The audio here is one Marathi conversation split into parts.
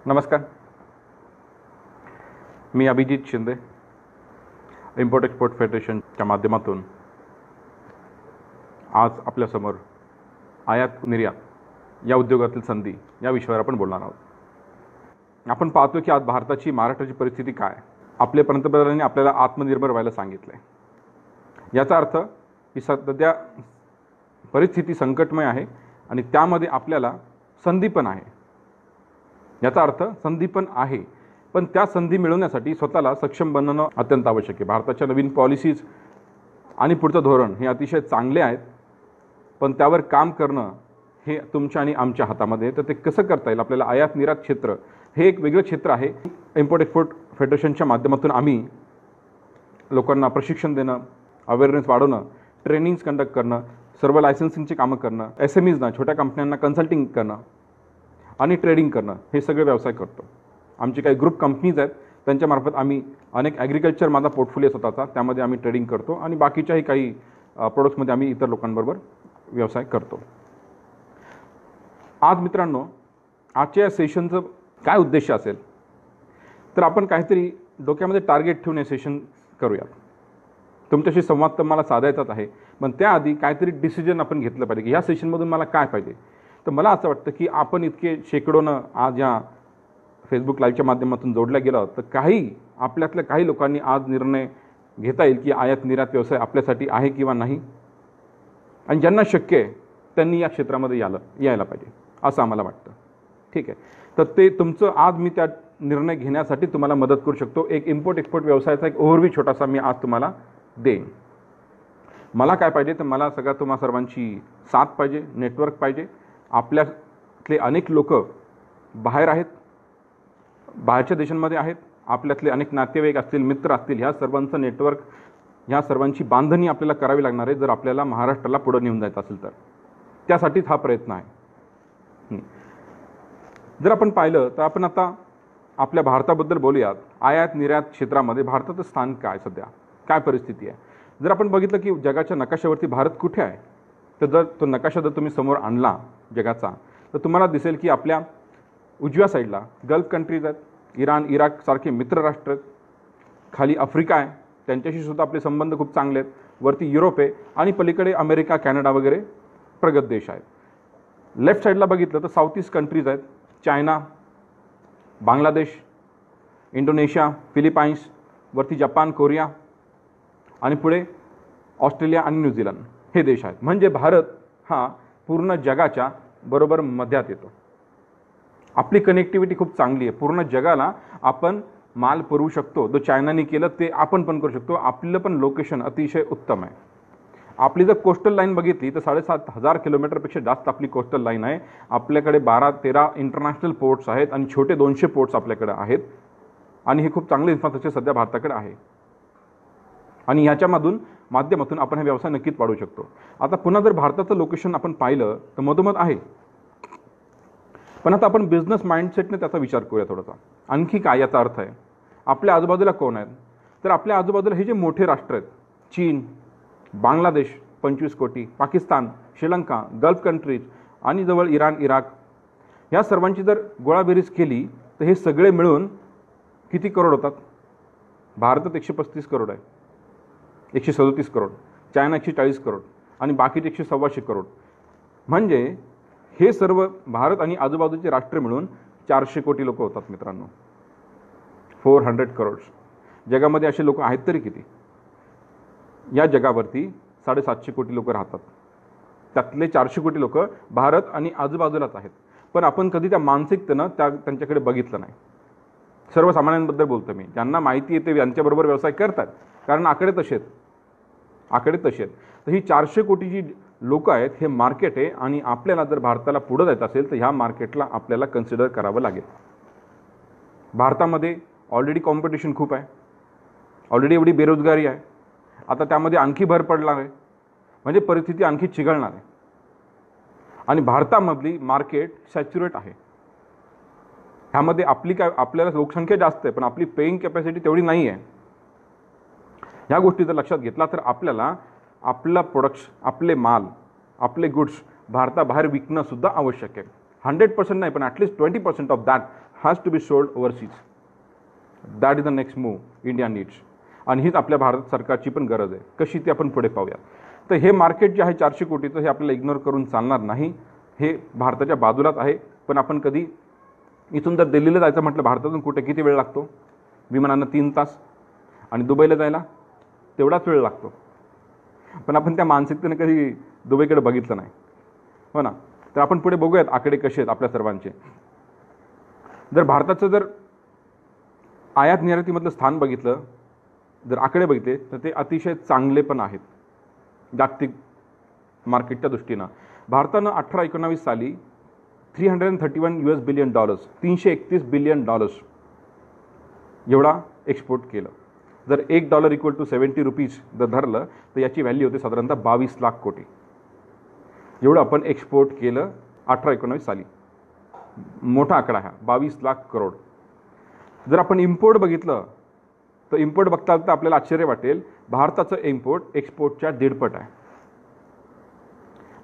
नमस्कार, मी अभिजित शिंदे, इम्पोर्ट एक्सपोर्ट फेडरेशनच्या माध्यमातून आज आपल्यासमोर आयात निर्यात या उद्योगातील संधी या विषयावर आपण बोलणार आहोत। आपण पाहतो की आज महाराष्ट्राची परिस्थिती काय। आपले पंतप्रधानांनी आपल्याला आत्मनिर्भर व्हायला सांगितले। याचा अर्थ की सध्या परिस्थिती संकटमय आहे आणि त्यामध्ये आपल्याला संधी पण आहे। याचा अर्थ संधी पण आहे, पण त्या संधी मिळवण्यासाठी स्वतःला सक्षम बनणं अत्यंत आवश्यक आहे। भारताच्या नवीन पॉलिसीज आणि पुढचं धोरण हे अतिशय चांगले आहेत, पण त्यावर काम करणं हे तुमच्या आणि आमच्या हातामध्ये आहे। तर ते कसं करता येईल? आपल्याला आयात निर्यात क्षेत्र हे एक वेगळं क्षेत्र आहे। इम्पोर्ट एक्सपोर्ट फेडरेशनच्या माध्यमातून आम्ही लोकांना प्रशिक्षण देणं, अवेअरनेस वाढवणं, ट्रेनिंग्स कंडक्ट करणं, सर्व लायसन्सिंगची कामं करणं, SMEजना छोट्या कंपन्यांना कन्सल्टिंग करणं आणि ट्रेडिंग करणं हे सगळे व्यवसाय करतो। आमची काही ग्रुप कंपनीज आहेत, त्यांच्यामार्फत आम्ही अनेक ॲग्रिकल्चर माझा पोर्टफोलिओ स्वतःचा, त्यामध्ये आम्ही ट्रेडिंग करतो आणि बाकीच्याही काही प्रोडक्ट्समध्ये आम्ही इतर लोकांबरोबर व्यवसाय करतो। आज मित्रांनो, आजच्या या सेशनचं काय उद्देश असेल तर आपण काहीतरी डोक्यामध्ये टार्गेट ठेवून हे सेशन करूयात। तुमच्याशी संवाद तर मला साधायचाच आहे, पण त्याआधी काहीतरी डिसिजन आपण घेतलं पाहिजे की ह्या सेशनमधून मला काय पाहिजे। तर मला असं वाटतं की आपण इतके शेकडोनं आज या फेसबुक लाईव्हच्या माध्यमातून जोडल्या गेलो, तर आपल्यातल्या काही लोकांनी आज निर्णय घेता येईल की आयात निर्यात व्यवसाय आपल्यासाठी आहे किंवा नाही, आणि ज्यांना शक्य आहे त्यांनी या क्षेत्रामध्ये यायला पाहिजे असं आम्हाला वाटतं। ठीक आहे, तर ते तुमचं आज मी त्या निर्णय घेण्यासाठी तुम्हाला मदत करू शकतो। एक इम्पोर्ट एक्सपोर्ट व्यवसायाचा एक ओव्हरव्ह्यू छोटासा मी आज तुम्हाला देईन। मला काय पाहिजे तर मला तुम्हा सर्वांची साथ पाहिजे, नेटवर्क पाहिजे। आपल्यातले अनेक लोक बाहेर आहेत, बाहेरच्या देशांमध्ये आहेत, आपल्यातले अनेक नातेवाईक असतील, मित्र असतील, ह्या सर्वांचं नेटवर्क, ह्या सर्वांची बांधणी आपल्याला करावी लागणार आहे जर आपल्याला महाराष्ट्राला पुढे नेऊन जायचं असेल तर। त्यासाठीच हा प्रयत्न आहे। जर आपण पाहिलं तर आपण आता आपल्या भारताबद्दल बोलूयात। आयात निर्यात क्षेत्रामध्ये भारताचं स्थान काय, सध्या काय परिस्थिती आहे? जर आपण बघितलं की जगाच्या नकाशावरती भारत कुठे आहे, तर जर तो नकाशा तुम्ही समोर आणला जगाचा, तर तुम्हाला दिसेल की आपल्या उजव्या साईडला गल्फ कंट्रीज आहेत, इराण, इराक सारखे मित्र राष्ट्र आहेत, खाली आफ्रिका आहे, त्यांच्याशी सुद्धा आपले संबंध खूप चांगले आहेत, वरती युरोप आहे आणि पलीकडे अमेरिका, कॅनडा वगैरे प्रगत देश आहेत। लेफ्ट साईडला बघितलं तर साऊथ ईस्ट कंट्रीज आहेत, चायना, बांगलादेश, इंडोनेशिया, फिलिपाईन्स, वरती जपान, कोरिया आणि पुढे ऑस्ट्रेलिया आणि न्यूझीलंड हे देश आहेत। म्हणजे भारत हा पूर्ण जगाच्या बरोबर मध्यात येतो। आपली कनेक्टिव्हिटी खूप चांगली आहे, पूर्ण जगाला आपण माल पुरवू शकतो। जो चायनाने केलं ते आपण पण करू शकतो। आपलं पण लोकेशन अतिशय उत्तम आहे। आपली जर कोस्टल लाईन बघितली तर 7,500 किलोमीटरपेक्षा जास्त आपली कोस्टल लाईन आहे। आपल्याकडे 12-13 इंटरनॅशनल पोर्ट्स आहेत आणि छोटे 200 पोर्ट्स आपल्याकडे आहेत, आणि हे खूप चांगले इन्फ्रास्ट्रक्चर सध्या भारताकडे आहे, आणि ह्याच्या माध्यमातून आपण हा व्यवसाय नक्कीच वाढवू शकतो। आता पुन्हा जर भारताचं लोकेशन आपण पाहिलं तर मधोमध आहे, पण आता आपण बिझनेस माइंडसेटने त्याचा विचार करूया थोडासा। आणखी काय याचा अर्थ आहे? आपल्या आजूबाजूला कोण आहेत? तर आपल्या आजूबाजूला हे जे मोठे राष्ट्र आहेत, चीन, बांगलादेश 25 कोटी, पाकिस्तान, श्रीलंका, गल्फ कंट्रीज आणि जवळ इराण, इराक, ह्या सर्वांची जर गोळाबेरीज केली तर हे सगळे मिळून किती करोड होतात? भारतात 135 करोड आहे, 137 करोड, चायना 140 करोड आणि बाकीचे 126 करोड। म्हणजे हे सर्व भारत आणि आजूबाजूचे राष्ट्र मिळून 400 कोटी लोक होतात मित्रांनो, 400 करोड। जगामध्ये असे लोक आहेत तरी किती? या जगावरती 750 कोटी लोक राहतात, त्यातले 400 कोटी लोक भारत आणि आजूबाजूलाच आहेत, पण आपण कधी त्या मानसिकतेनं त्यांच्याकडे बघितलं नाही। सर्वसामान्यांबद्दल बोलतो मी, ज्यांना माहिती येते यांच्याबरोबर व्यवसाय करतात, कारण आकडे तसे आहेत। तर ही 400 कोटी जी लोक आहेत हे मार्केट आहे, आणि आपल्याला जर भारताला पुढे जायचं असेल तर ह्या मार्केटला आपल्याला कन्सिडर करावं लागेल। भारतामध्ये ऑलरेडी कॉम्पिटिशन खूप आहे, ऑलरेडी एवढी बेरोजगारी आहे, आता त्यामध्ये आणखी भर पडणार आहे, म्हणजे परिस्थिती आणखी चिघळणार आहे, आणि भारतामधली मार्केट सॅच्युरेट आहे। ह्यामध्ये आपल्याला लोकसंख्या जास्त आहे, पण आपली पेईंग कॅपॅसिटी तेवढी नाही आहे। ह्या गोष्टी जर लक्षात घेतला तर आपल्याला आपला प्रोडक्ट्स, आपले माल, आपले गुड्स भारताबाहेर विकणं सुद्धा आवश्यक आहे। 100% नाही, पण ॲटलिस्ट 20% of that has to be sold overseas. That is the next move India needs. आणि हीच आपल्या भारत सरकारची पण गरज आहे. कशी ती आपण पुढे पाहूया. तर हे मार्केट जे आहे 400 कोटीचं, हे आपल्याला इग्नोर करून चालणार नाही. हे भारताच्या बाजूलाच आहे. पण आपण कधी इथून जर दिल्लीला जायचं म्हटलं भारतातून कुठे किती वेळ लागतो? विमानानं 3 तास. आणि दुबईला जायला तेवढाच वेळ लागतो. पण आपण त्या मानसिकतेने कधी दुबईकडे बघितलं नाही, हो ना. तर आपण पुढे बघूयात आकडे कसे आहेत आपल्या सर्वांचे. जर भारताचं जर आयात निर्यातीमधलं स्थान बघितलं, जर आकडे बघितले, तर ते अतिशय चांगले पण आहेत जागतिक मार्केटच्या दृष्टीनं. भारतानं 18-19 साली $331 बिलियन, $331 बिलियन एवढा एक्सपोर्ट केलं. जर $1 इक्वल टू 70 रुपीज जर धरलं तर याची व्हॅल्यू होते साधारणतः 22 लाख कोटी. एवढं आपण एक्सपोर्ट केलं 18-19 साली. मोठा आकडा हा, 22 लाख करोड. जर आपण इम्पोर्ट बघितलं तर इम्पोर्ट बघता तर आपल्याला आश्चर्य वाटेल, भारताचं इम्पोर्ट एक्सपोर्टच्या 1.5 पट आहे.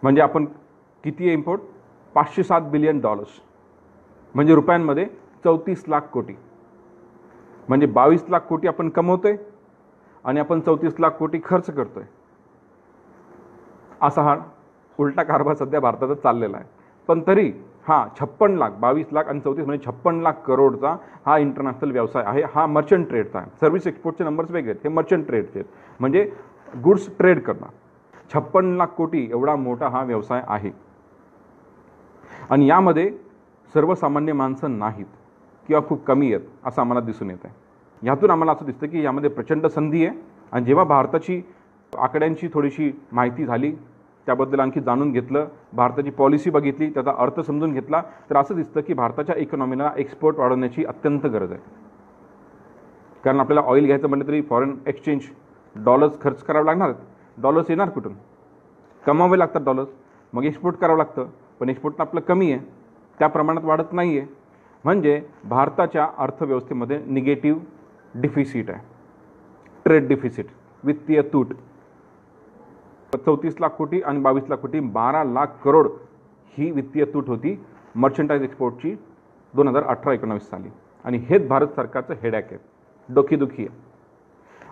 म्हणजे आपण किती आहे इम्पोर्ट? $507 बिलियन, म्हणजे रुपयांमध्ये 34 लाख कोटी. म्हणजे 22 लाख कोटी आपण कमवतोय आणि आपण 34 लाख कोटी खर्च करतोय. असा हा उलटा कारभार सध्या भारताचा चाललेला आहे. पण तरी 56 लाख, 22 लाख आणि 34 म्हणजे 56 लाख करोडचा हा इंटरनॅशनल व्यवसाय आहे. हा मर्चंट ट्रेडचा आहे. सर्व्हिस एक्सपोर्टचे नंबर्स वेगळे आहेत, हे मर्चंट ट्रेडचे आहेत. म्हणजे गुड्स ट्रेड करणं. 56 लाख कोटी एवढा मोठा हा व्यवसाय आहे. आणि यामध्ये सर्वसामान्य माणसं नाहीत किंवा खूप कमी आहेत असं आम्हाला दिसून येत आहे. ह्यातून आम्हाला असं दिसतं की यामध्ये प्रचंड संधी आहे. आणि जेव्हा भारताची आकड्यांची थोडीशी माहिती झाली, त्याबद्दल आणखी जाणून घेतलं, भारताची पॉलिसी बघितली, त्याचा अर्थ समजून घेतला, तर असं दिसतं की भारताच्या इकॉनॉमीला एक्सपोर्ट वाढवण्याची अत्यंत गरज आहे. कारण आपल्याला ऑइल घ्यायचं म्हटलं तरी फॉरेन एक्सचेंज डॉलर्स खर्च करावे लागणार. डॉलर्स येणार कुठून? कमावे लागतात डॉलर्स. मग एक्सपोर्ट करावं लागतं. पण एक्सपोर्ट आपलं कमी आहे, त्या प्रमाणात वाढत नाही आहे. म्हणजे भारताच्या अर्थव्यवस्थेमध्ये निगेटिव्ह डिफिसिट आहे, ट्रेड डिफिसिट, वित्तीय तूट. 34 लाख कोटी आणि 22 लाख कोटी, 12 लाख करोड ही वित्तीय तूट होती मर्चंटाईज एक्सपोर्टची 2018-19 साली. आणि हेच भारत सरकारचं हेडॅक आहे, डोकीदुखी आहे.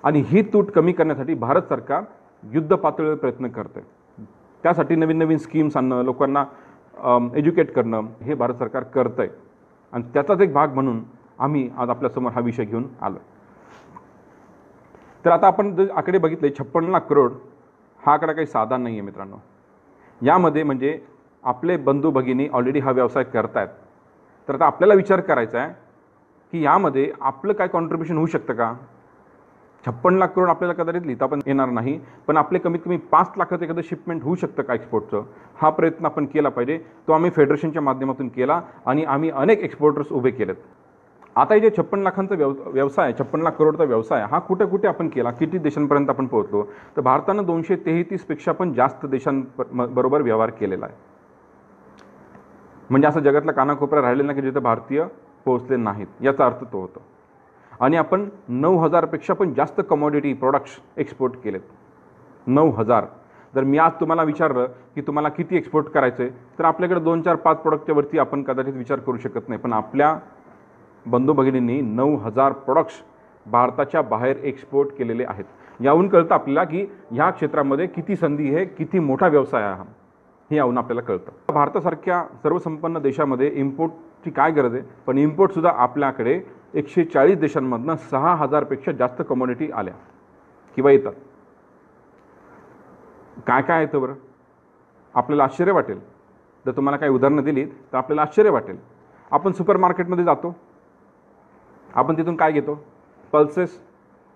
आणि ही तूट कमी करण्यासाठी भारत सरकार युद्ध पातळीवर प्रयत्न करते. त्यासाठी नवीन नवीन स्कीम्स आणणं, लोकांना एज्युकेट करणं, हे भारत सरकार करतं आहे. आणि त्याचाच एक भाग म्हणून आम्ही आज आपल्यासमोर हा विषय घेऊन आलो. तर आता आपण जे आकडे बघितले 56 लाख करोड, हा आकडा काही साधा नाही आहे मित्रांनो. यामध्ये म्हणजे आपले बंधू भगिनी ऑलरेडी हा व्यवसाय करतायत. तर आता आपल्याला विचार करायचा आहे की यामध्ये आपलं काय कॉन्ट्रिब्युशन होऊ शकतं का? 56 लाख करोड आपल्याला कदाचित लिहिता पण येणार नाही, पण आपले कमीत कमी 5 लाखाचं एखादं शिपमेंट होऊ शकतं का एक्सपोर्टचं? हा प्रयत्न आपण केला पाहिजे. तो आम्ही फेडरेशनच्या माध्यमातून केला आणि आम्ही अनेक एक्सपोर्टर्स उभे केलेत. आता हे जे 56 लाखांचा व्यवसाय, 56 लाख करोडचा व्यवसाय, हा कुठे कुठे आपण केला, किती देशांपर्यंत आपण पोहोचलो? तर भारतानं 233पेक्षा पण जास्त देशांबरोबर व्यवहार केलेला आहे. म्हणजे असं जगातला कानाकोपरा राहिलेला नाही की जिथे भारतीय पोहोचले नाहीत, याचा अर्थ तो होतो. आणि आपण 9,000पेक्षा पण जास्त कमोडिटी प्रोडक्ट्स एक्सपोर्ट केलेत. 9,000. जर मी आज तुम्हाला विचारलं की तुम्हाला किती एक्सपोर्ट करायचं आहे, तर आपल्याकडे 2, 4, 5 प्रोडक्टच्या वरती आपण कदाचित विचार करू शकत नाही. पण आपल्या बंधू भगिनींनी 9,000 प्रोडक्ट्स भारताच्या बाहेर एक्सपोर्ट केलेले आहेत. याहून कळतं आपल्याला की ह्या क्षेत्रामध्ये किती संधी आहे, किती मोठा व्यवसाय आहे हा, हे याहून आपल्याला कळतं. भारतासारख्या सर्वसंपन्न देशामध्ये इम्पोर्टची काय गरज आहे, पण इम्पोर्टसुद्धा आपल्याकडे 140 देशांमधनं 6,000पेक्षा जास्त कमोडिटी आल्या किंवा येतात. काय काय येतं बरं? आपल्याला आश्चर्य वाटेल. जर तुम्हाला काही उदाहरणं दिली तर आपल्याला आश्चर्य वाटेल. आपण सुपर मार्केटमध्ये जातो, आपण तिथून काय घेतो? पल्सेस.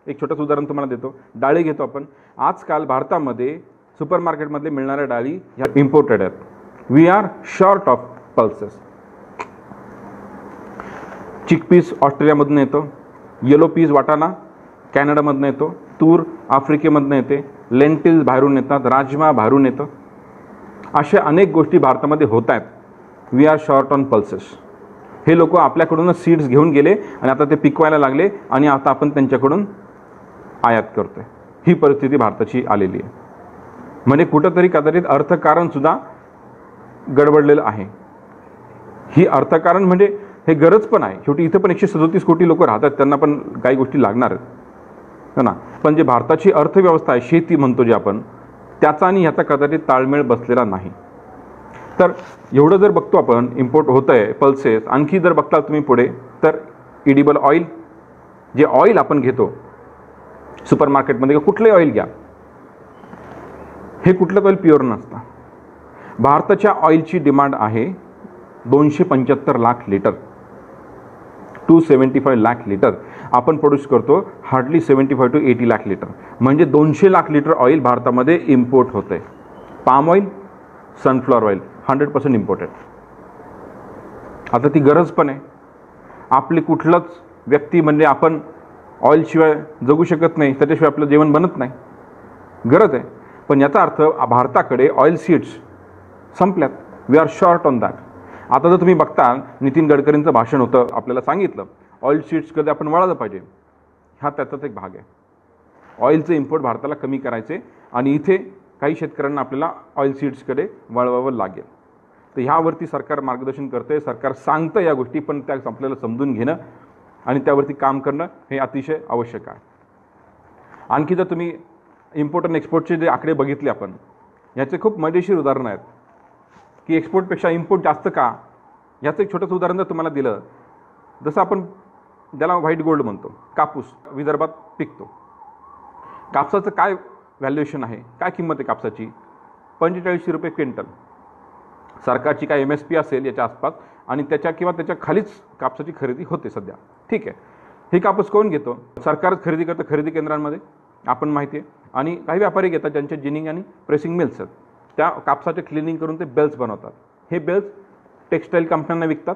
एक छोटंसं उदाहरण तुम्हाला देतो. डाळी घेतो आपण. आजकाल भारतामध्ये सुपर मार्केटमध्ये मिळणाऱ्या डाळी ह्या इम्पोर्टेड आहेत. We are short of pulses. Chickpeas ऑस्ट्रेलियामधून येतो, येलो पीस वाटाणा कॅनडामधून येतो, तूर आफ्रिकेमधून येते, लेंटिल्स बाहेरून येतात, राजमा बाहेरून येतं. अशा अनेक गोष्टी भारतामध्ये होत आहेत. We are short on pulses. हे लोक आपल्याकडूनच सीड्स घेऊन गेले आणि आता ते पिकवायला लागले आणि आता आपण त्यांच्याकडून आयात करतोय. ही परिस्थिती भारताची आलेली आहे. म्हणजे कुठंतरी कदाचित अर्थकारणसुद्धा गडबडलेलं आहे. ही अर्थकारण म्हणजे हे गरज पण आहे. शेवटी इथं पण 137 कोटी लोक राहतात, त्यांना पण काही गोष्टी लागणार आहेत, है ना. पण जे भारताची अर्थव्यवस्था आहे, शेती म्हणतो जे आपण, त्याचा आणि ह्याचा कदाचित ताळमेळ बसलेला नाही. तर एवढं जर बघतो आपण, इम्पोर्ट होतं आहे, पल्सेस. आणखी जर बघता तुम्ही पुढे, तर इडिबल ऑइल, जे ऑइल आपण घेतो सुपर मार्केटमध्ये, कुठलंही ऑइल घ्या, हे कुठलंच ऑइल प्युअर नसतं. भारताच्या ऑइलची डिमांड आहे 275 लाख लिटर, 275 लाख लिटर. आपण प्रोड्यूस करतो हार्डली 75 to 80 लाख लिटर. म्हणजे 200 लाख लिटर ऑइल भारतामध्ये इम्पोर्ट होतं आहे. Palm oil, sunflower oil 100% imported. आता ती गरज पण आहे. आपली कुठलंच व्यक्ती म्हणजे आपण ऑइलशिवाय जगू शकत नाही, त्याच्याशिवाय आपलं जेवण बनत नाही, गरज आहे. पण याचा अर्थ भारताकडे ऑइल सीड्स संपल्यात. We are short on that. आता जर तुम्ही बघता, नितीन गडकरींचं भाषण होतं, आपल्याला सांगितलं ऑइल सीड्स कधी आपण वळायला पाहिजे. हा त्याचाच एक भाग आहे. ऑइलचं इम्पोर्ट भारताला कमी करायचे आणि इथे काही शेतकऱ्यांना आपल्याला ऑइल सीड्सकडे वळवावं लागेल. तर ह्यावरती सरकार मार्गदर्शन करते, सरकार सांगतं या गोष्टी, पण त्या आपल्याला समजून घेणं आणि त्यावरती काम करणं हे अतिशय आवश्यक आहे. आणखी जर तुम्ही इम्पोर्ट आणि एक्सपोर्टचे जे आकडे बघितले आपण, याचे खूप मजेशीर उदाहरणं आहेत की एक्सपोर्टपेक्षा इम्पोर्ट जास्त का. याचं एक छोटंसं उदाहरण जर तुम्हाला दिलं, जसं आपण ज्याला व्हाईट गोल्ड म्हणतो, कापूस विदर्भात पिकतो. कापसाचं काय व्हॅल्युएशन आहे, काय किंमत आहे कापसाची? 45 रुपये क्विंटल. सरकारची काय MSP असेल याच्या आसपास, आणि त्याच्या किंवा त्याच्या खालीच कापसाची खरेदी होते सध्या. ठीक आहे. हे कापूस कोण घेतो? सरकारच खरेदी करतं खरेदी केंद्रांमध्ये, आपण माहिती आहे. आणि काही व्यापारी घेतात ज्यांचे जिनिंग आणि प्रेसिंग मिल्स आहेत, त्या कापसाचे क्लिनिंग करून ते बेल्स बनवतात. हे बेल्स टेक्स्टाईल कंपन्यांना विकतात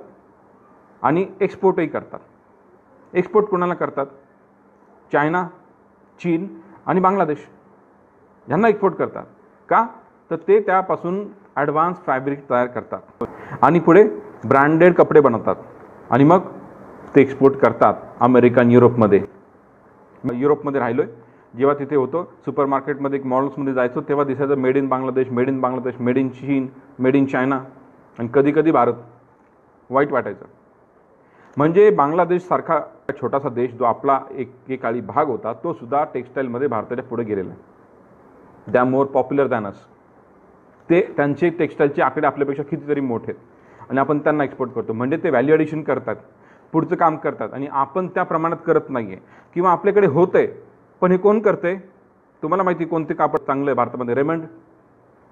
आणि एक्सपोर्टही करतात. एक्सपोर्ट कोणाला करतात? चायना, चीन आणि बांगलादेश यांना एक्सपोर्ट करतात. का? तर ते त्यापासून ॲडव्हान्स फॅब्रिक तयार करतात आणि पुढे ब्रँडेड कपडे बनवतात आणि मग ते एक्सपोर्ट करतात अमेरिका आणि युरोपमध्ये. युरोपमध्ये राहिलो आहे, जेव्हा तिथे होतो सुपर मार्केटमध्ये मॉल्समध्ये जायचो, तेव्हा दिसायचं made in Bangladesh, made in Bangladesh, made in चीन, मेड इन चायना आणि कधी कधी भारत. वाईट वाटायचं. म्हणजे बांगलादेशसारखा छोटासा देश, जो आपला एकेकाळी भाग होता, तो सुद्धा टेक्स्टाईलमध्ये भारताच्या पुढे गेलेला आहे. दॅ मोर पॉप्युलर दॅन अस. ते त्यांचे टेक्स्टाईलचे आकडे आपल्यापेक्षा कितीतरी मोठे आहेत आणि आपण त्यांना एक्सपोर्ट करतो. म्हणजे ते व्हॅल्यू ॲडिशन करतात, पुढचं काम करतात आणि आपण त्या प्रमाणात करत नाही आहे. किंवा आपल्याकडे होतं आहे, पण हे कोण करते? तुम्हाला माहिती कोणते कापड चांगलं आहे भारतामध्ये? रेमंड,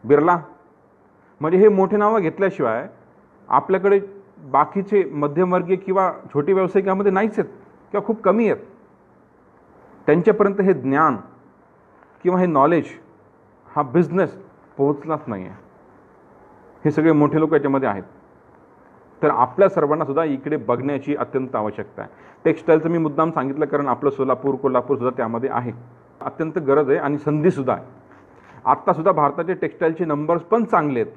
बिर्ला. म्हणजे हे मोठे नावं घेतल्याशिवाय आपल्याकडे बाकीचे मध्यमवर्गीय किंवा छोटे व्यावसायिकामध्ये नाहीच आहेत किंवा खूप कमी आहेत. त्यांच्यापर्यंत हे ज्ञान किंवा हे नॉलेज, हा बिझनेस पोहोचलाच नाही आहे. हे सगळे मोठे लोक याच्यामध्ये आहेत. तर आपल्या सर्वांना सुद्धा इकडे बघण्याची अत्यंत आवश्यकता आहे. टेक्स्टाईलचं मी मुद्दाम सांगितलं कारण आपलं सोलापूर, कोल्हापूर सुद्धा त्यामध्ये आहे. अत्यंत गरज आहे आणि संधीसुद्धा आहे. आत्तासुद्धा भारताचे टेक्स्टाईलचे नंबर्स पण चांगले आहेत,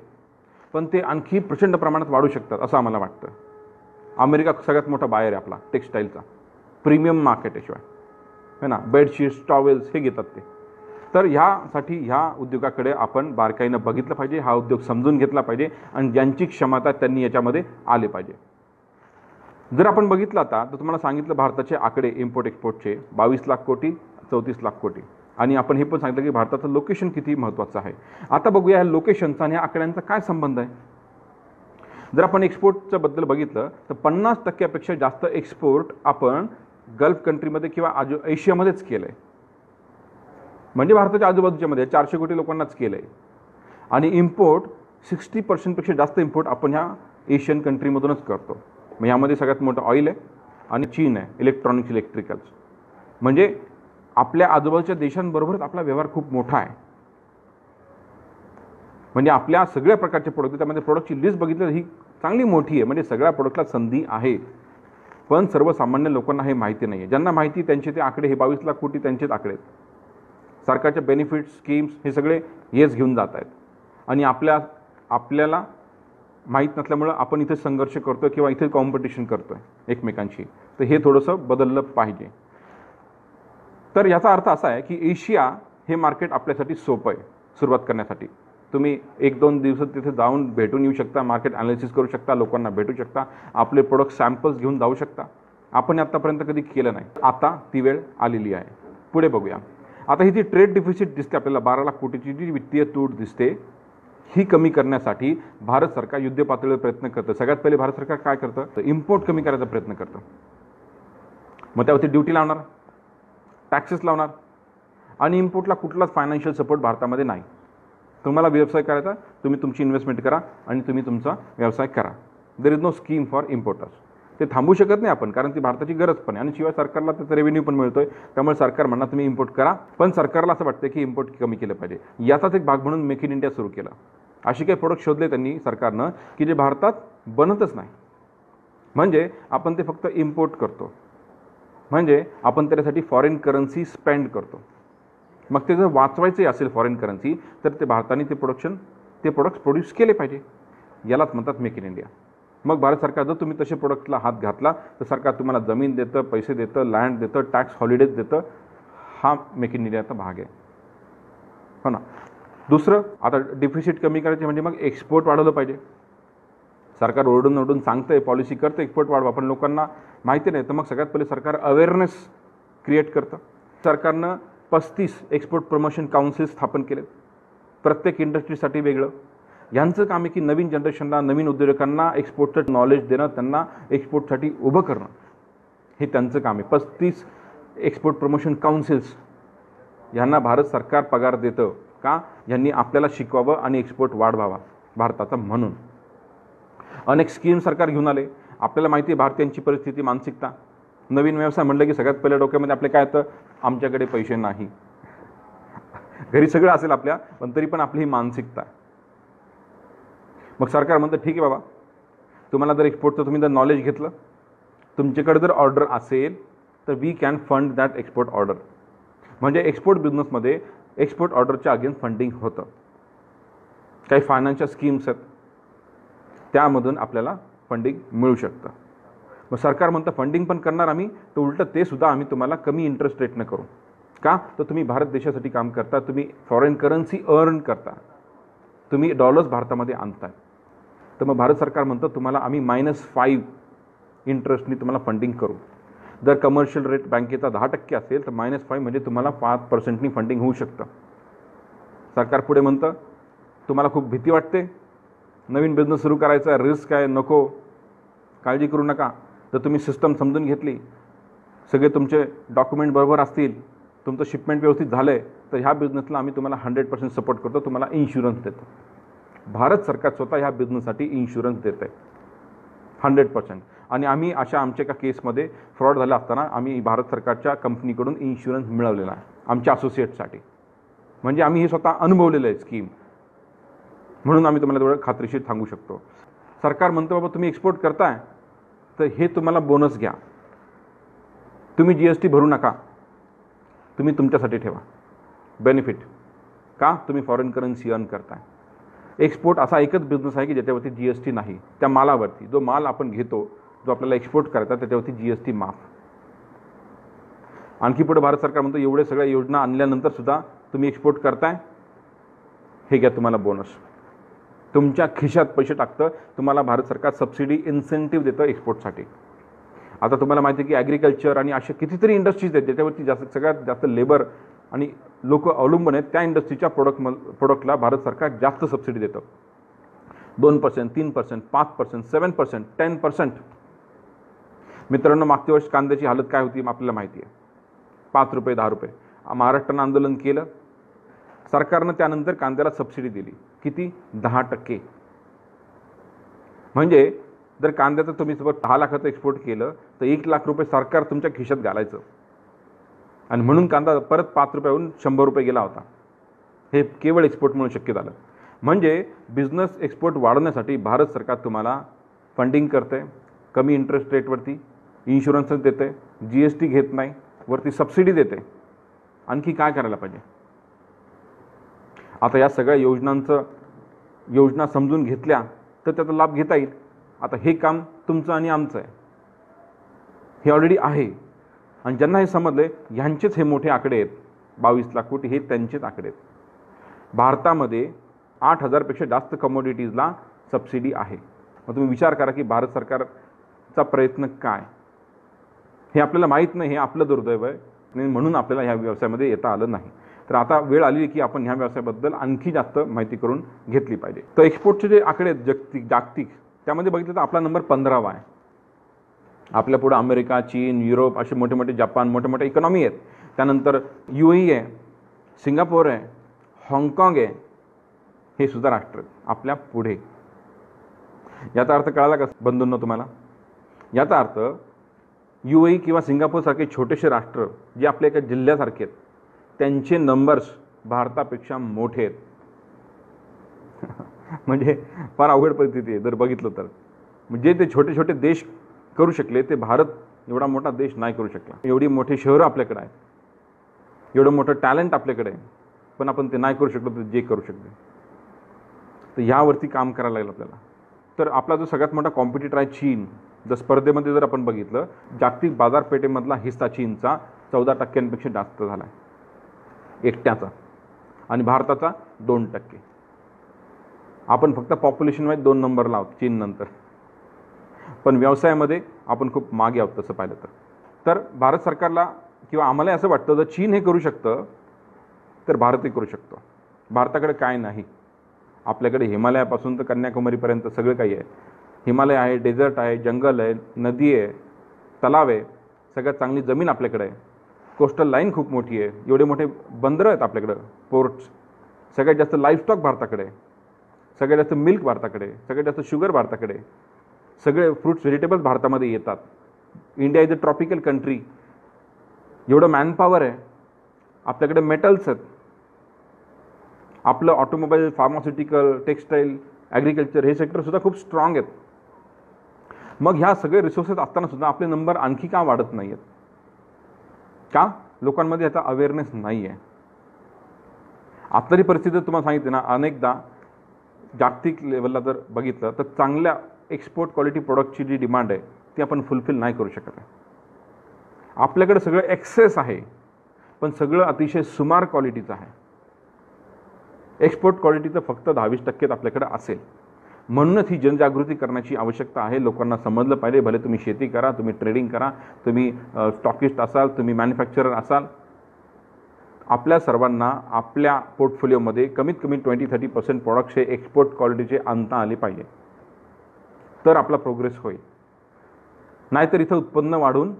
पण ते आणखी प्रचंड प्रमाणात वाढू शकतात असं आम्हाला वाटतं. अमेरिका सगळ्यात मोठा बायर आहे आपला टेक्स्टाईलचा, प्रीमियम मार्केट आहे शिवाय, है ना. बेडशीट्स, टॉवेल्स हे घेतात ते. तर ह्यासाठी ह्या उद्योगाकडे आपण बारकाईनं बघितलं पाहिजे, हा उद्योग समजून घेतला पाहिजे आणि ज्यांची क्षमता त्यांनी याच्यामध्ये आले पाहिजे. जर आपण बघितलं आता तर तुम्हाला सांगितलं भारताचे आकडे इम्पोर्ट एक्सपोर्टचे 22 लाख कोटी, 34 लाख कोटी. आणि आपण हे पण सांगितलं की भारताचं लोकेशन किती महत्त्वाचं आहे. आता बघूया ह्या लोकेशनचा आणि ह्या आकड्यांचा काय संबंध आहे. जर आपण एक्सपोर्टच्या बद्दल बघितलं तर 50% जास्त एक्सपोर्ट आपण गल्फ कंट्रीमध्ये किंवा एशियामध्येच केलं आहे. म्हणजे भारताच्या आजूबाजूच्यामध्ये 400 कोटी लोकांनाच केलं आहे. आणि इम्पोर्ट 60% जास्त इम्पोर्ट आपण ह्या एशियन कंट्रीमधूनच करतो. मग यामध्ये सगळ्यात मोठं ऑइल आहे आणि चीन आहे, इलेक्ट्रॉनिक्स, इलेक्ट्रिकल्स. म्हणजे आपल्या आजूबाजूच्या देशांबरोबरच आपला व्यवहार खूप मोठा आहे. म्हणजे आपल्या सगळ्या प्रकारचे प्रोडक्ट, त्यामध्ये प्रोडक्टची लिस्ट बघितली तर ही चांगली मोठी आहे. म्हणजे सगळ्या प्रोडक्टला संधी आहे, पण सर्वसामान्य लोकांना हे माहिती नाही आहे. ज्यांना माहिती त्यांचे ते आकडे, हे 22 लाख कोटी त्यांचेच आकडे आहेत. सरकारच्या बेनिफिट्स, स्कीम्स हे सगळे हेच घेऊन जात आहेत आणि आपल्याला माहीत नसल्यामुळं आपण इथे संघर्ष करतो किंवा इथे कॉम्पिटिशन करतो आहे एकमेकांशी. तर हे थोडंसं बदललं पाहिजे. तर याचा अर्थ असा आहे की एशिया हे मार्केट आपल्यासाठी सोपं आहे सुरुवात करण्यासाठी. तुम्ही 1-2 दिवसात तिथे जाऊन भेटून येऊ शकता, मार्केट ॲनालिसिस करू शकता, लोकांना भेटू शकता, आपले प्रोडक्ट सॅम्पल्स घेऊन जाऊ शकता. आपण आत्तापर्यंत कधी केलं नाही. आता ती वेळ आलेली आहे. पुढे बघूया. आता ही जी ट्रेड डिफिसिट दिसते आपल्याला 12 लाख कोटीची जी वित्तीय तूट दिसते, ही कमी करण्यासाठी भारत सरकार युद्ध पातळीवर प्रयत्न करतं. सगळ्यात पहिले भारत सरकार काय करतं, तर इम्पोर्ट कमी करायचा प्रयत्न करतं. मग त्यावरती ड्युटी लावणार, टॅक्सेस लावणार आणि इम्पोर्टला कुठलाच फायनान्शियल सपोर्ट भारतामध्ये नाही. तुम्हाला व्यवसाय करायचा, तुम्ही तुमची इन्व्हेस्टमेंट करा आणि तुम्ही तुमचा व्यवसाय करा. There is no scheme for importers. ते थांबू शकत नाही आपण, कारण ती भारताची गरज पण आहे आणि शिवाय सरकारला त्याचा रेव्हेन्यू पण मिळतोय. त्यामुळे सरकार म्हणणार तुम्ही इम्पोर्ट करा, पण सरकारला असं वाटतं की इम्पोर्ट कमी केलं पाहिजे. याचाच एक भाग म्हणून मेक इन इंडिया सुरू केला. अशी काही प्रोडक्ट शोधले त्यांनी सरकारनं की जे भारतात बनतच नाही. म्हणजे आपण ते फक्त इम्पोर्ट करतो, म्हणजे आपण त्यासाठी फॉरेन करन्सी स्पेंड करतो. मग ते जर वाचवायचे असेल फॉरेन करन्सी, तर ते भारताने ते प्रोडक्ट्स प्रोड्यूस केले पाहिजे. यालाच म्हणतात मेक इन इंडिया. मग भारत सरकार जर तुम्ही तसे प्रोडक्टला हात घातला तर सरकार तुम्हाला जमीन देतं, पैसे देतं, लँड देतं, टॅक्स हॉलिडेज देतं. हा मेक इन इंडियाचा भाग आहे, हो ना. दुसरं, आता डिफिसिट कमी करायचे म्हणजे मग एक्सपोर्ट वाढवलं पाहिजे. सरकार ओरडून सांगतंय, पॉलिसी करतं एक्सपोर्ट वाढवा, पण लोकांना माहिती नाही. तर मग सगळ्यात पहिले सरकार अवेअरनेस क्रिएट करतं. सरकारनं 35 एक्सपोर्ट प्रमोशन काउन्सिल स्थापन केलेत, प्रत्येक इंडस्ट्रीसाठी वेगळं. यांचं काम आहे की नवीन जनरेशनला, नवीन उद्योजकांना एक्सपोर्टचं नॉलेज देणं, त्यांना एक्सपोर्टसाठी उभं करणं, हे त्यांचं काम आहे. 35 एक्सपोर्ट प्रमोशन काउन्सिल्स यांना भारत सरकार पगार देतं का, यांनी आपल्याला शिकवावं आणि एक्सपोर्ट वाढवावा भारताचा. म्हणून अनेक स्कीम सरकार घेऊन आले. आपल्याला माहिती आहे भारतीयांची परिस्थिती, मानसिकता. नवीन व्यवसाय म्हणलं की सगळ्यात पहिल्या डोक्यामध्ये आपले काय येतं, आमच्याकडे पैसे नाही. घरी सगळं असेल आपल्या, पण तरी पण आपली ही मानसिकता आहे. मग सरकार म्हणतं ठीक आहे बाबा, तुम्हाला जर एक्सपोर्टचं तुम्ही जर नॉलेज घेतलं, तुमच्याकडे जर ऑर्डर असेल तर we can fund that export order. म्हणजे एक्सपोर्ट बिझनेसमध्ये एक्सपोर्ट ऑर्डरच्या अगेन्स्ट फंडिंग होतं. काही फायनान्शियल स्कीम्स आहेत, त्यामधून आपल्याला फंडिंग मिळू शकतं. मग सरकार म्हणतं फंडिंग पण करणार आम्ही, तर उलटं ते सुद्धा आम्ही तुम्हाला कमी इंटरेस्ट रेटनं करू. का, तर तुम्ही भारत देशासाठी काम करता, तुम्ही फॉरेन करन्सी अर्न करता, तुम्ही डॉलर्स भारतामध्ये आणताय. तर मग भारत सरकार म्हणतं तुम्हाला आम्ही -5 इंटरेस्टनी तुम्हाला फंडिंग करू. जर कमर्शियल रेट बँकेचा 10% असेल तर -5 म्हणजे तुम्हाला 5% फंडिंग होऊ शकतं. सरकार पुढे म्हणतं तुम्हाला खूप भीती वाटते, नवीन बिझनेस सुरू करायचा, रिस्क आहे, नको, काळजी करू नका. जर तुम्ही सिस्टम समजून घेतली, सगळे तुमचे डॉक्युमेंट बरोबर असतील, तुमचं शिपमेंट व्यवस्थित झालं आहे, तर ह्या बिझनेसला आम्ही तुम्हाला 100% सपोर्ट करतो, तुम्हाला इन्शुरन्स देतो. भारत सरकार स्वतः ह्या बिझनेससाठी इन्शुरन्स देत आहे 100%. आणि आम्ही अशा आमच्या एका केसमध्ये फ्रॉड झाला असताना आम्ही भारत सरकारच्या कंपनीकडून इन्शुरन्स मिळवलेला आहे आमच्या असोसिएटसाठी. म्हणजे आम्ही हे स्वतः अनुभवलेलं आहे स्कीम, म्हणून आम्ही तुम्हाला तेवढं खात्रीशीर सांगू शकतो. सरकार म्हणतं बाबा तुम्ही एक्सपोर्ट करताय तर हे तुम्हाला बोनस घ्या, तुम्ही GST भरू नका, तुम्ही तुमच्यासाठी ठेवा बेनिफिट. का, तुम्ही फॉरेन करन्सी अर्न करताय. एक्सपोर्ट असा एकच बिझनेस आहे की ज्याच्यावरती GST नाही. त्या मालावरती, जो माल आपण घेतो, जो आपल्याला एक्सपोर्ट करायचा, त्याच्यावरती GST माफ. आणखी पुढे भारत सरकार म्हणतो एवढे सगळ्या योजना आणल्यानंतर सुद्धा तुम्ही एक्सपोर्ट करताय, हे घ्या तुम्हाला बोनस. तुमच्या खिशात पैसे टाकतं, तुम्हाला भारत सरकार सबसिडी इन्सेंटिव्ह देतं एक्सपोर्टसाठी. आता तुम्हाला माहिती आहे की ॲग्रिकल्चर आणि अशा कितीतरी इंडस्ट्रीज आहेत ज्याच्यावरती सगळ्यात जास्त लेबर आणि लोक अवलंबून आहेत. त्या इंडस्ट्रीच्या प्रोडक्टला भारत सरकार जास्त सबसिडी देतं. 2%, 3%, 5%, 7%, 10%. मित्रांनो, मागच्या वर्षी कांद्याची हालत काय होती आपल्याला माहिती आहे. 5 रुपये, 10 रुपये. महाराष्ट्रानं आंदोलन केलं, सरकारनं त्यानंतर कांद्याला सबसिडी दिली. किती, 10%. म्हणजे जर कांद्याचं तुम्ही सोबत 10 लाखाचं एक्सपोर्ट केलं तर 1 लाख रुपये सरकार तुमच्या खिशात घालायचं. आणि म्हणून कांदा परत 5 रुपयाहून 100 रुपये गेला होता. हे केवळ एक्सपोर्टमुळे शक्य झालं. म्हणजे बिझनेस एक्सपोर्ट वाढवण्यासाठी भारत सरकार तुम्हाला फंडिंग करते, कमी इंटरेस्ट रेटवरती, इन्शुरन्स देते, GST घेत नाही, वरती सबसिडी देते. आणखी काय करायला पाहिजे. आता या सगळ्या योजना समजून घेतल्या तर त्याचा लाभ घेता येईल. आता हे काम तुमचं आणि आमचं आहे, हे ऑलरेडी आहे. आणि ज्यांना हे समजले ह्यांचेच हे मोठे आकडे आहेत. 22 लाख कोटी हे त्यांचेच आकडे आहेत. भारतामध्ये 8,000पेक्षा जास्त कमोडिटीजला सबसिडी आहे. मग तुम्ही विचार करा की भारत सरकारचा प्रयत्न काय. हे आपल्याला माहीत नाही, हे आपलं दुर्दैव आहे आणि म्हणून आपल्याला ह्या व्यवसायामध्ये येता आलं नाही. तर आता वेळ आली की आपण ह्या व्यवसायाबद्दल आणखी जास्त माहिती करून घेतली पाहिजे. तर एक्सपोर्टचे जे आकडे आहेत जागतिक त्यामध्ये बघितलं तर आपला नंबर 15वा आहे. आपल्या पुढे अमेरिका, चीन, युरोप असे मोठे मोठे, जपान मोठे मोठे इकॉनॉमी आहेत. त्यानंतर UAE आहे, सिंगापूर आहे, हाँगकाँग आहे, हे सुद्धा राष्ट्र आपल्या पुढे. याचा अर्थ कळाला का बंधूंनो तुम्हाला? याचा अर्थ UAE किंवा सिंगापूरसारखे छोटेसे राष्ट्र जे आपल्या एका जिल्ह्यासारखे आहेत त्यांचे नंबर्स भारतापेक्षा मोठे आहेत. म्हणजे फार अवघड परिस्थिती आहे जर बघितलं तर. म्हणजे ते छोटे छोटे देश करू शकले ते भारत एवढा मोठा देश नाही करू शकला. एवढी मोठी शहरं आपल्याकडे आहेत, एवढं मोठं टॅलेंट आपल्याकडे आहे, पण आपण ते नाही करू शकलो तर जे करू शकले. तर ह्यावरती काम करायला लागेल आपल्याला. तर आपला जो सगळ्यात मोठा कॉम्पिटिटर आहे चीन, जर स्पर्धेमध्ये जर आपण बघितलं जागतिक बाजारपेठेमधला हिस्सा चीनचा 14% जास्त झाला आहे एकट्याचा, आणि भारताचा 2%. आपण फक्त पॉप्युलेशन वाईज 2 नंबरला आहोत चीन नंतर, पण व्यवसायामध्ये आपण खूप मागे आहोत तसं पाहिलं तर. तर भारत सरकारला किंवा आम्हाला असं वाटतं जर चीन हे करू शकतं तर भारतही करू शकतो. भारताकडे काय नाही, आपल्याकडे हिमालयापासून तर कन्याकुमारीपर्यंत सगळं काही आहे. हिमालय आहे, डेझर्ट आहे, जंगल आहे, नदी आहे, तलाव आहे, सगळ्यात चांगली जमीन आपल्याकडे आहे, कोस्टल लाईन खूप मोठी आहे, एवढे मोठे बंदरं आहेत आपल्याकडं, पोर्ट्स, सगळ्यात जास्त लाईफस्टॉक भारताकडे, सगळ्यात जास्त मिल्क भारताकडे, सगळ्यात जास्त शुगर भारताकडे, सगळे फ्रूट्स व्हेजिटेबल्स भारतामध्ये येतात. India is a tropical country, एवढं मॅनपॉवर आहे आपल्याकडे, मेटल्स आहेत, आपलं ऑटोमोबाईल, फार्मास्युटिकल, टेक्स्टाईल, ॲग्रिकल्चर हे सेक्टरसुद्धा खूप स्ट्रॉंग आहेत. मग ह्या सगळे रिसोर्सेस असतानासुद्धा आपले नंबर आणखी का वाढत नाही आहेत? का? लोकांमध्ये याचा अवेअरनेस नाही आहे. आत्ताची परिस्थिती तुम्हाला सांगितली ना, अनेकदा जागतिक लेवलला जर बघितलं तर चांगल्या एक्सपोर्ट क्वालिटी प्रोडक्टची जी डिमांड आहे ती आपण फुलफिल नाही करू शकत आहे. आपल्याकडे सगळं एक्सेस आहे, पण सगळं अतिशय सुमार क्वालिटीचं आहे. एक्सपोर्ट क्वालिटीचं फक्त 20% आपल्याकडे असेल. म्हणूनच ही जनजागृती करण्याची आवश्यकता आहे. लोकांना समजलं पाहिजे. भले तुम्ही शेती करा, तुम्ही ट्रेडिंग करा, तुम्ही स्टॉकिस्ट असाल, तुम्ही मॅन्युफॅक्चरर असाल, आपल्या सर्वांना आपल्या पोर्टफोलिओमध्ये कमीत कमी 20-30% प्रॉडक्ट्स हे एक्सपोर्ट क्वालिटीचे आणता आले पाहिजे, तर आपला प्रोग्रेस होईल. नाहीतर इथं उत्पन्न वाढून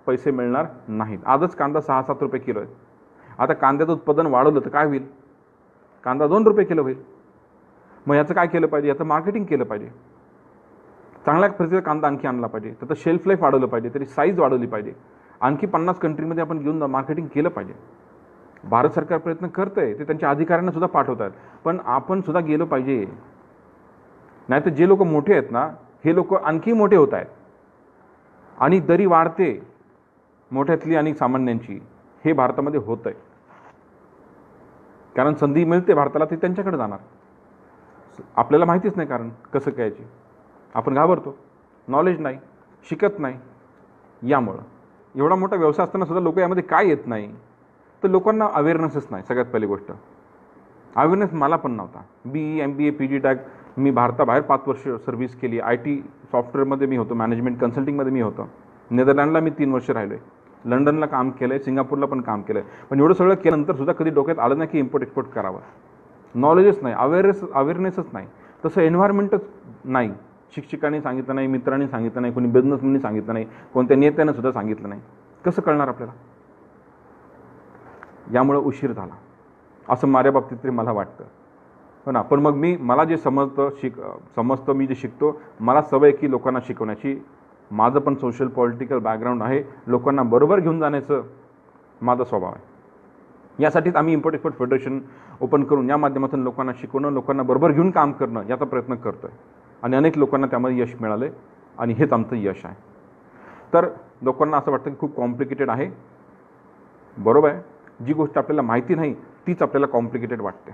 पैसे मिळणार नाहीत. आजच कांदा 6-7 रुपये किलो आहे. आता कांद्याचं उत्पादन वाढवलं तर काय होईल? कांदा 2 रुपये किलो होईल. मग याचं काय केलं पाहिजे? याचं मार्केटिंग केलं पाहिजे. चांगल्या प्रतीचा कांदा आणखी आणला पाहिजे, त्याचं शेल्फ लाईफ वाढवलं पाहिजे, त्याची साईज वाढवली पाहिजे, आणखी 50 कंट्रीमध्ये आपण घेऊन मार्केटिंग केलं पाहिजे. भारत सरकार प्रयत्न करतं आहे, ते त्यांच्या अधिकाऱ्यांना सुद्धा पाठवत आहेत, पण आपण सुद्धा गेलो पाहिजे. नाहीतर जे लोक मोठे आहेत ना, हे लोक आणखी मोठे होत आहेत आणि दरी वाढते मोठ्यातली आणि सामान्यांची. हे भारतामध्ये होतं आहे, कारण संधी मिळते भारताला, ते त्यांच्याकडे जाणार. आपल्याला माहितीच नाही कारण कसं करायची. आपण घाबरतो, नॉलेज नाही, शिकत नाही. यामुळं एवढा मोठा व्यवसाय असताना सुद्धा लोक यामध्ये काय येत नाही, तर लोकांना अवेअरनेसच नाही. सगळ्यात पहिली गोष्ट अवेअरनेस मला पण नव्हता. BE, MBA, PG टॅग मी भारताबाहेर 5 वर्ष सर्व्हिस केली. IT सॉफ्टवेअरमध्ये मी होतो, मॅनेजमेंट कन्सल्टिंगमध्ये मी होतो. नेदरलँडला मी 3 वर्ष राहिलो आहे, लंडनला काम केलं आहे, सिंगापूरला पण काम केलं आहे. पण एवढं सगळं केल्यानंतर सुद्धा कधी डोक्यात आलं नाही की इम्पोर्ट एक्सपोर्ट करावं. नॉलेजच नाही, अवेअरनेसच नाही. तसं एन्व्हायरमेंटच नाही. शिक्षकांनी सांगितलं नाही, मित्रांनी सांगितलं नाही, कोणी बिझनेसमॅननी सांगितलं नाही, कोणत्या नेत्यानं सुद्धा सांगितलं नाही. कसं कळणार आपल्याला? यामुळं उशीर झाला असं माझ्या बाबतीत तरी मला वाटतं, हो ना. पण मग मला जे समजतं, मी जे शिकतो, मला सवय की लोकांना शिकवण्याची. माझं पण सोशल पॉलिटिकल बॅकग्राऊंड आहे, लोकांना बरोबर घेऊन जाण्याचं माझा स्वभाव आहे. यासाठीच आम्ही इम्पोर्ट एक्सपोर्ट फेडरेशन ओपन करून या माध्यमातून लोकांना शिकवणं, लोकांना बरोबर घेऊन काम करणं याचा प्रयत्न करतो आहे. आणि अनेक लोकांना त्यामध्ये यश मिळालं आणि हेच आमचं यश आहे. तर लोकांना असं वाटतं की खूप कॉम्प्लिकेटेड आहे. बरोबर आहे, जी गोष्ट आपल्याला माहिती नाही तीच आपल्याला कॉम्प्लिकेटेड वाटते.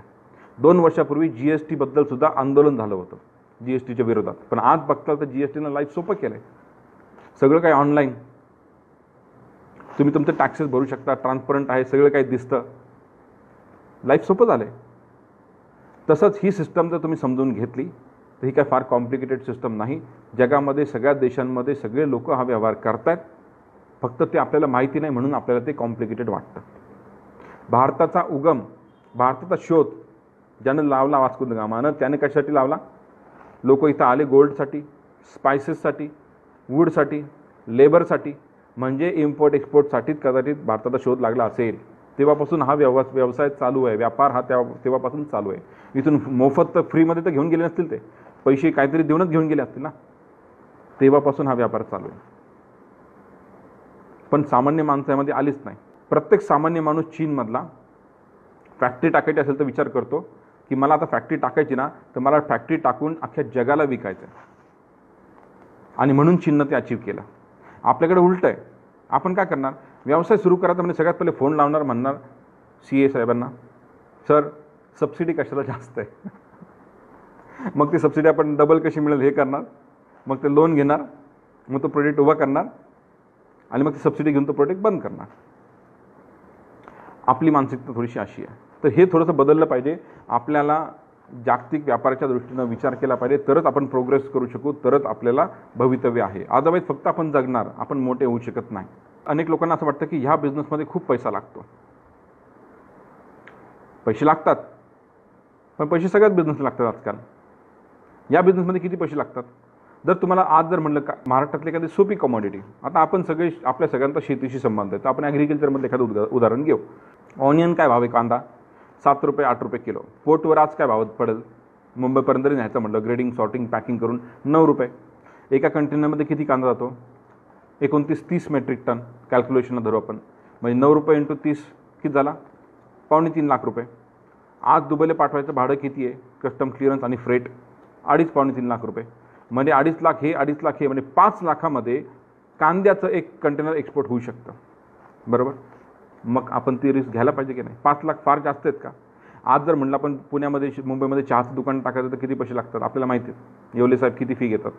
2 वर्षापूर्वी GST सुद्धा आंदोलन झालं होतं, GSTच्या विरोधात. पण आज बघता तर GSTनं लाईफ सोपं केलं आहे. सगळं काही ऑनलाईन, तुम्ही तुमचं टॅक्सेस भरू शकता, ट्रान्सपरंट आहे, सगळं काही दिसतं, लाईफ सोपं झालं आहे. तसंच ही सिस्टम जर तुम्ही समजून घेतली तर ही काय फार कॉम्प्लिकेटेड सिस्टम नाही. जगामध्ये सगळ्या देशांमध्ये सगळे लोक हा व्यवहार करतात, फक्त ते आपल्याला माहिती नाही म्हणून आपल्याला ते कॉम्प्लिकेटेड वाटतं. भारताचा उगम, भारताचा शोध ज्यानं लावला वास्को द गामानं, त्याने कशासाठी लावला? लोक इथं आले गोल्डसाठी, स्पायसेससाठी, वूडसाठी, लेबरसाठी, म्हणजे इम्पोर्ट एक्सपोर्टसाठीच कदाचित भारताचा शोध लागला असेल. तेव्हापासून हा व्यवसाय चालू आहे, व्यापार हा तेव्हापासून चालू आहे. इथून मोफत तर फ्रीमध्ये तर घेऊन गेले नसतील, ते पैसे काहीतरी देऊनच घेऊन गेले असतील ना. तेव्हापासून हा व्यापार चालू आहे. पण सामान्य माणसामध्ये आलीच नाही. प्रत्येक सामान्य माणूस चीनमधला फॅक्टरी टाकायची असेल तर विचार करतो की मला आता फॅक्टरी टाकायची ना, तर मला फॅक्टरी टाकून अख्ख्या जगाला विकायचं आहे. आणि म्हणून चीननं ते अचीव केलं. आपल्याकडे उलटं आहे. आपण काय करणार? व्यवसाय सुरू करायचा म्हणजे सगळ्यात पहिले फोन लावणार, म्हणणार CA साहेबांना, सर सबसिडी कशाला जास्त आहे. मग ती सबसिडी आपण डबल कशी मिळेल हे करणार, मग ते लोन घेणार, मग तो प्रोजेक्ट उभा करणार आणि मग ती सबसिडी घेऊन तो प्रोजेक्ट बंद करणार. आपली मानसिकता थोडीशी अशी आहे. तर हे थोडंसं बदललं पाहिजे. आपल्याला जागतिक व्यापाराच्या दृष्टीनं विचार केला पाहिजे, तरच आपण प्रोग्रेस करू शकू, तरच आपल्याला भवितव्य आहे. अदरवाईज फक्त आपण जगणार, आपण मोठे होऊ शकत नाही. अनेक लोकांना असं वाटतं की ह्या बिझनेसमध्ये खूप पैसा लागतो. पैसे लागतात, पण पैसे सगळ्याच बिझनेसला लागतात आजकाल. या बिझनेसमध्ये किती पैसे लागतात? जर तुम्हाला आज जर म्हणलं का महाराष्ट्रातली एखादी सोपी कमॉडिटी, आता आपण सगळे आपल्या सगळ्यांचा शेतीशी संबंध आहे, तर आपण ॲग्रिकल्चरमधलं एखादं उदाहरण घेऊ. ऑनियन काय भाव आहे? कांदा 7 रुपये 8 रुपये किलो. पोर्टवर आज काय भाव पडेल? मुंबईपर्यंत जरी न्यायचं म्हटलं, ग्रेडिंग सॉर्टिंग पॅकिंग करून 9 रुपये. एका कंटेनरमध्ये किती कांदा जातो? 29-30 मेट्रिक टन कॅल्क्युलेशनला धरू आपण. म्हणजे 9 रुपये × 30 किती झाला? 2.25 लाख रुपये. आज दुबईला पाठवायचं भाडं किती आहे? कस्टम क्लिअरन्स आणि फ्रेट 2.5-2.25 लाख रुपये. म्हणजे 2.5 लाख हे 2.5 लाख हे, म्हणजे 5 लाखामध्ये कांद्याचं एक कंटेनर एक्सपोर्ट होऊ शकतं. बरोबर? मग आपण ती रिस्क घ्यायला पाहिजे की नाही? 5 लाख फार जास्त आहेत का? आज जर म्हणलं आपण पुण्यामध्ये मुंबईमध्ये चहाचं दुकान टाकायचं तर किती पैसे लागतात आपल्याला माहिती आहे. येवले साहेब किती फी घेतात?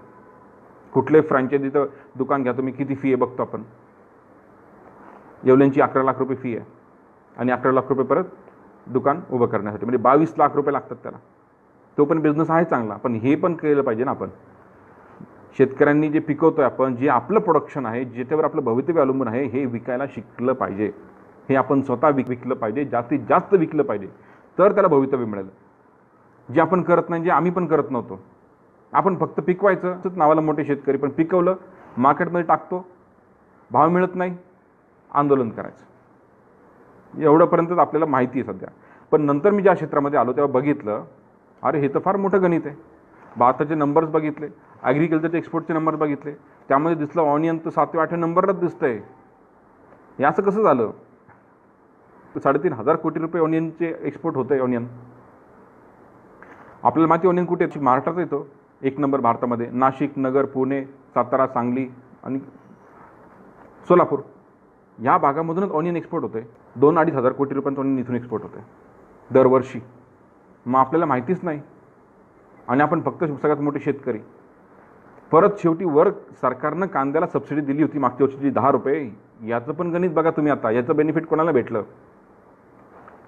कुठले फ्रँचायझीचं दुकान घ्या तुम्ही, किती फी आहे बघतो आपण. येवल्यांची 11 लाख रुपये फी आहे आणि 11 लाख रुपये परत दुकान उभं करण्यासाठी, म्हणजे 22 लाख रुपये लागतात त्याला. तो पण बिझनेस आहे चांगला, पण हे पण केलं पाहिजे ना आपण. शेतकऱ्यांनी जे पिकवतोय आपण, जे आपलं प्रोडक्शन आहे, ज्याच्यावर आपलं भवितव्य अवलंबून आहे, हे विकायला शिकलं पाहिजे. हे आपण स्वतः विकलं पाहिजे, जास्तीत जास्त विकलं पाहिजे, तर त्याला भवितव्य मिळेल. जे आपण करत नाही, जे आम्ही पण करत नव्हतो. आपण फक्त पिकवायचं, नावाला मोठे शेतकरी, पण पिकवलं मार्केटमध्ये टाकतो, भाव मिळत नाही, आंदोलन करायचं. एवढंपर्यंतच आपल्याला माहिती आहे सध्या. पण नंतर मी ज्या क्षेत्रामध्ये आलो तेव्हा बघितलं, अरे हे तर फार मोठं गणित आहे. भारताचे नंबर्स बघितले, ॲग्रिकल्चरचे एक्सपोर्टचे नंबर बघितले, त्यामध्ये दिसलं ऑनियन तर 7व्या-8व्या नंबरलाच दिसतंय. हे असं कसं झालं? 3,500 कोटी रुपये ऑनियनचे एक्सपोर्ट होतं आहे. ऑनियन आपल्याला माहिती, ऑनियन कुठे? महाराष्ट्रात येतो 1 नंबर भारतामध्ये. नाशिक, नगर, पुणे, सातारा, सांगली आणि सोलापूर या भागामधूनच ऑनियन एक्सपोर्ट होतं आहे. 2-2.5 हजार कोटी रुपयांचं ऑनियन इथून एक्सपोर्ट होतं आहे दरवर्षी. मग आपल्याला माहितीच नाही आणि आपण फक्त सगळ्यात मोठे शेतकरी. परत शेवटी वर सरकारनं कांद्याला सबसिडी दिली होती मागच्या वर्षीची 10 रुपये. याचं पण गणित बघा तुम्ही आता. याचं बेनिफिट कोणाला भेटलं?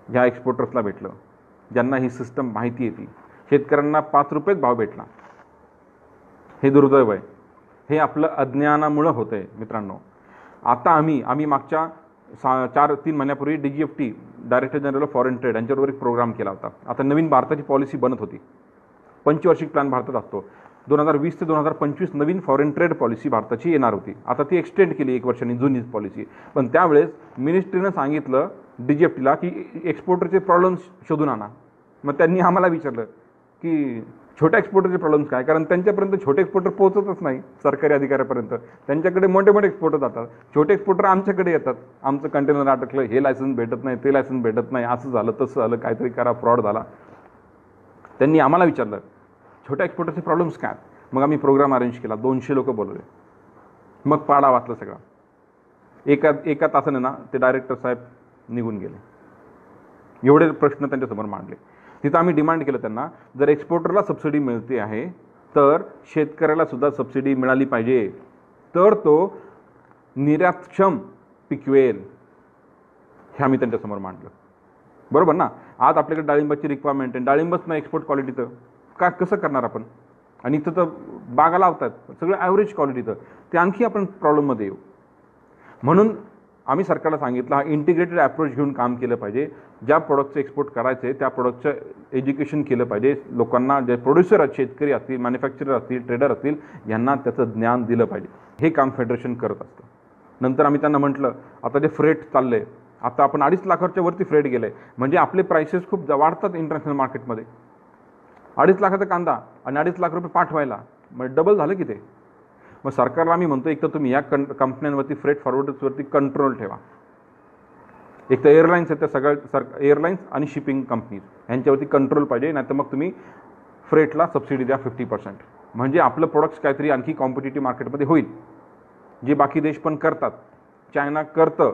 ह्या एक्सपोर्टर्सला भेटलं, ज्यांना ही सिस्टम माहिती आहे. ती शेतकऱ्यांना 5 रुपयेच भाव भेटला. हे दुर्दैव आहे. हे आपलं अज्ञानामुळं होतं आहे मित्रांनो. आता आम्ही मागच्या 3 महिन्यापूर्वी DGFT director general of foreign trade यांच्याबरोबर एक प्रोग्राम केला होता. आता नवीन भारताची पॉलिसी बनत होती. पंचवार्षिक प्लॅन भारतात असतो. 2020 ते 2025 नवीन फॉरेन ट्रेड पॉलिसी भारताची येणार होती. आता ती एक्सटेंड केली 1 वर्षांनी, जुनी पॉलिसी. पण त्यावेळेस मिनिस्ट्रीनं सांगितलं DGFTला की एक्सपोर्टरचे प्रॉब्लेम्स शोधून आणा. मग त्यांनी आम्हाला विचारलं की छोट्या एक्सपोर्टरचे प्रॉब्लेम्स काय? कारण त्यांच्यापर्यंत छोटे एक्सपोर्टर पोहोचतच नाही सरकारी अधिकाऱ्यापर्यंत. त्यांच्याकडे मोठे मोठे एक्सपोर्टर जातात. छोटे एक्सपोर्टर आमच्याकडे येतात, आमचं कंटेनर अटकलं, हे लायसन्स भेटत नाही, ते लायसन्स भेटत नाही, असं झालं तसं झालं, काहीतरी करा, फ्रॉड झाला. त्यांनी आम्हाला विचारलं छोट्या एक्सपोर्टरचे प्रॉब्लेम्स काय? मग आम्ही प्रोग्राम अरेंज केला, 200 लोक बोलवले. मग पाडा वाचलं सगळं. एका तासाने ना ते डायरेक्टर साहेब निघून गेले. एवढे प्रश्न त्यांच्यासमोर मांडले. तिथं आम्ही डिमांड केलं त्यांना, जर एक्सपोर्टरला सबसिडी मिळते आहे तर शेतकऱ्याला सुद्धा सबसिडी मिळाली पाहिजे, तर तो निर्यातक्षम पिकवेल. हे आम्ही त्यांच्यासमोर मांडलं. बरोबर ना. आज आपल्याकडे डाळिंबाची रिक्वायरमेंट आहे, डाळिंबच नाही एक्सपोर्ट क्वालिटीचं, का कसं करणार आपण? आणि इथं तर बागा लावतात सगळं ॲव्हरेज क्वालिटीचं, ते आणखी आपण प्रॉब्लेममध्ये येऊ. म्हणून आम्ही सरकारला सांगितलं, हा इंटिग्रेटेड ॲप्रोच घेऊन काम केलं पाहिजे. ज्या प्रोडक्टचं एक्सपोर्ट करायचं आहे त्या प्रोडक्टचं एज्युकेशन केलं पाहिजे. लोकांना जे प्रोड्युसर आहेत, शेतकरी असतील, मॅन्युफॅक्चरर असतील, ट्रेडर असतील, यांना त्याचं ज्ञान दिलं पाहिजे. हे काम फेडरेशन करत असतं. नंतर आम्ही त्यांना म्हटलं, आता जे फ्रेट चाललं आहे, आता आपण 2.5 लाखाच्या वरती फ्रेट गेलं आहे, म्हणजे आपले प्राइसेस खूप वाढतात इंटरनॅशनल मार्केटमध्ये. 2.5 लाखाचा कांदा आणि 2.5 लाख रुपये पाठवायला, मग डबल झालं की ते. मग सरकारला आम्ही म्हणतो, एक तर तुम्ही या कंपन्यांवरती, फ्रेट फॉरवर्डर्सवरती कंट्रोल ठेवा. एक तर एअरलाईन्स आहेत, त्या सगळ्या एअरलाईन्स आणि शिपिंग कंपनीज यांच्यावरती कंट्रोल पाहिजे. नाही तर मग तुम्ही फ्रेटला सबसिडी द्या 50%, म्हणजे आपलं प्रोडक्ट्स काहीतरी आणखी कॉम्पिटिटिव्ह मार्केटमध्ये होईल. जे बाकी देश पण करतात, चायना करतं.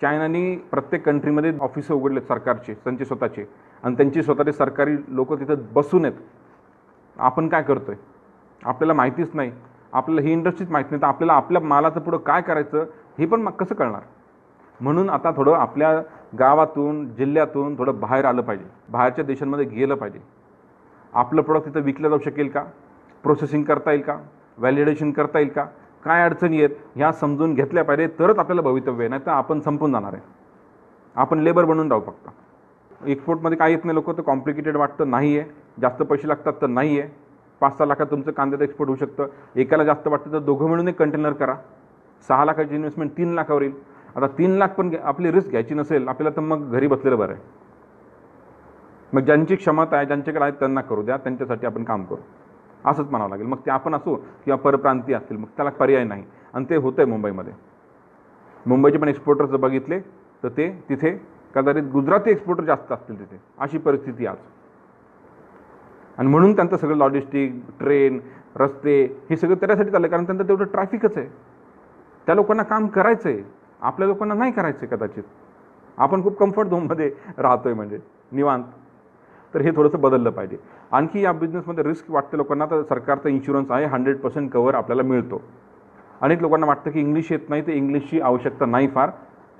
चायनानी प्रत्येक कंट्रीमध्ये ऑफिसं उघडलेत सरकारचे, त्यांचे स्वतःचे, आणि त्यांची स्वतःचे सरकारी लोक तिथं बसून आहेत. आपण काय करतोय आपल्याला माहितीच नाही. आपल्याला ही इंडस्ट्रीच माहीत नाही, तर आपल्याला आपल्या मालाचं पुढं काय करायचं हे पण मग कसं कळणार? म्हणून आता थोडं आपल्या गावातून, जिल्ह्यातून थोडं बाहेर आलं पाहिजे, बाहेरच्या देशांमध्ये गेलं पाहिजे. आपलं प्रोडक्ट तिथं विकलं जाऊ शकेल का? प्रोसेसिंग करता येईल का? व्हॅलिडेशन करता येईल का? काय अडचणी आहेत ह्या समजून घेतल्या पाहिजे, तरच आपल्याला भवितव्य आहे. नाही तर आपण संपून जाणार आहे, आपण लेबर बनून राहू फक्त. एक्सपोर्टमध्ये काय येत नाही, लोक तर कॉम्प्लिकेटेड वाटतं, नाही आहे. जास्त पैसे लागतात तर नाही आहे. 5-6 लाखात तुमचं कांद्याचं एक्सपोर्ट होऊ शकतं. एकाला जास्त वाटतं तर दोघं मिळून एक कंटेनर करा. 6 लाखाची इन्व्हेस्टमेंट 3 लाखावर येईल. आता 3 लाख पण आपली रिस्क घ्यायची नसेल आपल्याला, तर मग घरी बसलेलं बरं आहे. मग ज्यांची क्षमता आहे, ज्यांच्याकडे आहे, त्यांना करू द्या, त्यांच्यासाठी आपण काम करू, असंच म्हणावं लागेल. मग ते आपण असो किंवा परप्रांतीय असतील, मग त्याला पर्याय नाही. आणि ते होतं आहे मुंबईमध्ये. मुंबईचे पण एक्सपोर्टर्स बघितले तर ते तिथे कदाचित गुजराती एक्सपोर्टर जास्त असतील तिथे, अशी परिस्थिती आज. आणि म्हणून त्यांचं सगळं लॉजिस्टिक, ट्रेन, रस्ते हे सगळं त्याच्यासाठी चाललं, कारण त्यांचं तेवढं ट्रॅफिकच आहे. त्या लोकांना काम करायचं आहे, आपल्या लोकांना नाही करायचं आहे कदाचित. आपण खूप कम्फर्ट झोनमध्ये राहतोय, म्हणजे निवांत. तर हे थोडंसं बदललं पाहिजे. आणखी या बिझनेसमध्ये रिस्क वाटते लोकांना, तर सरकारचा इन्शुरन्स आहे, 100% कव्हर आपल्याला मिळतो. अनेक लोकांना वाटतं की इंग्लिश येत नाही, तर इंग्लिशची आवश्यकता नाही फार.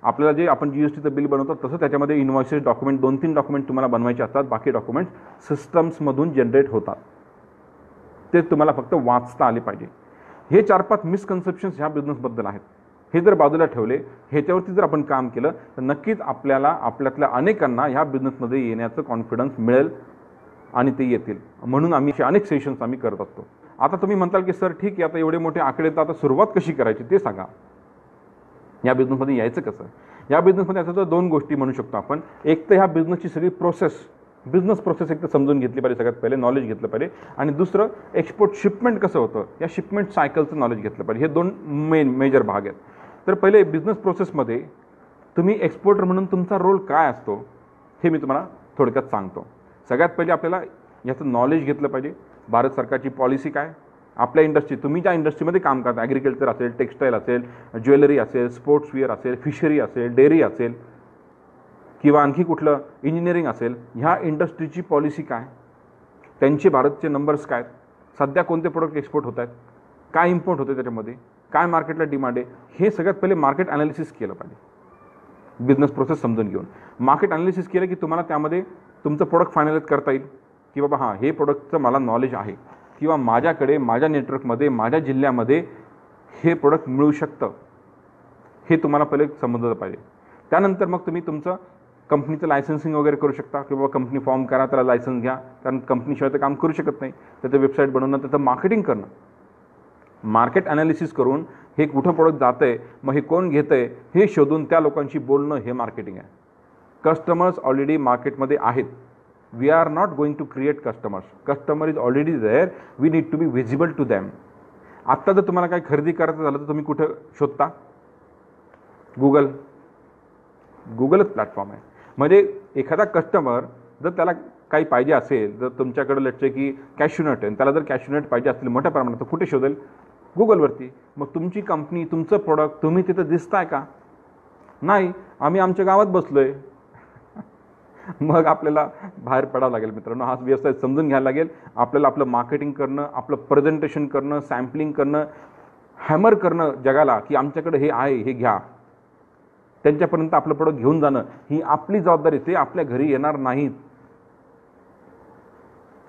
आपल्याला जे आपण GSTचं बिल बनवतो तसं त्याच्यामध्ये इन्व्हॉइसेस, डॉक्युमेंट, 2-3 डॉक्युमेंट तुम्हाला बनवायचे असतात. बाकी डॉक्युमेंट्स सिस्टम्समधून जनरेट होतात, ते तुम्हाला फक्त वाचता आले पाहिजे. हे 4-5 मिसकन्सेप्शन्स ह्या बिझनेसबद्दल आहेत. हे जर बाजूला ठेवले, ह्याच्यावरती जर आपण काम केलं, तर नक्कीच आपल्याला, आपल्यातल्या अनेकांना ह्या बिझनेसमध्ये येण्याचं कॉन्फिडन्स मिळेल आणि ते येतील. म्हणून आम्ही अनेक सेशन्स आम्ही करत असतो. आता तुम्ही म्हणताल की सर ठीक आहे, आता एवढे मोठे आकडे, तर आता सुरुवात कशी करायची ते सांगा. या बिझनेसमध्ये यायचं कसं? या बिझनेसमध्ये याचं तर 2 गोष्टी म्हणू शकतो आपण. एक तर ह्या बिझनेसची सगळी बिझनेस प्रोसेस एक तर समजून घेतली पाहिजे, सगळ्यात पहिले नॉलेज घेतलं पाहिजे. आणि दुसरं, एक्सपोर्ट शिपमेंट कसं होतं, या शिपमेंट सायकलचं नॉलेज घेतलं पाहिजे. हे 2 मेजर भाग आहेत. तर पहिले बिझनेस प्रोसेसमध्ये तुम्ही एक्सपोर्टर म्हणून तुमचा रोल काय असतो हे मी तुम्हाला थोडक्यात सांगतो. सगळ्यात पहिले आपल्याला याचं नॉलेज घेतलं पाहिजे. भारत सरकारची पॉलिसी काय, आपल्या इंडस्ट्री, तुम्ही ज्या इंडस्ट्रीमध्ये काम करता, ॲग्रिकल्चर असेल, टेक्स्टाईल असेल, ज्वेलरी असेल, स्पोर्ट्सवेअर असेल, फिशरी असेल, डेअरी असेल, किंवा आणखी कुठलं इंजिनिअरिंग असेल, ह्या इंडस्ट्रीची पॉलिसी काय, त्यांचे भारतचे नंबर्स काय, सध्या कोणते प्रोडक्ट एक्सपोर्ट होत आहेत, काय इम्पोर्ट होते त्याच्यामध्ये, काय मार्केटला डिमांड आहे, हे सगळ्यात पहिले मार्केट ॲनालिसिस केलं पाहिजे. बिझनेस प्रोसेस समजून घेऊन मार्केट ॲनालिसिस केलं की तुम्हाला त्यामध्ये तुमचं प्रोडक्ट फायनलाइज करता येईल की बाबा हां, हे प्रोडक्टचं मला नॉलेज आहे, किंवा माझ्याकडे, माझ्या नेटवर्कमध्ये, माझ्या जिल्ह्यामध्ये हे प्रोडक्ट मिळू शकतं, हे तुम्हाला पहिले समजलं पाहिजे. त्यानंतर मग तुम्ही तुमचं कंपनीचं लायसन्सिंग वगैरे करू शकता, की बाबा कंपनी फॉर्म करा, त्याला लायसन्स घ्या, कारण कंपनीशिवाय तर काम करू शकत नाही. त्याचं वेबसाईट बनवणं, त्याचं मार्केटिंग करणं, मार्केट ॲनालिसिस करून हे कुठं प्रोडक्ट जातं आहे, मग हे कोण घेतं आहे हे शोधून त्या लोकांशी बोलणं, हे मार्केटिंग आहे. कस्टमर्स ऑलरेडी मार्केटमध्ये आहेत. We are not going to create customers. Customer is already there. We need to be visible to them. आत्ता जर तुम्हाला काही खरेदी करायचं झालं तर तुम्ही कुठं शोधता? गुगलच प्लॅटफॉर्म आहे. म्हणजे एखादा कस्टमर जर त्याला काही पाहिजे असेल, जर तुमच्याकडं लेट्स की कॅश्यूनट आहे, त्याला जर कॅश्यूनट पाहिजे असतील मोठ्या प्रमाणात, तर कुठे शोधेल? गुगलवरती. मग तुमची कंपनी, तुमचं प्रोडक्ट, तुम्ही तिथं दिसताय का? नाही. आम्ही आमच्या गावात बसलो आहे. मग आपल्याला बाहेर पडावं लागेल मित्रांनो. हा व्यवसाय समजून घ्यायला लागेल. आपल्याला आपलं मार्केटिंग करणं, आपलं प्रेझेंटेशन करणं, सॅम्पलिंग करणं, हॅमर करणं जगाला की आमच्याकडे हे आहे, हे घ्या. त्यांच्यापर्यंत आपलं प्रोडक्ट घेऊन जाणं ही आपली जबाबदारी. ते आपल्या घरी येणार नाहीत.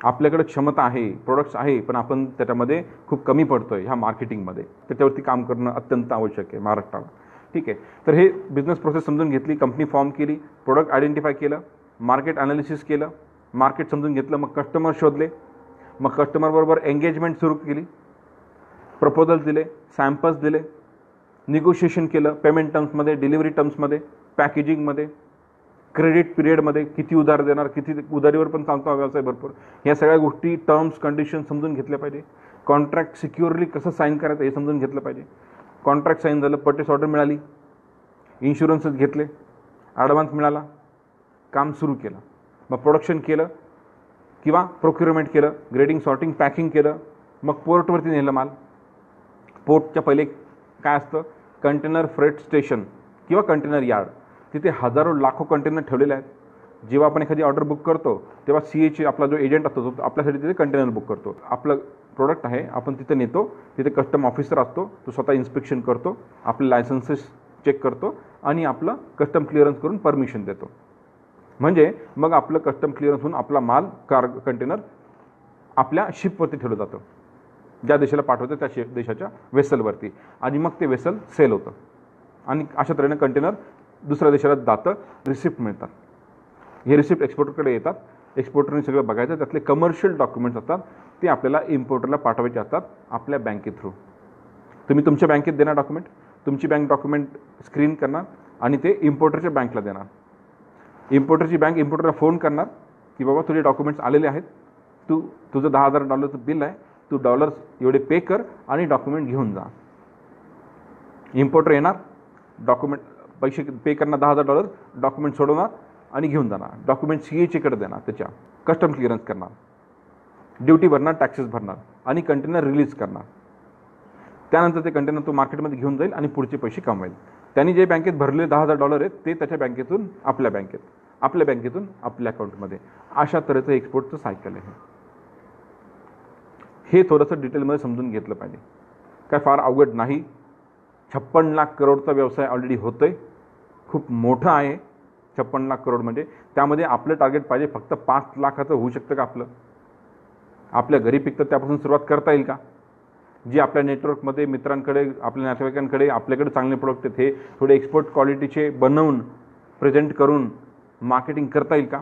आपल्याकडे क्षमता आहे, प्रोडक्ट्स आहे, पण आपण त्याच्यामध्ये खूप कमी पडतोय ह्या मार्केटिंगमध्ये. त्याच्यावरती काम करणं अत्यंत आवश्यक आहे महाराष्ट्राला. ठीक आहे. तर हे बिझनेस प्रोसेस समजून घेतली, कंपनी फॉर्म केली, प्रोडक्ट आयडेंटिफाय केलं, मार्केट ॲनालिसिस केलं, मार्केट समजून घेतलं, मग कस्टमर शोधले, मग कस्टमरबरोबर एंगेजमेंट सुरू केली, प्रपोजल दिले, सॅम्पल्स दिले, निगोशिएशन केलं पेमेंट टर्म्समध्ये, डिलिव्हरी टर्म्समध्ये, पॅकेजिंगमध्ये, क्रेडिट पिरियडमध्ये, किती उधार देणार, किती उधारीवर पण चालतो व्यवसाय भरपूर. ह्या सगळ्या गोष्टी टर्म्स कंडिशन समजून घेतल्या पाहिजे. कॉन्ट्रॅक्ट सिक्युअरली कसं साईन करायचं हे समजून घेतलं पाहिजे. कॉन्ट्रॅक्ट साईन झालं, पर्चेस ऑर्डर मिळाली, इन्शुरन्सेस घेतले, ॲडव्हान्स मिळाला, काम सुरू केलं, मग प्रोडक्शन केलं किंवा प्रोक्युरमेंट केलं, ग्रेडिंग, सॉर्टिंग, पॅकिंग केलं, मग पोर्टवरती नेलं माल. पोर्टच्या पहिले काय असतं, कंटेनर फ्रेट स्टेशन किंवा कंटेनर यार्ड. तिथे हजारो लाखो कंटेनर ठेवलेले आहेत. जेव्हा आपण एखादी ऑर्डर बुक करतो तेव्हा CA आपला जो एजंट असतो तो आपल्यासाठी तिथे कंटेनर बुक करतो. आपलं प्रोडक्ट आहे, आपण तिथे नेतो, तिथे कस्टम ऑफिसर असतो, तो स्वतः इन्स्पेक्शन करतो, आपले लायसन्सेस चेक करतो आणि आपलं कस्टम क्लिअरन्स करून परमिशन देतो. म्हणजे मग आपलं कस्टम क्लिअरन्स होऊन आपला माल कंटेनर आपल्या शिपवरती ठेवलं जातं, ज्या देशाला पाठवतं त्या देशाच्या वेसलवरती, आणि मग ते वेसल सेल होतं. आणि अशा तऱ्हेने कंटेनर दुसऱ्या देशाला जातं, रिसिप्ट मिळतात. हे रिसिप्ट एक्सपोर्टरकडे येतात. एक्सपोर्टरने सगळं बघायचं, त्यातले कमर्शियल डॉक्युमेंट्स असतात ते आपल्याला इम्पोर्टरला पाठवायचे असतात आपल्या बँके थ्रू. तुम्ही तुमच्या बँकेत देणार डॉक्युमेंट, तुमची बँक डॉक्युमेंट स्क्रीन करणार आणि ते इम्पोर्टरच्या बँकला देणार. इम्पोर्टरची बँक इम्पोर्टरला फोन करणार की बाबा तुझे डॉक्युमेंट्स आलेले आहेत, तुझं $10,000 बिल आहे, तू डॉलर्स एवढे पे कर आणि डॉक्युमेंट घेऊन जा. इम्पोर्टर येणार, डॉक्युमेंट पैसे पे करणार $10,000, डॉक्युमेंट सोडवणार आणि घेऊन जाणार. डॉक्युमेंट CAकडे देणार, त्याच्या कस्टम क्लिअरन्स करणार, ड्युटी भरणार, टॅक्सेस भरणार आणि कंटेनर रिलीज करणार. त्यानंतर ते कंटेनर तो मार्केटमध्ये घेऊन जाईल आणि पुढचे पैसे कमवेल. त्यांनी जे बँकेत भरलेले $10,000 आहेत ते त्याच्या बँकेतून आपल्या बँकेत, आपल्या बँकेतून आपल्या अकाउंटमध्ये. अशा तऱ्हेचं एक्सपोर्टचं सायकल आहे. हे थोडंसं डिटेलमध्ये समजून घेतलं पाहिजे. काय फार अवघड नाही. 56 लाख करोडचा व्यवसाय ऑलरेडी होतोय, खूप मोठा आहे. 56 लाख करोड म्हणजे त्यामध्ये आपलं टार्गेट पाहिजे फक्त 5 लाखाचं होऊ शकतं का आपलं? आपल्या घरी पिकतं त्यापासून सुरुवात करता येईल का? जी आपल्या नेटवर्कमध्ये मित्रांकडे, आपल्या नातेवाईकांकडे आपल्याकडे चांगले प्रोडक्ट आहेत हे थोडे एक्सपोर्ट क्वालिटीचे बनवून प्रेझेंट करून मार्केटिंग करता येईल का?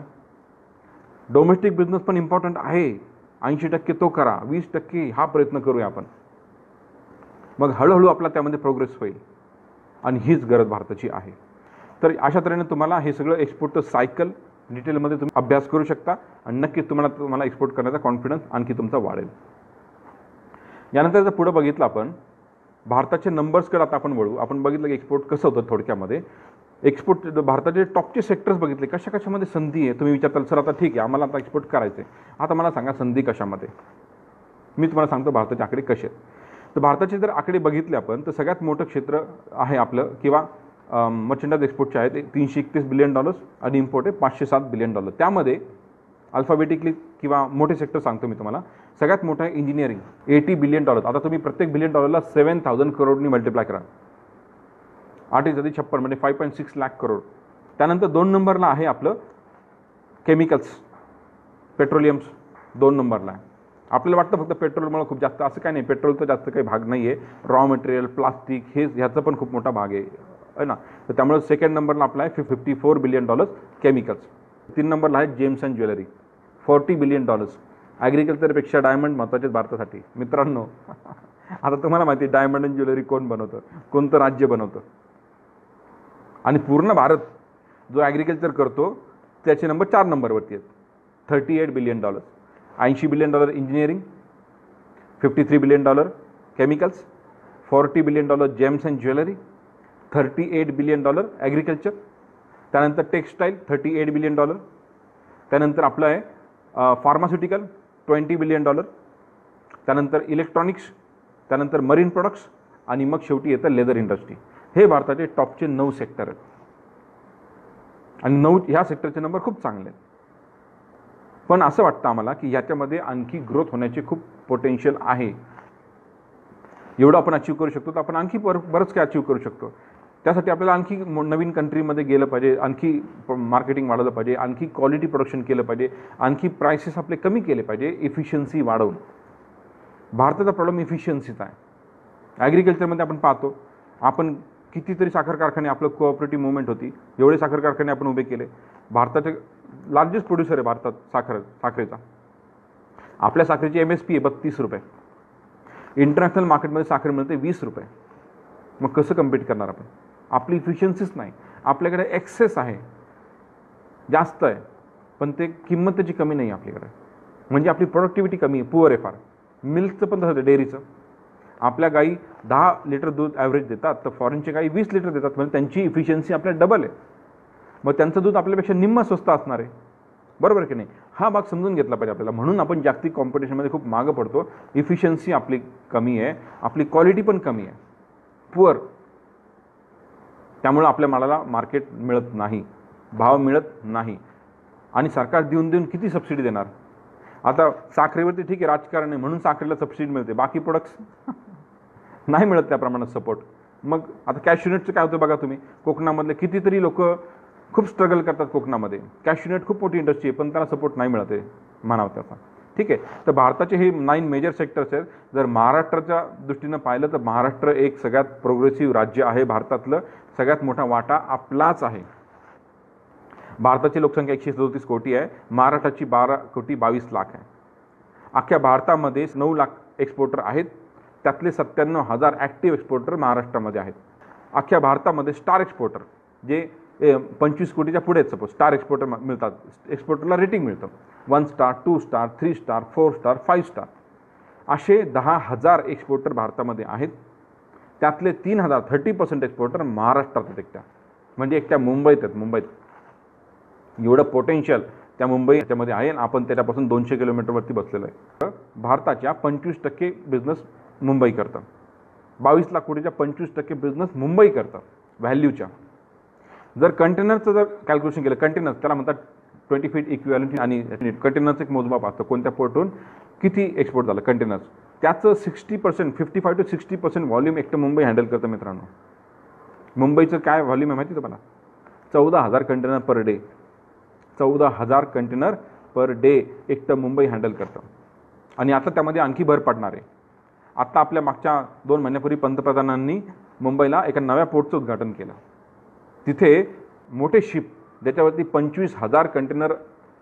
डोमेस्टिक बिझनेस पण इम्पॉर्टंट आहे. 80% तो करा, 20% हा प्रयत्न करूया आपण. मग हळूहळू आपला त्यामध्ये प्रोग्रेस होईल आणि हीच गरज भारताची आहे. तर अशा तऱ्हेने तुम्हाला हे सगळं एक्सपोर्टचं सायकल डिटेलमध्ये तुम्ही अभ्यास करू शकता आणि नक्कीच तुम्हाला एक्सपोर्ट करण्याचा कॉन्फिडन्स आणखी तुमचा वाढेल. यानंतर जर पुढं बघितलं आपण भारताचे नंबर्सकडे आता आपण वळू. आपण बघितलं की एक्सपोर्ट कसं होतं थोडक्यामध्ये. एक्सपोर्ट भारताचे टॉपचे सेक्टर्स बघितले, कशामध्ये संधी आहे. तुम्ही विचारताल सर आता ठीक आहे आम्हाला आता एक्सपोर्ट करायचं आहे, आता मला सांगा संधी कशामध्ये. मी तुम्हाला सांगतो भारताचे आकडे कसे आहेत. तर भारताचे जर आकडे बघितले आपण तर सगळ्यात मोठं क्षेत्र आहे आपलं किंवा मर्चंडाइज एक्सपोर्टचे आहे ते $331 बिलियन आणि इम्पोर्ट आहे $507 बिलियन. त्यामध्ये अल्फाबेटिकली किंवा मोठे सेक्टर सांगतो मी तुम्हाला. सगळ्यात मोठं आहे इंजिनिअरिंग, $80 बिलियन. आता तुम्ही प्रत्येक $1 बिलियनला 7,000 करोडनी मल्टिप्लाय करा. 8×56 म्हणजे 5.6 लाख करोड. त्यानंतर 2 नंबरला आहे आपलं केमिकल्स, पेट्रोलियम्स 2 नंबरला आहे. आपल्याला वाटतं फक्त पेट्रोलमुळे खूप जास्त, असं काही नाही. पेट्रोलचा जास्त काही भाग नाही आहे. रॉ मटेरियल, प्लास्टिक ह्याचा पण खूप मोठा भाग आहे ना. तर त्यामुळे सेकंड नंबरला आपला आहे $54 बिलियन केमिकल्स. 3 नंबरला आहे जेम्स अँड ज्वेलरी, $40 बिलियन. ॲग्रिकल्चरपेक्षा डायमंड महत्त्वाचे भारतासाठी. मित्रांनो आता तुम्हाला माहिती आहे डायमंड अँड ज्वेलरी कोण बनवतं, कोणतं राज्य बनवतं. आणि पूर्ण भारत जो ॲग्रिकल्चर करतो त्याचे नंबर 4 नंबरवरती आहेत. $38 billion, $80 billion engineering, $53 billion chemicals, $40 billion James and jewellery, $38 billion agriculture. त्यानंतर टेक्स्टाईल $38 बिलियन. त्यानंतर आपलं आहे फार्मास्युटिकल $20 बिलियन. त्यानंतर इलेक्ट्रॉनिक्स, त्यानंतर मरीन प्रोडक्ट्स आणि मग शेवटी येतं लेदर इंडस्ट्री. हे भारताचे टॉपचे 9 सेक्टर आहेत आणि 9 ह्या सेक्टरचे नंबर खूप चांगले आहेत. पण असं वाटतं आम्हाला की याच्यामध्ये आणखी ग्रोथ होण्याचे खूप पोटेन्शियल आहे. एवढं आपण अचीव करू शकतो तर आपण आणखी बरंच काय अचीव करू शकतो. त्यासाठी आपल्याला आणखी नवीन कंट्रीमध्ये गेलं पाहिजे, आणखी मार्केटिंग वाढवलं पाहिजे, आणखी क्वालिटी प्रोडक्शन केलं पाहिजे, आणखी प्राइसेस आपले कमी केले पाहिजे, इफिशियन्सी वाढवून. भारताचा प्रॉब्लेम इफिशियन्सीचा आहे. ॲग्रिकल्चरमध्ये आपण पाहतो, आपण कितीतरी साखर कारखाने, आपलं कोऑपरेटिव्ह मुवमेंट होती, एवढे साखर कारखाने आपण उभे केले. भारताचे लार्जेस्ट प्रोड्युसर आहे भारतात साखरेचा. आपल्या साखरेची MSP आहे 32 रुपये. इंटरनॅशनल मार्केटमध्ये साखर मिळते 20 रुपये. मग कसं कम्पीट करणार आपण? आपली इफिशियन्सीच नाही. आपल्याकडे एक्सेस आहे, जास्त आहे, पण ते किंमत त्याची कमी नाही आपल्याकडे. म्हणजे आपली प्रोडक्टिव्हिटी कमी आहे, पुअर आहे फार. मिल्कचं पण तसं, डेअरीचं आपल्या गाई 10 लिटर दूध ॲव्हरेज देतात, तर फॉरेनचे गाई 20 लिटर देतात. म्हणजे त्यांची इफिशियन्सी आपल्या डबल आहे. मग त्यांचं दूध आपल्यापेक्षा निम्म स्वस्त असणार आहे, बरोबर की नाही? हा भाग समजून घेतला पाहिजे आपल्याला. म्हणून आपण जागतिक कॉम्पिटिशनमध्ये खूप मागं पडतो. इफिशियन्सी आपली कमी आहे, आपली क्वालिटी पण कमी आहे, पुअर. त्यामुळं आपल्या मालाला मार्केट मिळत नाही, भाव मिळत नाही. आणि सरकार देऊन देऊन किती सबसिडी देणार? आता साखरेवरती ठीक आहे, राजकारण आहे म्हणून साखरेला सबसिडी मिळते, बाकी प्रोडक्ट्स नाही मिळत त्या प्रमाणात सपोर्ट. मग आता कॅश्यूनटचं काय होतं बघा तुम्ही. कोकणामधले कितीतरी लोक खूप स्ट्रगल करतात कोकणामध्ये. कॅश्यूनट खूप मोठी इंडस्ट्री आहे, पण त्याला सपोर्ट नाही मिळत आहे म्हणावं त्याचा. ठीक आहे, तर भारताचे हे 9 मेजर सेक्टर्स आहेत. जर महाराष्ट्राच्या दृष्टीनं पाहिलं तर महाराष्ट्र एक सगळ्यात प्रोग्रेसिव्ह राज्य आहे. भारतातलं सगळ्यात मोठा वाटा आपलाच आहे. भारताची लोकसंख्या 137 कोटी आहे, महाराष्ट्राची 12,22,00,000 आहे. अख्ख्या भारतामध्ये 9 लाख एक्सपोर्टर आहेत, त्यातले 97,000 ॲक्टिव्ह एक्सपोर्टर महाराष्ट्रामध्ये आहेत. अख्ख्या भारतामध्ये स्टार एक्सपोर्टर जे 25 कोटीच्या पुढे आहेत, सपोज स्टार एक्सपोर्टर मिळतात. एक्सपोर्टरला रेटिंग मिळतं 1 star, 2 star, 3 star, 4 star, 5 star. असे 10,000 एक्सपोर्टर भारतामध्ये आहेत. त्यातले 3,000 30% एक्सपोर्टर महाराष्ट्रात आहेत एकट्या. म्हणजे एकट्या मुंबईत आहेत. मुंबईत एवढं पोटेन्शियल त्या मुंबई याच्यामध्ये आहे. आपण त्याच्यापासून 200 किलोमीटरवरती बसलेलो आहे. भारताच्या 25% बिझनेस मुंबई करतं. 22 लाख कोटीच्या 25% बिझनेस मुंबई करतं व्हॅल्यूच्या. जर कंटेनरचं जर कॅल्क्युलेशन केलं, कंटेनर त्याला म्हणतात 20 फीट इक्विव्हॅलंट. आणि कंटेनरचं एक मोजमाप असतं, कोणत्या पोर्टहून किती एक्सपोर्ट झालं कंटेनर्स. त्याचं 60%, 55 to 60% व्हॉल्यूम एकटं मुंबई हँडल करतं. मित्रांनो, मुंबईचं काय व्हॉल्यूम आहे माहिती तुम्हाला? 14,000 container per day. 14,000 container per day एकटं मुंबई हँडल करतं. आणि आता त्यामध्ये आणखी भर पडणार आहे. आत्ता आपल्या मागच्या 2 महिन्यापूर्वी पंतप्रधानांनी मुंबईला एका नव्या पोर्टचं उद्घाटन केलं. तिथे मोठे शिप ज्याच्यावरती 25,000 कंटेनर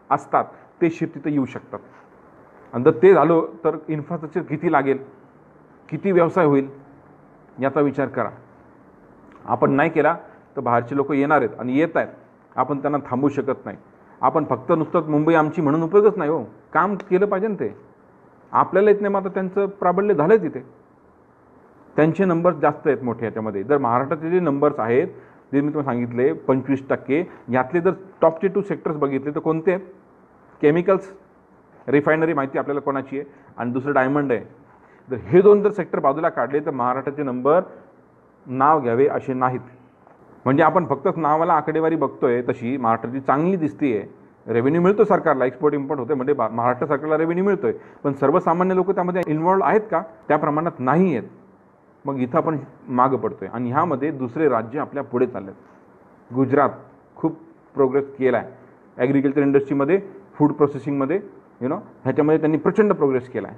असतात ते शिप तिथे येऊ शकतात. आणि जर ते झालं तर इन्फ्रास्ट्रक्चर किती लागेल, किती व्यवसाय होईल याचा विचार करा. आपण नाही केला तर बाहेरचे लोक येणार आहेत आणि येत आहेत. आपण त्यांना थांबवू शकत नाही. आपण फक्त नुसतं मुंबई आमची म्हणून उपयोगच नाही. हो, काम केलं पाहिजे ना. ते आपल्याला येत नाही, मात्र त्यांचं प्राबल्य झालं तिथे. त्यांचे नंबर्स जास्त आहेत मोठे याच्यामध्ये. जर महाराष्ट्राचे जे नंबर्स आहेत जे मी तुम्हाला सांगितले 25%, यातले जर टॉपचे 2 सेक्टर्स बघितले तर कोणते आहेत? केमिकल्स, रिफायनरी माहिती आपल्याला कोणाची आहे, आणि दुसरं डायमंड आहे. जर हे 2 जर सेक्टर बाजूला काढले तर महाराष्ट्राचे नंबर नाव घ्यावे असे नाहीत. म्हणजे आपण फक्त नावाला आकडेवारी बघतोय, तशी महाराष्ट्राची चांगली दिसते आहे. रेव्हेन्यू मिळतो सरकारला, एक्सपोर्ट इम्पोर्ट होते, म्हणजे महाराष्ट्र सरकारला रेव्हेन्यू मिळतोय. पण सर्वसामान्य लोक त्यामध्ये इन्व्हॉल्व आहेत का? त्या प्रमाणात नाही आहेत. मग इथं आपण मागं पडतोय. आणि ह्यामध्ये दुसरे राज्य आपल्या पुढे चालले आहेत. गुजरात खूप प्रोग्रेस केला आहे ॲग्रिकल्चर इंडस्ट्रीमध्ये, फूड प्रोसेसिंगमध्ये, ह्याच्यामध्ये त्यांनी प्रचंड प्रोग्रेस केला आहे.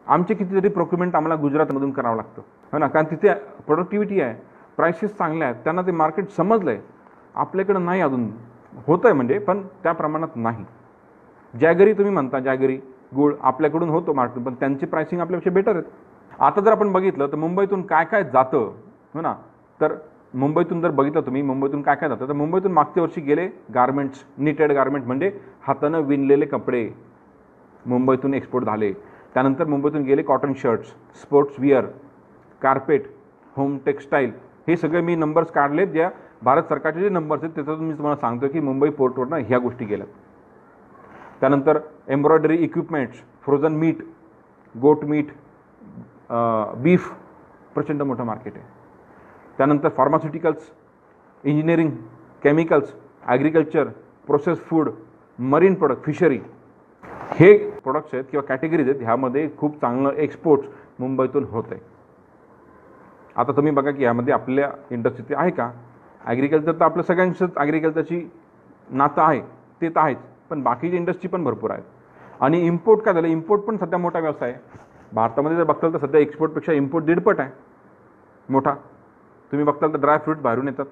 आमचे कितीतरी प्रोक्युरमेंट आम्हाला गुजरातमधून करावं लागतं, हो ना, कारण तिथे प्रोडक्टिव्हिटी आहे, प्राइसेस चांगल्या आहेत, त्यांना ते मार्केट समजलं आहे. आपल्याकडं नाही अजून. होतं आहे म्हणजे, पण त्या प्रमाणात नाही. जॅगरी तुम्ही म्हणता, जॅगरी गुळ आपल्याकडून होतो मार्केट, पण त्यांची प्राइसिंग आपल्यापेक्षा बेटर आहेत. आता जर आपण बघितलं तर मुंबईतून काय काय जातं, हो ना, तर मुंबईतून जर बघितलं तुम्ही मुंबईतून काय काय जातं, तर मुंबईतून मागच्या वर्षी गेले गारमेंट्स, निटेड गारमेंट म्हणजे हातानं विणलेले कपडे मुंबईतून एक्सपोर्ट झाले. त्यानंतर मुंबईतून गेले cotton shirts, sports where, carpet, home textile. हे सगळे मी नंबर्स काढलेत, ज्या भारत सरकारचे जे नंबर्स आहेत त्याच्यातून मी तुम्हाला सांगतो की मुंबई पोर्टवरनं ह्या गोष्टी गेल्या. त्यानंतर embroidery equipments, frozen meat, goat meat, beef, प्रचंड मोठं मार्केट आहे. त्यानंतर pharmaceuticals, engineering, chemicals, agriculture, process food, marine product, fishery, हे प्रोडक्ट्स आहेत किंवा कॅटेगरीज आहेत. ह्यामध्ये खूप चांगलं एक्सपोर्ट्स मुंबईतून होत आहे. आता तुम्ही बघा की यामध्ये आपल्या इंडस्ट्रीत आहे का? ॲग्रिकल्चर तर आपलं सगळ्यांचंच ॲग्रिकल्चरची नातं आहे, ते तर आहेच, पण बाकीची इंडस्ट्री पण भरपूर आहेत. आणि इम्पोर्ट काय झालं, इम्पोर्ट पण सध्या मोठा व्यवसाय आहे. भारतामध्ये जर बघताल तर सध्या एक्सपोर्टपेक्षा इम्पोर्ट 1.5 आहे मोठा. तुम्ही बघताल तर ड्रायफ्रूट बाहेरून येतात,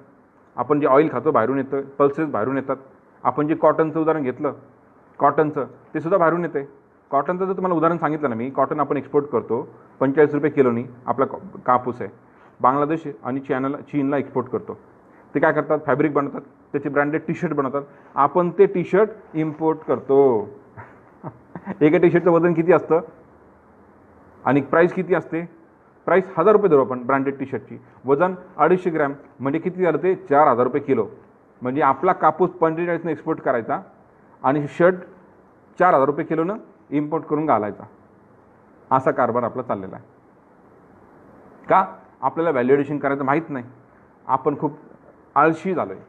आपण जे ऑइल खातो बाहेरून येतं, पल्सेस बाहेरून येतात. आपण जे कॉटनचं उदाहरण घेतलं, कॉटनचं ते सुद्धा बाहेरून येते. कॉटनचं जर तुम्हाला उदाहरण सांगितलं ना मी, कॉटन आपण एक्सपोर्ट करतो 45 रुपये किलोनी आपला कापूस आहे. बांगलादेश आणि चीनला एक्सपोर्ट करतो. ते काय करतात, फॅब्रिक बनवतात, त्याचे ब्रँडेड टी शर्ट बनवतात. आपण ते टी शर्ट इम्पोर्ट करतो. एका टी शर्टचं वजन किती असतं आणि प्राईस किती असते? प्राईस 1000 रुपये धरू आपण ब्रँडेड टी शर्टची, वजन 250 ग्रॅम, म्हणजे किती झालं ते 4000 रुपये किलो. म्हणजे आपला कापूस 45ने एक्सपोर्ट करायचा आणि शर्ट 4000 रुपये किलोनं इम्पोर्ट करून घालायचा. असा कारभार आपला चाललेला आहे. का? आपल्याला व्हॅल्युएशन करायचं माहीत नाही. आपण खूप आळशी झालो आहे.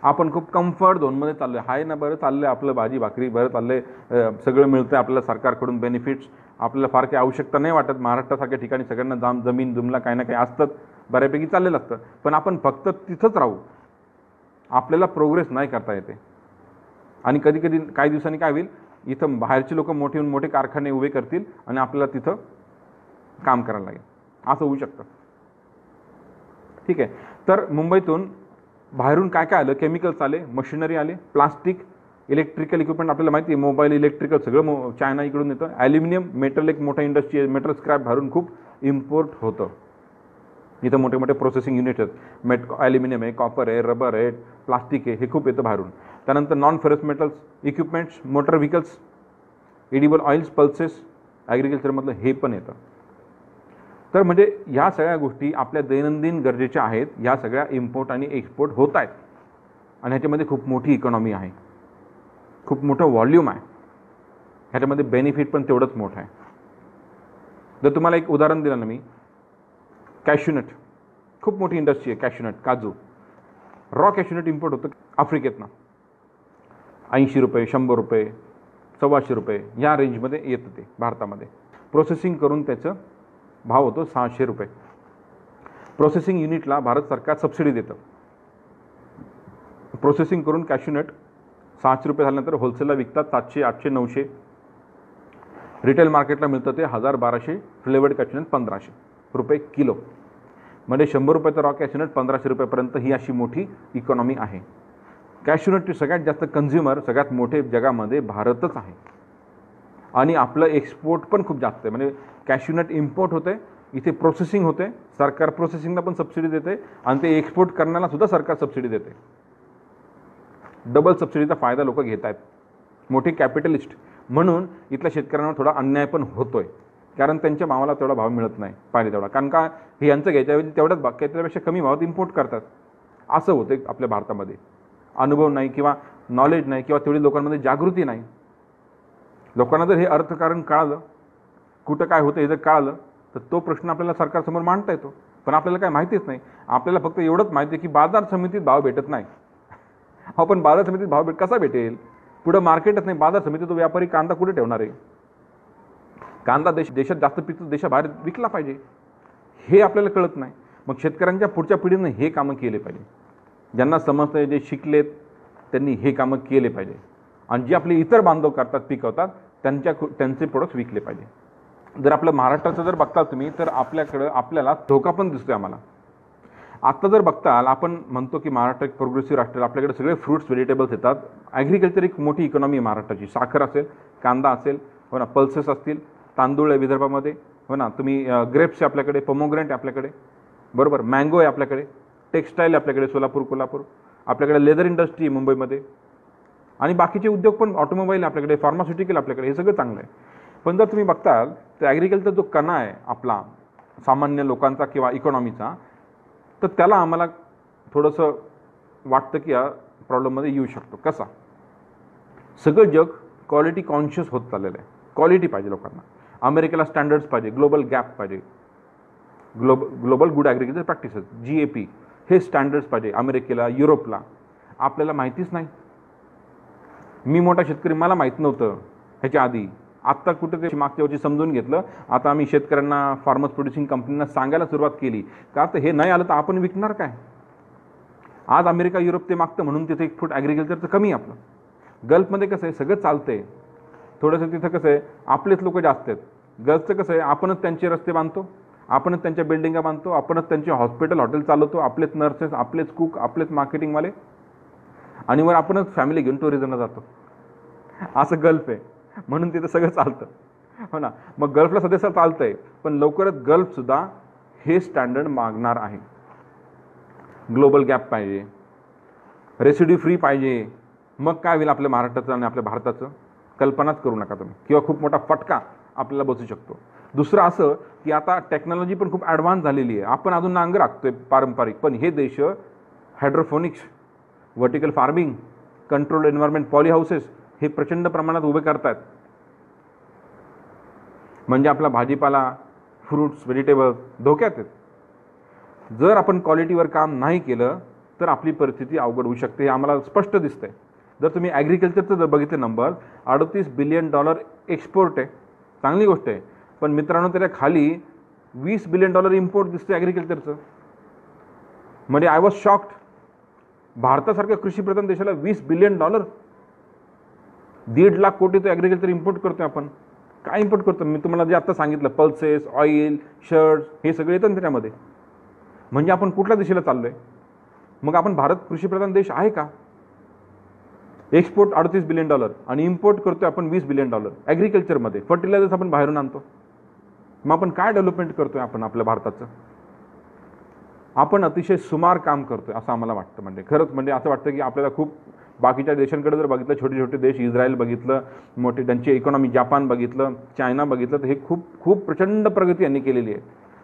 आपण खूप कम्फर्ट झोनमध्ये चाललो आहे. हाय ना, बरं चाललं आहे आपलं, भाजी भाकरी बरं चाललं आहे, सगळं मिळतं आहे आपल्याला सरकारकडून बेनिफिट्स. आपल्याला फार काही आवश्यकता नाही वाटत. महाराष्ट्रासारख्या ठिकाणी सगळ्यांना जमीन जुमला काही ना काही असतात, बऱ्यापैकी चाललेलं असतं. पण आपण फक्त तिथंच राहू, आपल्याला प्रोग्रेस नाही करता येते. आणि कधी कधी काही दिवसांनी काय होईल, इथं बाहेरचे लोक मोठे मोठे कारखाने उभे करतील आणि आपल्याला तिथं काम करायला लागेल. असं होऊ शकतं. ठीक आहे. तर मुंबईतून बाहेरून काय काय आलं, केमिकल्स आले, मशिनरी आले, प्लास्टिक, इलेक्ट्रिकल इक्विपमेंट. आपल्याला माहिती आहे मोबाईल, इलेक्ट्रिकल सगळं चायना इकडून येतं. ॲल्युमिनियम, मेटल एक मोठा इंडस्ट्री आहे, मेटल स्क्रॅप बाहेरून खूप इम्पोर्ट होतं. इथं मोठे मोठे प्रोसेसिंग युनिट आहेत, ॲल्युमिनियम आहे, कॉपर आहे, रबर आहे, प्लास्टिक आहे, हे खूप येतं बाहेरून. त्यानंतर non ferrous metals, equipments, motor vehicles, edible oils, pulses, ॲग्रिकल्चरमधलं हे पण येतं. तर म्हणजे ह्या सगळ्या गोष्टी आपल्या दैनंदिन गरजेच्या आहेत. ह्या सगळ्या इम्पोर्ट आणि एक्सपोर्ट होत आहेत आणि ह्याच्यामध्ये खूप मोठी इकॉनॉमी आहे, खूप मोठं व्हॉल्यूम आहे. ह्याच्यामध्ये बेनिफिट पण तेवढंच मोठं आहे. जर तुम्हाला एक उदाहरण दिलं ना मी, कॅश्यूनट, खूप मोठी इंडस्ट्री आहे कॅश्यूनट, काजू. रॉ कॅश्यूनट इम्पोर्ट होतं आफ्रिकेतनं. 80 रुपये, 100 रुपये, 125 रुपये या रेंजमध्ये येतं ते भारतामध्ये. प्रोसेसिंग करून त्याचं भाव होतो 600 रुपये. प्रोसेसिंग युनिटला भारत सरकार सबसिडी देतं. प्रोसेसिंग करून कॅश्यूनट 600 रुपये झाल्यानंतर होलसेलला विकतात 700, 800, 900. रिटेल मार्केटला मिळतं ते 1000-1200. फ्लेवर्ड कॅश्यूनट 1500 रुपये किलो. म्हणजे 100 रुपयाचं रॉ कॅश्यूनट 1500 रुपयापर्यंत ही अशी मोठी इकॉनॉमी आहे. कॅश्यूनटचे सगळ्यात जास्त कन्झ्युमर, सगळ्यात मोठे जगामध्ये भारतच आहे. आणि आपलं एक्सपोर्ट पण खूप जास्त आहे. म्हणजे कॅश्यूनट इम्पोर्ट होते, इथे प्रोसेसिंग होते, सरकार प्रोसेसिंगला पण सबसिडी देते आणि ते एक्सपोर्ट करण्याला सुद्धा सरकार सबसिडी देते. डबल सबसिडीचा फायदा लोक घेत आहेत, मोठे कॅपिटलिस्ट. म्हणून इथल्या शेतकऱ्यांवर थोडा अन्याय पण होतोय, कारण त्यांच्या मावाला तेवढा भाव मिळत नाही पाहिजे तेवढा. कारण का, हे यांचं घ्यायच्याऐवजी तेवढ्याच त्याच्यापेक्षा कमी भावात इम्पोर्ट करतात. असं होतं आपल्या भारतामध्ये. अनुभव नाही किंवा नॉलेज नाही किंवा तेवढी लोकांमध्ये जागृती नाही. लोकांना जर हे अर्थकारण कळालं, कुठं काय होतं हे जर कळालं, तर तो प्रश्न आपल्याला सरकारसमोर मांडता येतो. पण आपल्याला काय माहितीच नाही. आपल्याला फक्त एवढंच माहिती आहे की बाजार समितीत भाव भेटत नाही. पण बाजार समितीत भाव कसा भेटेल? पुढं मार्केटच नाही, बाजार समितीत तो व्यापारी कांदा कुठे ठेवणार आहे? कांदा देशात जास्त पिकतो, देशाबाहेर विकला पाहिजे, हे आपल्याला कळत नाही. मग शेतकऱ्यांच्या पुढच्या पिढीनं हे कामं केले पाहिजे. ज्यांना समजतं, जे शिकलेत, त्यांनी हे कामं केले पाहिजे. आणि जे आपले इतर बांधव करतात, पिकवतात, त्यांचे प्रोडक्ट्स विकले पाहिजे. जर आपलं महाराष्ट्राचं जर बघता तुम्ही, तर आपल्याला धोका पण दिसतोय आम्हाला. आत्ता जर बघताल, आपण म्हणतो की महाराष्ट्र एक प्रोग्रेसिव्ह राष्ट्र, आपल्याकडे सगळे फ्रूट्स, व्हेजिटेबल्स येतात. ॲग्रिकल्चर एक मोठी इकॉनॉमी आहे महाराष्ट्राची. साखर असेल, कांदा असेल, हो ना, पल्सेस असतील, तांदूळ आहे विदर्भामध्ये, हो ना, तुम्ही ग्रेप्स आहे आपल्याकडे, पोमोग्रेनेट आहे आपल्याकडे, बरोबर, मँगो आहे आपल्याकडे, टेक्स्टाईल आहे आपल्याकडे, कोल्हापूर, आपल्याकडे लेदर इंडस्ट्री आहे मुंबईमध्ये, आणि बाकीचे उद्योग पण, ऑटोमोबाईल आपल्याकडे, फार्मास्युटिकल आपल्याकडे, हे सगळं चांगलं आहे. पण जर तुम्ही बघताल तर ॲग्रिकल्चर जो कणा आहे आपला सामान्य लोकांचा किंवा इकॉनॉमीचा, तर त्याला आम्हाला थोडंसं वाटतं की या प्रॉब्लेममध्ये येऊ शकतो. कसा? सगळं जग क्वालिटी कॉन्शियस होत चाललेलं आहे. क्वालिटी पाहिजे लोकांना. अमेरिकेला स्टँडर्ड्स पाहिजे, ग्लोबल गॅप पाहिजे, global good agriculture practices, GAP, हे स्टँडर्ड्स पाहिजे अमेरिकेला, युरोपला. आपल्याला माहितीच नाही. मी मोठा शेतकरी, मला माहीत नव्हतं ह्याच्या आधी. आत्ता कुठे ते मागच्या वर्षी समजून घेतलं, आता आम्ही शेतकऱ्यांना, फार्मर्स प्रोड्युसिंग कंपनींना सांगायला सुरुवात केली, का तर हे नाही आलं तर आपण विकणार काय. आज अमेरिका, युरोप ते मागतं म्हणून तिथे एक फूट ॲग्रिकल्चरचं कमी आहे. आपलं गल्फमध्ये कसं आहे, सगळं चालतंय. थोडंसं तिथं कसं आहे, आपलेच लोक जास्त आहेत. गल्फचं कसं आहे, आपणच त्यांचे रस्ते बांधतो, आपणच त्यांच्या बिल्डिंगा बांधतो, आपणच त्यांचे हॉस्पिटल चालवतो, आपलेच नर्सेस, आपलेच कुक, आपलेच मार्केटिंगवाले, आणि वर आपणच फॅमिली घेऊन टुरिझमला जातो. असं गल्फ आहे, म्हणून तिथं सगळं चालतं, हो ना. मग गल्फला सध्या चालतंय, पण लवकरच गल्फसुद्धा हे स्टँडर्ड मागणार आहे. ग्लोबल गॅप पाहिजे, रेसिड्यू फ्री पाहिजे. मग काय होईल आपल्या महाराष्ट्राचं आणि आपल्या भारताचं, कल्पनाच करू नका तुम्ही. किंवा खूप मोठा फटका आपल्याला बसू शकतो. दुसरं असं की आता टेक्नॉलॉजी पण खूप ॲडव्हान्स झालेली आहे. आपण अजून नांगर राखतोय पारंपरिक, पण हे देश hydroponics, vertical farming, controlled environment, poly houses हे प्रचंड प्रमाणात उभे करतात. म्हणजे आपला भाजीपाला, फ्रूट्स, व्हेजिटेबल्स धोक्यात आहेत. जर आपण क्वालिटीवर काम नाही केलं तर आपली परिस्थिती अवघड होऊ शकते, हे आम्हाला स्पष्ट दिसतंय. जर तुम्ही ॲग्रिकल्चरचं जर बघितलं नंबर, $38 बिलियन एक्सपोर्ट आहे, चांगली गोष्ट आहे. पण मित्रांनो, त्याच्या खाली $20 बिलियन इम्पोर्ट दिसतं ॲग्रिकल्चरचं. म्हणजे आय वॉज शॉक्ड. भारतासारख्या कृषीप्रधान देशाला $20 बिलियन, 1.5 लाख कोटी तो ॲग्रिकल्चर इम्पोर्ट करतोय आपण. काय इम्पोर्ट करतो? मी तुम्हाला जे आत्ता सांगितलं, पल्सेस, ऑइल, शर्ट्स, हे सगळे येतं ना त्याच्यामध्ये. म्हणजे आपण कुठल्या दिशेला चाललोय? मग आपण भारत कृषीप्रधान देश आहे का? एक्सपोर्ट $38 बिलियन आणि इम्पोर्ट करतोय आपण $20 बिलियन ॲग्रिकल्चरमध्ये. फर्टिलायझर्स आपण बाहेरून आणतो. मग आपण काय डेव्हलपमेंट करतोय आपण आपल्या भारताचं? आपण अतिशय सुमार काम करतोय असं आम्हाला वाटतं. म्हणजे खरंच म्हणजे असं वाटतं की आपल्याला खूप बाकीच्या देशांकडे जर बघितलं, छोटे छोटे देश, इस्रायल बघितलं, मोठे त्यांची इकॉनॉमी, जापान बघितलं, चायना बघितलं, तर हे खूप खूप प्रचंड प्रगती यांनी केलेली आहे.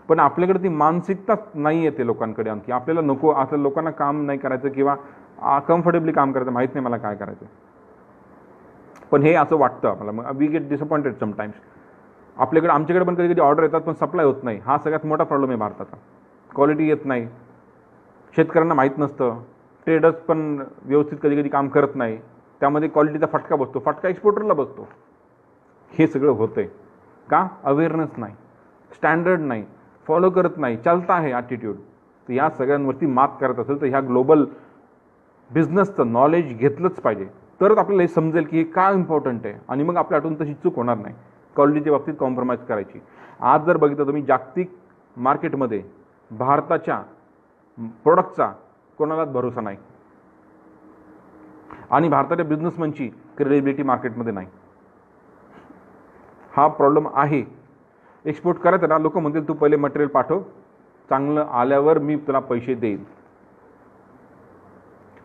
पण आपल्याकडे ती मानसिकताच नाही आहे ते लोकांकडे आणखी. आपल्याला नको, असं लोकांना काम नाही करायचं किंवा कम्फर्टेबली काम करायचं, माहीत नाही मला काय करायचं. पण हे असं वाटतं आपल्याला. मग वी गेट डिसअपॉइंटेड समटाईम्स. आमच्याकडे पण कधी कधी ऑर्डर येतात पण सप्लाय होत नाही. हा सगळ्यात मोठा प्रॉब्लेम आहे भारताचा. क्वालिटी येत नाही, शेतकऱ्यांना माहीत नसतं, ट्रेडर्स पण व्यवस्थित कधी कधी काम करत नाही, त्यामध्ये क्वालिटीचा फटका बसतो, फटका एक्सपोर्टरला बसतो. हे सगळं होतंय का? अवेअरनेस नाही, स्टँडर्ड नाही, फॉलो करत नाही, चालता आहे ॲटिट्यूड. तर या सगळ्यांवरती मात करत असेल तर ह्या ग्लोबल बिझनेसचं नॉलेज घेतलंच पाहिजे. तरच आपल्याला हे समजेल की हे का इम्पॉर्टंट आहे, आणि मग आपल्या हातून तशी चूक होणार नाही क्वालिटीच्या बाबतीत कॉम्प्रोमाइज करायची. आज जर बघितलं तुम्ही जागतिक मार्केटमध्ये भारताच्या प्रोडक्टचा कोणालाच भरोसा नाही, आणि भारताच्या बिझनेसमॅनची क्रेडिबिलिटी मार्केटमध्ये नाही. हा प्रॉब्लेम आहे. एक्सपोर्ट करायचं ना, लोक म्हणतील तू पहिले मटेरियल पाठव, चांगलं आल्यावर मी तुला पैसे देईल.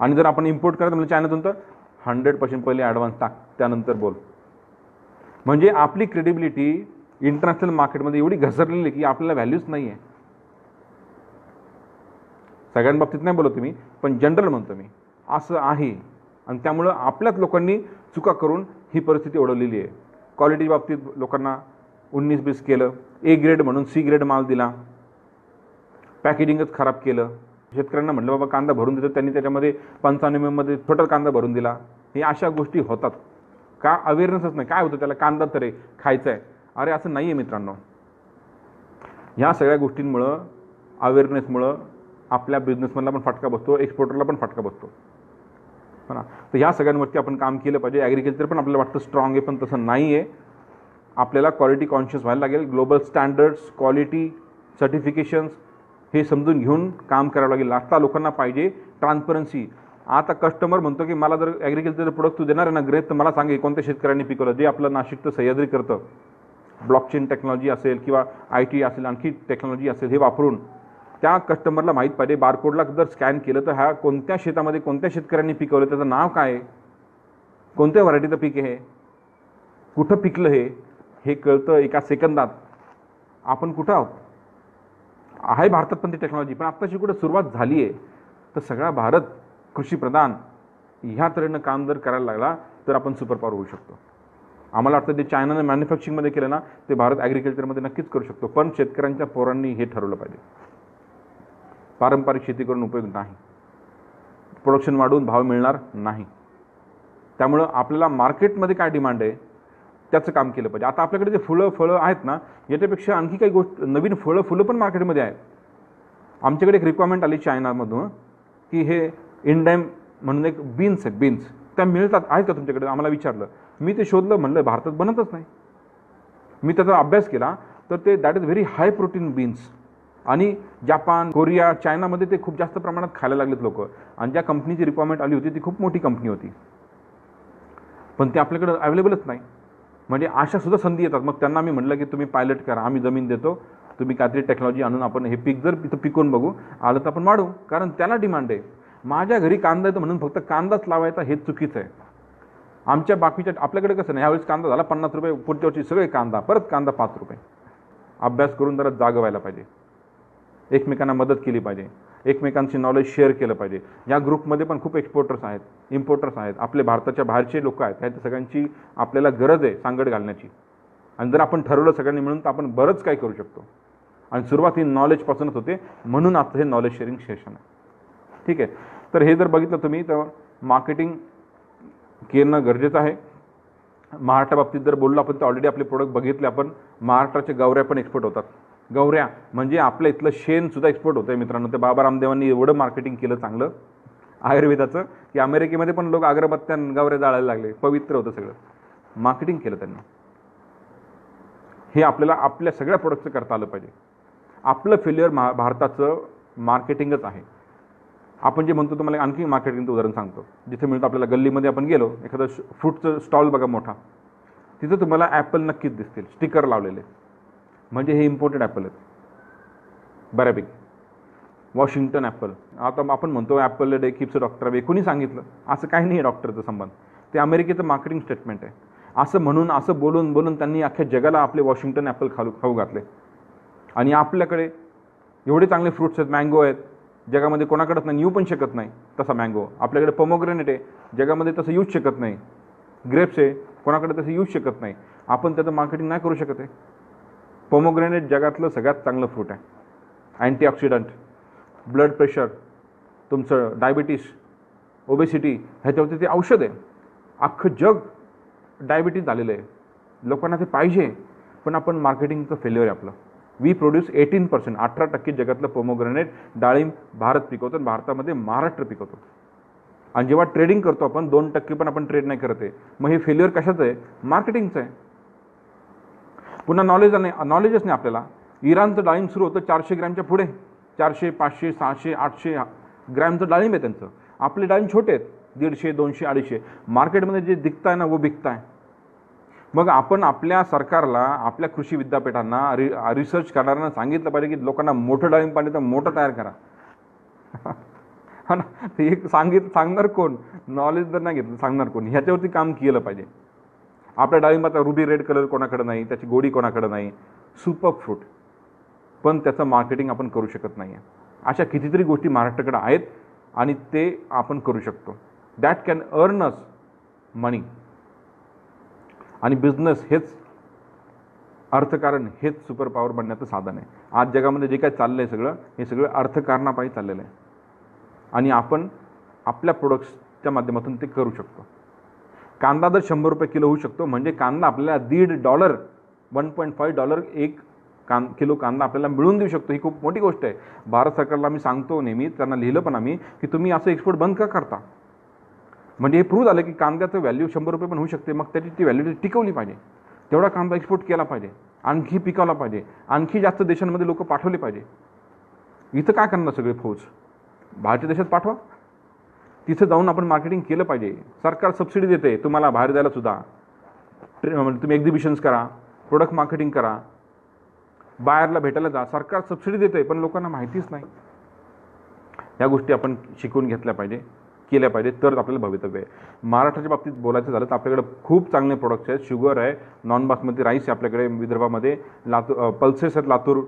आणि जर आपण इम्पोर्ट करायचं म्हणजे चायनातून, तर 100% पहिले ॲडव्हान्स टाक, त्यानंतर बोल. म्हणजे आपली क्रेडिबिलिटी इंटरनॅशनल मार्केटमध्ये एवढी घसरलेली की आपल्याला व्हॅल्यूच नाही आहे. सगळ्यांबाबतीत नाही बोलतो मी, पण जनरल म्हणतो मी, असं आहे. आणि त्यामुळं आपल्याच लोकांनी चुका करून ही परिस्थिती ओढवलेली आहे. क्वालिटी बाबतीत लोकांना 19-20 केलं, ए ग्रेड म्हणून सी ग्रेड माल दिला, पॅकेजिंगच खराब केलं. शेतकऱ्यांना म्हटलं बाबा कांदा भरून देतो, त्यांनी त्याच्यामध्ये 95 मध्ये छोटा कांदा भरून दिला. हे अशा गोष्टी होतात का? अवेअरनेसच नाही. काय होतं त्याला, कांदा तर आहे, खायचा आहे. अरे असं नाही आहे मित्रांनो. ह्या सगळ्या गोष्टींमुळं, अवेअरनेसमुळं आपल्या बिझनेसमॅनला पण फटका बसतो, एक्सपोर्टरला पण फटका बसतो, हो ना. तर ह्या सगळ्यांवरती आपण काम केलं पाहिजे. ॲग्रिकल्चर पण आपल्याला वाटतं स्ट्रॉंग आहे, पण तसं नाही आहे. आपल्याला क्वालिटी कॉन्शियस व्हायला लागेल. ग्लोबल स्टँडर्ड्स, क्वालिटी सर्टिफिकेशन्स हे समजून घेऊन काम करावं लागेल. आता लोकांना पाहिजे ट्रान्सपरन्सी. आता कस्टमर म्हणतो की मला जर ॲग्रिकल्चर प्रोडक्ट तू देणार आहे ना ग्रेट, तर मला सांगे कोणत्या शेतकऱ्यांनी पिकवलं. जे आपलं नाशिकचं सह्याद्री करतं, ब्लॉकचेन टेक्नॉलॉजी असेल किंवा IT असेल, आणखी टेक्नॉलॉजी असेल, हे वापरून त्या कस्टमरला माहीत पाहिजे. बारकोडला जर स्कॅन केलं तर ह्या कोणत्या शेतामध्ये कोणत्या शेतकऱ्यांनी पिकवलं, त्याचं नाव काय आहे, कोणत्या व्हरायटीचं पीक आहे, कुठं पिकलं, हे कळतं एका सेकंदात. आपण कुठं आहोत? आहे भारतात पण ती टेक्नॉलॉजी, पण आत्ताची कुठं सुरुवात झाली आहे. तर सगळा भारत कृषीप्रधान ह्या तऱ्हेनं काम जर करायला लागला तर आपण सुपर पॉवर होऊ शकतो. आम्हाला वाटतं ते चायनाने मॅन्युफॅक्चरिंगमध्ये केलं ना, ते भारत ॲग्रिकल्चरमध्ये नक्कीच करू शकतो. पण शेतकऱ्यांच्या पोरांनी हे ठरवलं पाहिजे. पारंपरिक शेती करून उपयोग नाही, प्रोडक्शन वाढवून भाव मिळणार नाही. त्यामुळं आपल्याला मार्केटमध्ये काय डिमांड आहे त्याचं काम केलं पाहिजे. आता आपल्याकडे जे फळं आहेत ना, याच्यापेक्षा आणखी काही गोष्ट नवीन फुलं पण मार्केटमध्ये आहेत. आमच्याकडे एक रिक्वायरमेंट आली चायनामधून की हे इंडाईम म्हणून एक बीन्स आहेत, बीन्स त्या मिळतात आहेत का तुमच्याकडे, आम्हाला विचारलं. मी ते शोधलं, म्हणलं भारतात बनतच नाही. मी त्याचा अभ्यास केला तर ते that is very high protein beans, आणि जपान, कोरिया, चायनामध्ये ते खूप जास्त प्रमाणात खायला लागलेत लोक. आणि ज्या कंपनीची रिक्वायरमेंट आली होती ती खूप मोठी कंपनी होती, पण ते आपल्याकडे अवेलेबलच नाही. म्हणजे अशा सुद्धा संधी येतात. मग त्यांना मी म्हटलं की तुम्ही पायलट करा, आम्ही जमीन देतो, तुम्ही काहीतरी टेक्नॉलॉजी आणून आपण हे पीक जर इथं पिकवून बघू, आलं तर आपण वाढू, कारण त्याला डिमांड आहे. माझ्या घरी कांदा येतो म्हणून फक्त कांदाच लावायचा हे चुकीचं आहे. आमच्या बाकीच्या आपल्याकडे कसं नाही, ह्यावेळेस कांदा झाला 50 रुपये, पुढच्या वर्षी सगळे कांदा, परत कांदा 5 रुपये. अभ्यास करून जरा जागं व्हायला पाहिजे, एकमेकांना मदत केली पाहिजे, एकमेकांची नॉलेज शेअर केलं पाहिजे. या ग्रुपमध्ये पण खूप एक्सपोर्टर्स आहेत, इम्पोर्टर्स आहेत, आपले भारताच्या बाहेरचे लोक आहेत. ह्या सगळ्यांची आपल्याला गरज आहे सांगड घालण्याची. आणि जर आपण ठरवलं सगळ्यांनी मिळून तर आपण बरंच काही करू शकतो. आणि सुरुवात ही नॉलेजपासूनच होते, म्हणून आता हे नॉलेज शेअरिंग सेशन आहे. ठीक आहे, तर हे जर बघितलं तुम्ही तर मार्केटिंग करणं गरजेचं आहे. महाराष्ट्रा बाबतीत जर बोललो आपण तर ऑलरेडी आपले प्रोडक्ट बघितले आपण. महाराष्ट्राचे गवऱ्या पण एक्सपोर्ट होतात. गवऱ्या म्हणजे आपलं इथलं शेणसुद्धा एक्सपोर्ट होतं आहे मित्रांनो. ते बाबा रामदेवांनी एवढं मार्केटिंग केलं चांगलं आयुर्वेदाचं की अमेरिकेमध्ये पण लोक अगरबत्त्या गवऱ्या जाळायला लागले, पवित्र होतं सगळं. मार्केटिंग केलं त्यांनी. हे आपल्याला आपल्या सगळ्या प्रोडक्टचं करता आलं पाहिजे. आपलं फेल्युअर भारताचं मार्केटिंगच आहे. आपण जे म्हणतो तुम्हाला आणखी मार्केटिंगचं उदाहरण सांगतो. जिथे मिळतं आपल्याला गल्लीमध्ये आपण गेलो, एखादं फ्रूटचं स्टॉल बघा मोठा, तिथं तुम्हाला ॲपल नक्कीच दिसतील, स्टिकर लावलेले, म्हणजे हे इम्पोर्टेड ॲपल आहेत बऱ्यापैकी. Washington Apple. आता आपण म्हणतो Apple day keeps doctor away, कोणी सांगितलं? असं काही नाही आहे डॉक्टरचा संबंध, ते अमेरिकेचं मार्केटिंग स्टेटमेंट आहे. असं म्हणून असं बोलून बोलून त्यांनी अख्ख्या जगाला आपले वॉशिंग्टन ॲपल खाऊ घातले. आणि आपल्याकडे एवढे चांगले फ्रूट्स आहेत, मँगो आहेत, जगामध्ये कोणाकडेच नाही, येऊ पण शकत नाही तसा मँगो. आपल्याकडे पोमोग्रेनेट आहे, जगामध्ये तसं येऊच शकत नाही. ग्रेप्स आहे, कोणाकडे तसं येऊच शकत नाही. आपण त्याचं मार्केटिंग नाही करू शकत आहे. पोमोग्रेनेट जगातलं सगळ्यात चांगलं फ्रूट आहे. अँटीऑक्सिडंट, ब्लड प्रेशर, तुमचं डायबिटीस, ओबेसिटी, ह्याच्यावरती ते औषध आहे. अख्खं जग डायबिटीज झालेलं आहे. लोकांना ते पाहिजे, पण आपण मार्केटिंगचं फेल्युअर आहे आपलं. वी प्रोड्यूस 18%, 18% जगातलं पोमोग्रेनेट डाळिंब भारत पिकवतो आणि भारतामध्ये महाराष्ट्र पिकवतो. आणि जेव्हा ट्रेडिंग करतो आपण 2% पण आपण ट्रेड नाही करत आहे. मग हे फेल्युअर कशाचं आहे? मार्केटिंगचं आहे. पुन्हा नॉलेजच नाही आपल्याला. इराणचं डाळिंब सुरू होतं 400 ग्रॅमच्या पुढे, 400, 500, 600, 800 ग्रॅमचं डाळिंब आहे त्यांचं. आपले डाळिंब छोटे आहेत, 150, 200, 250. मार्केटमध्ये जे दिखता है ना वो बिकता है. मग आपण आपल्या सरकारला, आपल्या कृषी विद्यापीठांना, रिसर्च करणाऱ्यांना सांगितलं पाहिजे की लोकांना मोठं डाळिंब पाहिजे तर मोठं तयार करा. हा ना, ते एक सांगणार कोण? नॉलेज जर नाही घेतलं सांगणार कोण? ह्याच्यावरती काम केलं पाहिजे. आपल्या डाळिंबाचा रुबी रेड कलर कोणाकडे नाही, त्याची गोडी कोणाकडे नाही, सुपर फ्रूट, पण त्याचं मार्केटिंग आपण करू शकत नाही आहे. अशा कितीतरी गोष्टी महाराष्ट्राकडे आहेत आणि ते आपण करू शकतो. That can earn us money. आणि बिझनेस हेच अर्थकारण, हेच सुपर पॉवर बनण्याचं साधन आहे. आज जगामध्ये जे काय चाललं आहे सगळं, हे सगळं अर्थकारणापायी चाललेलं आहे. आणि आपण आपल्या प्रोडक्ट्सच्या माध्यमातून ते करू शकतो. कांदा जर 100 रुपये किलो होऊ शकतो, म्हणजे कांदा आपल्याला $1.50, $1.5 एक किलो कांदा आपल्याला मिळून देऊ शकतो. ही खूप मोठी गोष्ट आहे. भारत सरकारला मी सांगतो नेहमी, त्यांना लिहिलं पण आम्ही की तुम्ही असं एक्सपोर्ट बंद का करता? म्हणजे हे प्रूव्ह झालं की कांद्याचं व्हॅल्यू 100 रुपये पण होऊ शकते. मग त्याची ती व्हॅल्यू टिकवली पाहिजे. तेवढा कांदा एक्सपोर्ट केला पाहिजे, आणखी पिकवला पाहिजे, आणखी जास्त देशांमध्ये लोक पाठवले पाहिजे. इथं काय करणार सगळे फौज? बाहेरच्या देशात पाठवा, तिथं जाऊन आपण मार्केटिंग केलं पाहिजे. सरकार सबसिडी देते तुम्हाला बाहेर जायला सुद्धा. तुम्ही एक्झिबिशन्स करा, प्रोडक्ट मार्केटिंग करा, बाहेरला भेटायला जा, सरकार सबसिडी देते, पण लोकांना माहितीच नाही. या गोष्टी आपण शिकून घेतल्या पाहिजे, केल्या पाहिजे, तर आपल्याला भवितव्य आहे. महाराष्ट्राच्या बाबतीत बोलायचं झालं तर आपल्याकडे खूप चांगले प्रोडक्ट्स आहेत. शुगर आहे, नॉन बासमती राईस आहे आपल्याकडे विदर्भामध्ये, पल्सेस आहेत लातूर,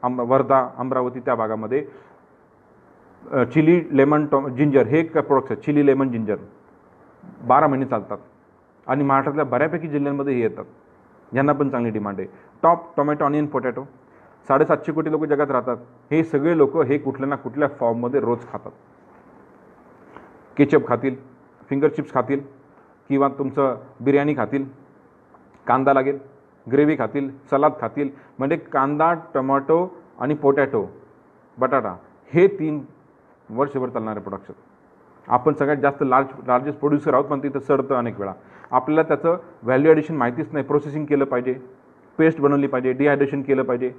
वर्धा, अमरावती त्या भागामध्ये. चिली लेमन जिंजर हे प्रोडक्ट्स आहेत. चिली लेमन जिंजर 12 महिने चालतात आणि महाराष्ट्रातल्या बऱ्यापैकी जिल्ह्यांमध्ये हे येतात. यांना पण चांगली डिमांड आहे. टॉप टोमॅटो, ऑनियन, पोटॅटो, 750 कोटी लोक जगात राहतात. हे सगळे लोक हे कुठल्या ना कुठल्या फॉर्ममध्ये रोज खातात. केचप खातील, फिंगर चिप्स खातील, किंवा तुमचं बिर्याणी खातील, कांदा लागेल, ग्रेव्ही खातील, सलाद खातील, म्हणजे कांदा, टोमॅटो आणि पोटॅटो, बटाटा हे 3 वर्षभर चालणारे प्रोडक्ट्स आहेत. आपण सगळ्यात जास्त लार्जेस्ट प्रोड्युसर आहोत, पण तिथं सडतं अनेक वेळा. आपल्याला त्याचं व्हॅल्यू ॲडिशन माहितीच नाही. प्रोसेसिंग केलं पाहिजे, पेस्ट बनवली पाहिजे, डिहायड्रेशन केलं पाहिजे,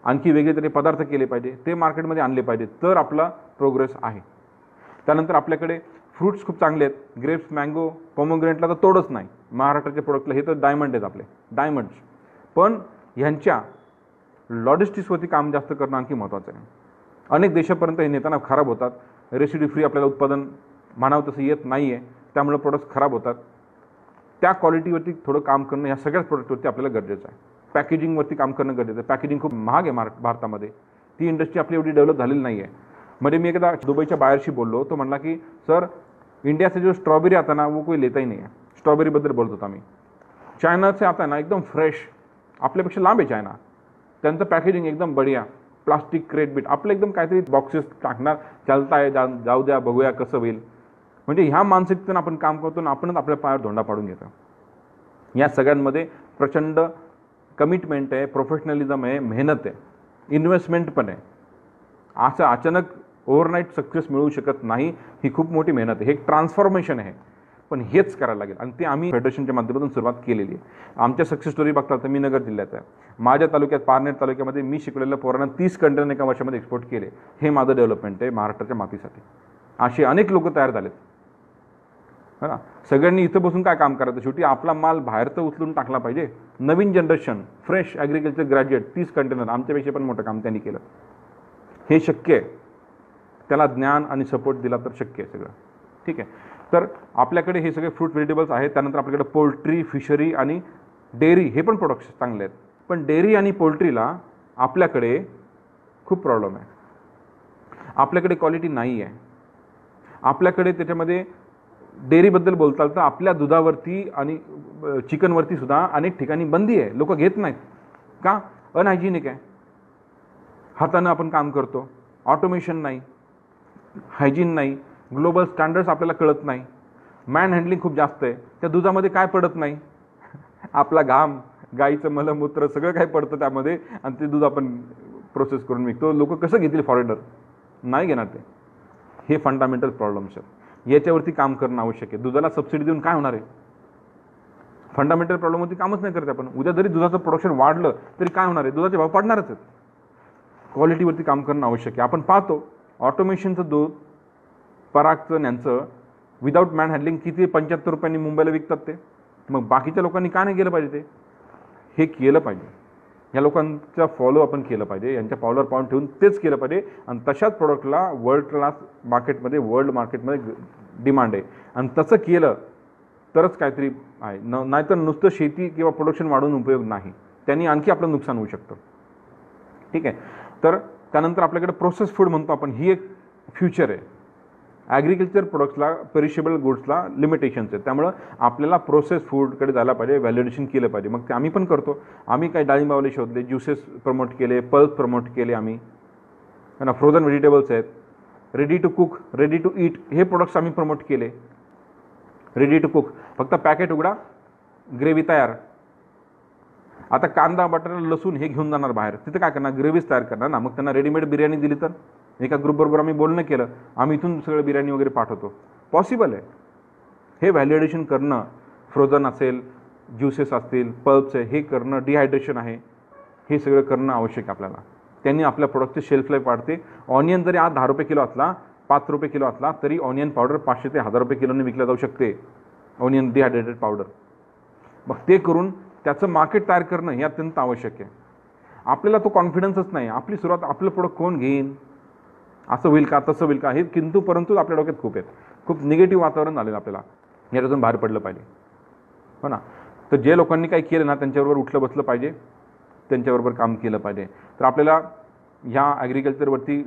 आणखी वेगळे तरी पदार्थ केले पाहिजे, ते मार्केटमध्ये आणले पाहिजे, तर आपला प्रोग्रेस आहे. त्यानंतर आपल्याकडे फ्रूट्स खूप चांगले आहेत. ग्रेप्स, मँगो, पोमोग्रेनेटला तर तोडच नाही. महाराष्ट्राच्या प्रोडक्टला हे तर डायमंड आहेत आपले, डायमंड्स. पण ह्यांच्या लॉजिस्टिक्सवरती काम जास्त करणं आणखी महत्त्वाचं आहे. अनेक देशापर्यंत हे नेताना खराब होतात. रेसिड्यू फ्री आपल्याला उत्पादन म्हणावं तसं येत नाही आहे, त्यामुळे प्रोडक्ट्स खराब होतात. त्या क्वालिटीवरती थोडं काम करणं ह्या सगळ्याच प्रोडक्टवरती आपल्याला गरजेचं आहे. पॅकेजिंगवरती काम करणं गरजेचं आहे. पॅकेजिंग खूप महाग आहे भारतामध्ये. ती इंडस्ट्री आपली एवढी डेव्हलप झालेली नाही आहे. म्हणजे मी एकदा दुबईच्या बायरशी बोललो, तो म्हणला की सर इंडिया से जो स्ट्रॉबेरी आता ना वो कोई लेता ही नहीं है. स्ट्रॉबेरीबद्दल बोलत होता मी. चायनाचे आता ना एकदम फ्रेश, आपल्यापेक्षा लांब आहे चायना. त्यांचं पॅकेजिंग एकदम बढिया, प्लास्टिक क्रेट बीट. आपलं एकदम काहीतरी बॉक्सेस टाकणार, चालताय जाऊ द्या, बघूया कसं होईल. म्हणजे ह्या मानसिकतेनं आपण काम करतो आणि आपणच आपल्या पायावर धोंडा पाडून घेतो. या सगळ्यांमध्ये प्रचंड कमिटमेंट आहे, प्रोफेशनलिझम आहे, मेहनत आहे, इन्व्हेस्टमेंट पण आहे. असं अचानक ओव्हरनाईट सक्सेस मिळू शकत नाही. ही खूप मोठी मेहनत आहे, हे एक ट्रान्सफॉर्मेशन आहे. पण हेच करायला लागेल आणि ते आम्ही फेडरेशनच्या माध्यमातून सुरुवात केलेली आहे. आमच्या सक्सेस स्टोरी बघता तर मी नगर जिल्ह्यात आहे. माझ्या तालुक्यात, पारनेर तालुक्यामध्ये मी शिकलेल्या पोरांना 30 कंटेनर एका वर्षामध्ये एक्सपोर्ट केले. हे माझं डेव्हलपमेंट आहे महाराष्ट्राच्या मातीसाठी. असे अनेक लोक तयार झालेत. है ना. सगळ्यांनी इथं बसून काय काम करायचं. शेवटी आपला माल बाहेर तर उचलून टाकला पाहिजे. नवीन generation, fresh agriculture graduate 30 container, आमच्यापेक्षा पण मोठं काम त्यांनी केलं. हे शक्य आहे. त्याला ज्ञान आणि सपोर्ट दिला तर शक्य आहे सगळं. ठीक आहे. तर आपल्याकडे हे सगळे फ्रूट व्हेजिटेबल्स आहेत. त्यानंतर आपल्याकडे पोल्ट्री, फिशरी आणि डेअरी हे पण प्रोडक्ट्स चांगले आहेत. पण डेअरी आणि पोल्ट्रीला आपल्याकडे खूप प्रॉब्लेम आहे. आपल्याकडे क्वालिटी नाही आहे. आपल्याकडे त्याच्यामध्ये डेअरीबद्दल बोलताल तर आपल्या दुधावरती आणि चिकनवरती सुद्धा अनेक ठिकाणी बंदी आहे. लोक घेत नाहीत का? अनहायजिनिक आहे. हातानं आपण काम करतो, ऑटोमेशन नाही, हायजीन नाही, ग्लोबल स्टँडर्ड्स आपल्याला कळत नाही, मॅन हँडलिंग खूप जास्त आहे. त्या दुधामध्ये काय पडत नाही, आपला घाम, गाईचं मलमूत्र सगळं काय पडतं त्यामध्ये आणि ते दूध आपण प्रोसेस करून विकतो. लोक कसं घेतील फॉरेनर? नाही घेणार ते. हे फंडामेंटल प्रॉब्लेम्स आहेत. याच्यावरती काम करणं आवश्यक आहे. दुधाला सबसिडी देऊन काय होणार आहे? फंडामेंटल प्रॉब्लेमवरती कामच नाही करत आपण. उद्या जरी दुधाचं प्रोडक्शन वाढलं तरी काय होणार आहे? दुधाचे भाव पडणारच आहेत. क्वालिटीवरती काम करणं आवश्यक आहे. आपण पाहतो ऑटोमेशनचं दूध, परागचं, न्यांचं विदाऊट मॅन हँडलिंग किती 75 रुपयांनी मुंबईला विकतात ते. मग बाकीच्या लोकांनी का नाही केलं पाहिजे? ते हे केलं पाहिजे. या लोकांचा फॉलो आपण केलं पाहिजे. यांच्या पावलावर पाऊल ठेवून तेच केलं पाहिजे. आणि तशाच प्रोडक्टला वर्ल्ड क्लास मार्केटमध्ये, वर्ल्ड मार्केटमध्ये डिमांड आहे. आणि तसं केलं तरच काहीतरी आहे. नाहीतर नुसतं शेती किंवा प्रोडक्शन वाढवून उपयोग नाही. त्यांनी आणखी आपलं नुकसान होऊ शकतं. ठीक आहे. तर त्यानंतर आपल्याकडे प्रोसेस फूड म्हणतो आपण, ही एक फ्युचर आहे. ॲग्रिकल्चर प्रोडक्ट्सला, पेरिशेबल गुड्सला लिमिटेशन्स आहेत. त्यामुळं आपल्याला प्रोसेस फूडकडे जायला पाहिजे, व्हॅल्युएशन केलं पाहिजे. मग ते आम्ही पण करतो. आम्ही काही डाळिंबावले शोधले, ज्युसेस प्रमोट केले, पल्स प्रमोट केले आम्ही. ना फ्रोझन व्हेजिटेबल्स आहेत, ready to cook, ready to eat हे प्रोडक्ट्स आम्ही प्रमोट केले. रेडी टू कुक, फक्त पॅकेट उघडा, ग्रेव्ही तयार. आता कांदा, बटाटा, लसूण हे घेऊन जाणार बाहेर, तिथं काय करणार? ग्रेव्हीज तयार करणार ना. मग त्यांना रेडीमेड बिर्याणी दिली तर? एका ग्रुपबरोबर आम्ही बोलणं केलं, आम्ही इथून सगळं बिर्याणी वगैरे पाठवतो. पॉसिबल आहे. हे व्हॅल्युएशन करणं, फ्रोझन असेल, ज्युसेस असतील, पल्प्स आहे, हे करणं, डिहायड्रेशन आहे, हे सगळं करणं आवश्यक आहे आपल्याला. त्यांनी आपल्या प्रोडक्टची शेल्फ लाईफ वाढते. ऑनियन जरी आज 10 रुपये किलो असला, 5 रुपये किलो असला, तरी ऑनियन पावडर 500 ते 1000 रुपये किलोने विकल्या जाऊ शकते. Onion dehydrated powder. मग ते करून त्याचं मार्केट तयार करणं हे अत्यंत आवश्यक आहे. आपल्याला तो कॉन्फिडन्सच नाही. आपली सुरुवात, आपलं प्रोडक्ट कोण घेईन, असं होईल का, तसं होईल का, हे किंतु परंतु आपल्या डोक्यात खूप आहेत. खूप निगेटिव्ह वातावरण झालेलं आपल्याला. याच्यातून बाहेर पडलं पाहिजे. हो ना. तर जे लोकांनी काही केलं ना त्यांच्याबरोबर उठलं बसलं पाहिजे, त्यांच्याबरोबर काम केलं पाहिजे. तर आपल्याला ह्या ॲग्रिकल्चरवरती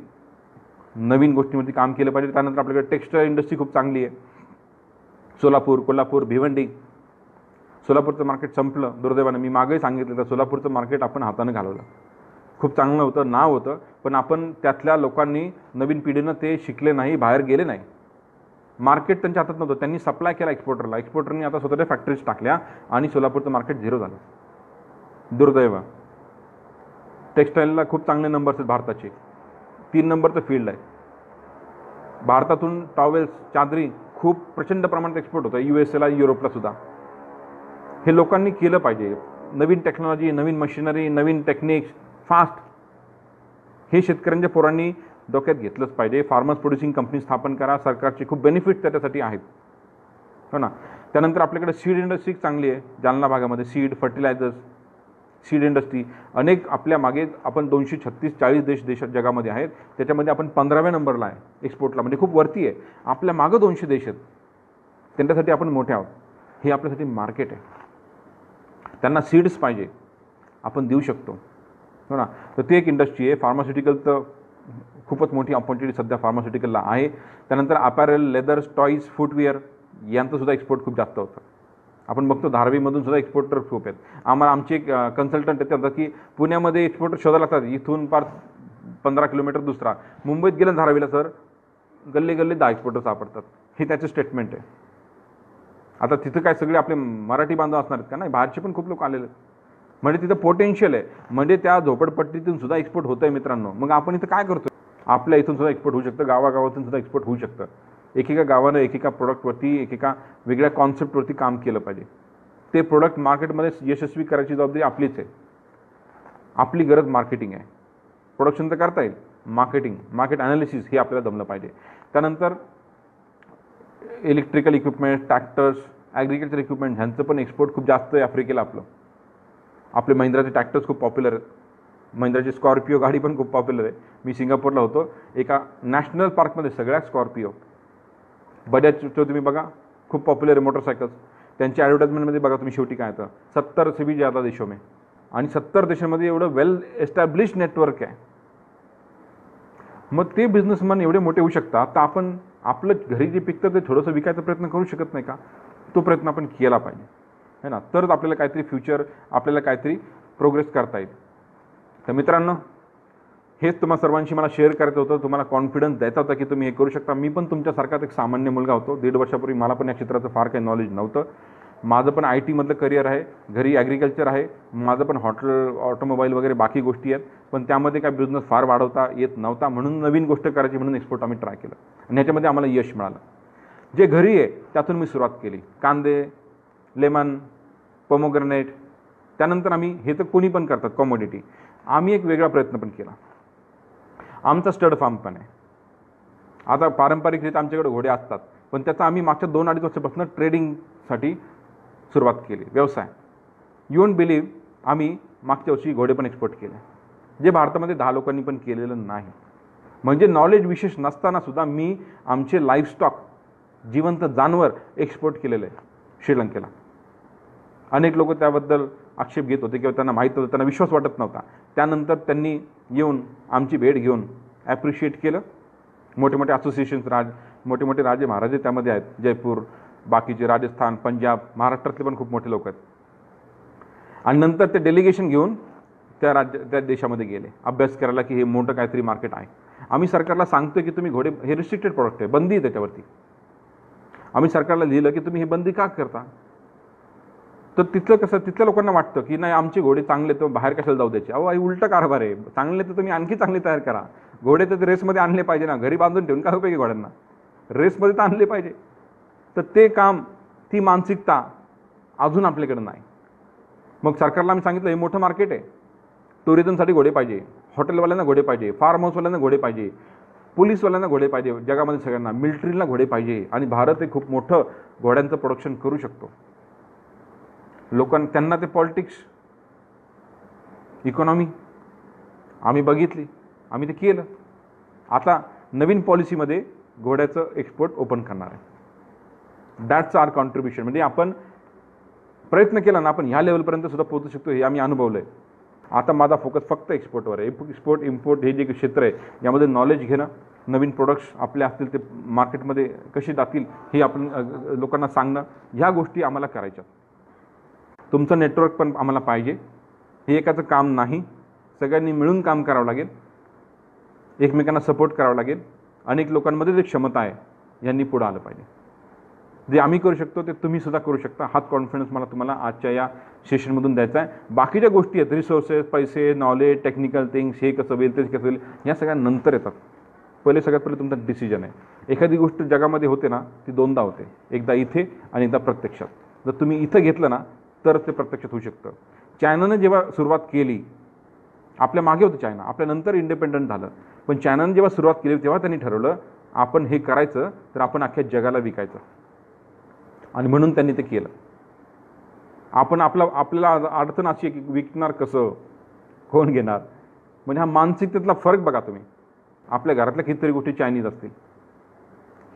नवीन गोष्टींवरती काम केलं पाहिजे. त्यानंतर आपल्याकडे टेक्स्टाईल इंडस्ट्री खूप चांगली आहे. सोलापूर, कोल्हापूर, भिवंडी. सोलापूरचं मार्केट संपलं दुर्दैवानं. मी मागेही सांगितलं तर सोलापूरचं मार्केट आपण हातानं घालवलं. खूप चांगलं होतं, नाव होतं, पण आपण त्यातल्या लोकांनी, नवीन पिढीनं ते शिकले नाही, बाहेर गेले नाही. मार्केट त्यांच्या हातात नव्हतं, त्यांनी सप्लाय केला एक्सपोर्टरला, एक्सपोर्टरनी आता स्वतःच्या फॅक्टरीज टाकल्या आणि सोलापूरचं मार्केट झिरो झालं. दुर्दैव. टेक्स्टाईलला खूप चांगले नंबर्स आहेत भारताचे, 3 नंबरचं फील्ड आहे. भारतातून टॉवेल्स, चादरी खूप प्रचंड प्रमाणात एक्सपोर्ट होतं USA ला, युरोपला सुद्धा. हे लोकांनी केलं पाहिजे. नवीन टेक्नॉलॉजी, नवीन मशिनरी, नवीन टेक्निक्स, फास्ट, हे शेतकऱ्यांच्या पोरांनी डोक्यात घेतलंच पाहिजे. फार्मर्स प्रोड्युसिंग कंपनी स्थापन करा, सरकारचे खूप बेनिफिट त्याच्यासाठी आहेत, हो ना. त्यानंतर आपल्याकडे सीड इंडस्ट्री चांगली आहे जालना भागामध्ये, सीड, फर्टिलायझर्स, सीड इंडस्ट्री अनेक. आपल्या मागे आपण 236-40 देश जगामध्ये आहेत, त्याच्यामध्ये आपण 15व्या नंबरला आहे एक्सपोर्टला, म्हणजे खूप वरती आहे. आपल्या मागं 200 देश आहेत, त्यांच्यासाठी आपण मोठे आहोत. हे आपल्यासाठी मार्केट आहे. त्यांना सीड्स पाहिजे, आपण देऊ शकतो, हो ना. तर ती एक इंडस्ट्री आहे. फार्मास्युटिकल तर खूपच मोठी ऑपॉर्च्युनिटी सध्या फार्मास्युटिकलला आहे. त्यानंतर अपॅरल, लेदर्स, टॉईज, फुटवेअर यांचं सुद्धा एक्सपोर्ट खूप जास्त होतं. आपण बघतो धारावीमधून सुद्धा एक्सपोर्टर खूप आहेत. आमचे एक कन्सल्टंट आहेत, त्यांचा की पुण्यामध्ये एक्सपोर्टर शोधायला लागतात, इथून पार 15 किलोमीटर दुसरा. मुंबईत गेलं धारावीला सर, गल्ली गल्ली 10 एक्सपोर्टर सापडतात. हे त्याचे स्टेटमेंट आहे. आता तिथं काय सगळे आपले मराठी बांधव असणार आहेत का? नाही, बाहेरचे पण खूप लोक आलेले आहेत. म्हणजे तिथं पोटेन्शियल आहे, म्हणजे त्या झोपडपट्टीतून सुद्धा एक्सपोर्ट होतं आहे मित्रांनो. मग आपण इथं काय करतो? आपल्या इथून सुद्धा एक्सपोर्ट होऊ शकतं, गावागावातून सुद्धा एक्सपोर्ट होऊ शकतं. एकेका गावानं एकेका प्रोडक्टवरती, एकेका वेगळ्या कॉन्सेप्टवरती काम केलं पाहिजे. ते प्रोडक्ट मार्केटमध्ये यशस्वी करायची जबाबदारी आपलीच आहे. आपली गरज मार्केटिंग आहे. प्रोडक्शन तर करता येईल, मार्केटिंग, मार्केट ॲनालिसिस हे आपल्याला जमलं पाहिजे. त्यानंतर electrical equipment, tractors, agriculture equipment ह्यांचं पण एक्सपोर्ट खूप जास्त आहे आफ्रिकेला. आपले महिंद्राचे ट्रॅक्टर्स खूप पॉप्युलर आहेत. महिंद्राची स्कॉर्पिओ गाडी पण खूप पॉप्युलर आहे. मी सिंगापूरला होतो, एका नॅशनल पार्कमध्ये सगळ्या स्कॉर्पिओ. बजाजचं तुम्ही बघा, खूप पॉप्युलर आहे मोटरसायकल्स. त्यांची ॲडव्हर्टाइजमेंटमध्ये बघा तुम्ही, शेवटी काय येतं, 70 से भी ज़्यादा देशों में, आणि 70 देशांमध्ये एवढं वेल एस्टॅब्लिश नेटवर्क आहे. मग ते बिझनेसमॅन एवढे मोठे होऊ शकतात, तर आपण आपलं घरी जे पिकतं ते थोडंसं विकायचा प्रयत्न करू शकत नाही का? तो प्रयत्न आपण केला पाहिजे, है ना. तरच आपल्याला काहीतरी फ्युचर, आपल्याला काहीतरी प्रोग्रेस करता येईल. तर मित्रांनो, हेच तुम्हाला सर्वांशी मला शेअर करायचं होतं, तुम्हाला कॉन्फिडन्स द्यायचा होता की तुम्ही हे करू शकता. मी पण तुमच्यासारखाच एक सामान्य मुलगा होतो. 1.5 वर्षापूर्वी मला पण या क्षेत्राचं फार काही नॉलेज नव्हतं. माझं पण IT मधलं करिअर आहे, घरी ॲग्रिकल्चर आहे, माझं पण हॉटेल, ऑटोमोबाईल वगैरे बाकी गोष्टी आहेत. पण त्यामध्ये काय बिझनेस फार वाढवता येत नव्हता, म्हणून नवीन गोष्ट करायची म्हणून एक्सपोर्ट आम्ही ट्राय केलं आणि ह्याच्यामध्ये आम्हाला यश मिळालं. जे घरी आहे त्यातून मी सुरुवात केली. कांदे, लेमन, पोमोग्रेनेट, त्यानंतर आम्ही, हे तर कोणी पण करतात कॉमोडिटी, आम्ही एक वेगळा प्रयत्न पण केला. आमचा स्टड फार्म पण आहे. आता पारंपरिकरित्या आमच्याकडे घोडे असतात, पण त्याचा आम्ही मागच्या 2-2.5 वर्षापासून ट्रेडिंगसाठी सुरुवात केली, व्यवसाय. यू वोंट बिलीव्ह, आम्ही मागच्या वर्षी घोडे पण एक्सपोर्ट केले, जे भारतामध्ये 10 लोकांनी पण केलेलं नाही. म्हणजे नॉलेज विशेष नसताना सुद्धा मी आमचे लाईफस्टॉक, जिवंत जानवर एक्सपोर्ट केलेलं आहे श्रीलंकेला. अनेक लोक त्याबद्दल आक्षेप घेत होते किंवा त्यांना माहीत होतं, त्यांना विश्वास वाटत नव्हता. त्यानंतर त्यांनी येऊन आमची भेट घेऊन ॲप्रिशिएट केलं. मोठे मोठे असोसिएशन्स, मोठे मोठे राजे महाराजे त्यामध्ये आहेत, जयपूर, बाकीचे राजस्थान, पंजाब, महाराष्ट्रातले पण खूप मोठे लोक आहेत. आणि नंतर ते डेलिगेशन घेऊन त्या देशामध्ये गेले अभ्यास करायला की हे मोठं काहीतरी मार्केट आहे. आम्ही सरकारला सांगतो की तुम्ही घोडे, हे रिस्ट्रिक्टेड प्रॉडक्ट आहे, बंदी आहे त्याच्यावरती. आम्ही सरकारला लिहिलं की तुम्ही हे बंदी का करता? तर तिथलं कसं, तिथल्या लोकांना वाटतं की नाही आमचे घोडे चांगले तर बाहेर कशाला जाऊ द्यायचे. अहो, आई उलटा कारभार आहे. चांगले तर तुम्ही आणखी चांगले तयार करा. घोडे तर रेसमध्ये आणले पाहिजे ना, घरी बांधून ठेवून काय उपयोगी घोड्यांना, रेसमध्ये तर आणले पाहिजे. तर ते काम, ती मानसिकता अजून आपल्याकडे नाही. मग सरकारला आम्ही सांगितलं हे मोठं मार्केट आहे, टुरिझमसाठी घोडे पाहिजे, हॉटेलवाल्यांना घोडे पाहिजे, फार्म हाऊसवाल्यांना घोडे पाहिजे, पोलीसवाल्यांना घोडे पाहिजे, जगामध्ये सगळ्यांना, मिलिटरीला घोडे पाहिजे. आणि भारत हे खूप मोठं घोड्यांचं प्रोडक्शन करू शकतो. त्यांना ते पॉलिटिक्स, इकॉनॉमी आम्ही बघितली, आम्ही ते केलं. आता नवीन पॉलिसीमध्ये घोड्याचं एक्सपोर्ट ओपन करणार आहे. That's our contribution. म्हणजे आपण प्रयत्न केला ना, आपण ह्या लेवलपर्यंत सुद्धा पोहोचू शकतो, हे आम्ही अनुभवलं आहे. आता माझा फोकस फक्त एक्सपोर्टवर आहे. एक्सपोर्ट, इम्पोर्ट हे जे क्षेत्र आहे यामध्ये नॉलेज घेणं, नवीन प्रोडक्ट्स आपले असतील ते मार्केटमध्ये कसे जातील हे आपण लोकांना सांगणं, ह्या गोष्टी आम्हाला करायच्या. तुमचं नेटवर्क पण आम्हाला पाहिजे. हे एकाचं काम नाही, सगळ्यांनी मिळून काम करावं लागेल, एकमेकांना सपोर्ट करावं लागेल. अनेक लोकांमध्ये जे क्षमता आहे यांनी पुढे आलं पाहिजे. जे आम्ही करू शकतो ते तुम्ही सुद्धा करू शकता. हाच कॉन्फिडन्स मला तुम्हाला आजच्या या सेशनमधून द्यायचा आहे. बाकीच्या गोष्टी आहेत, रिसोर्सेस, पैसे, नॉलेज, टेक्निकल थिंग्स, हे कसं होईल, ते कसं होईल, या सगळ्या नंतर येतात. सगळ्यात पहिले तुमचा डिसिजन आहे. एखादी गोष्ट जगामध्ये होते ना, ती दोनदा होते, एकदा इथे आणि एकदा प्रत्यक्षात. जर तुम्ही इथं घेतलं ना तर ते प्रत्यक्षात होऊ शकतं. चायनानं जेव्हा सुरुवात केली, आपल्या मागे होतं चायना, आपल्यानंतर इंडिपेंडंट झालं, पण चायनानं जेव्हा सुरुवात केली तेव्हा त्यांनी ठरवलं आपण हे करायचं तर आपण अख्ख्या जगाला विकायचं, आणि म्हणून त्यांनी ते केलं. आपल्याला अडचण अशी आहे की विकणार कसं, कोण घेणार, म्हणजे हा मानसिकतेतला फरक बघा तुम्ही. आपल्या घरातल्या कितीतरी गोष्टी चायनीज असतील,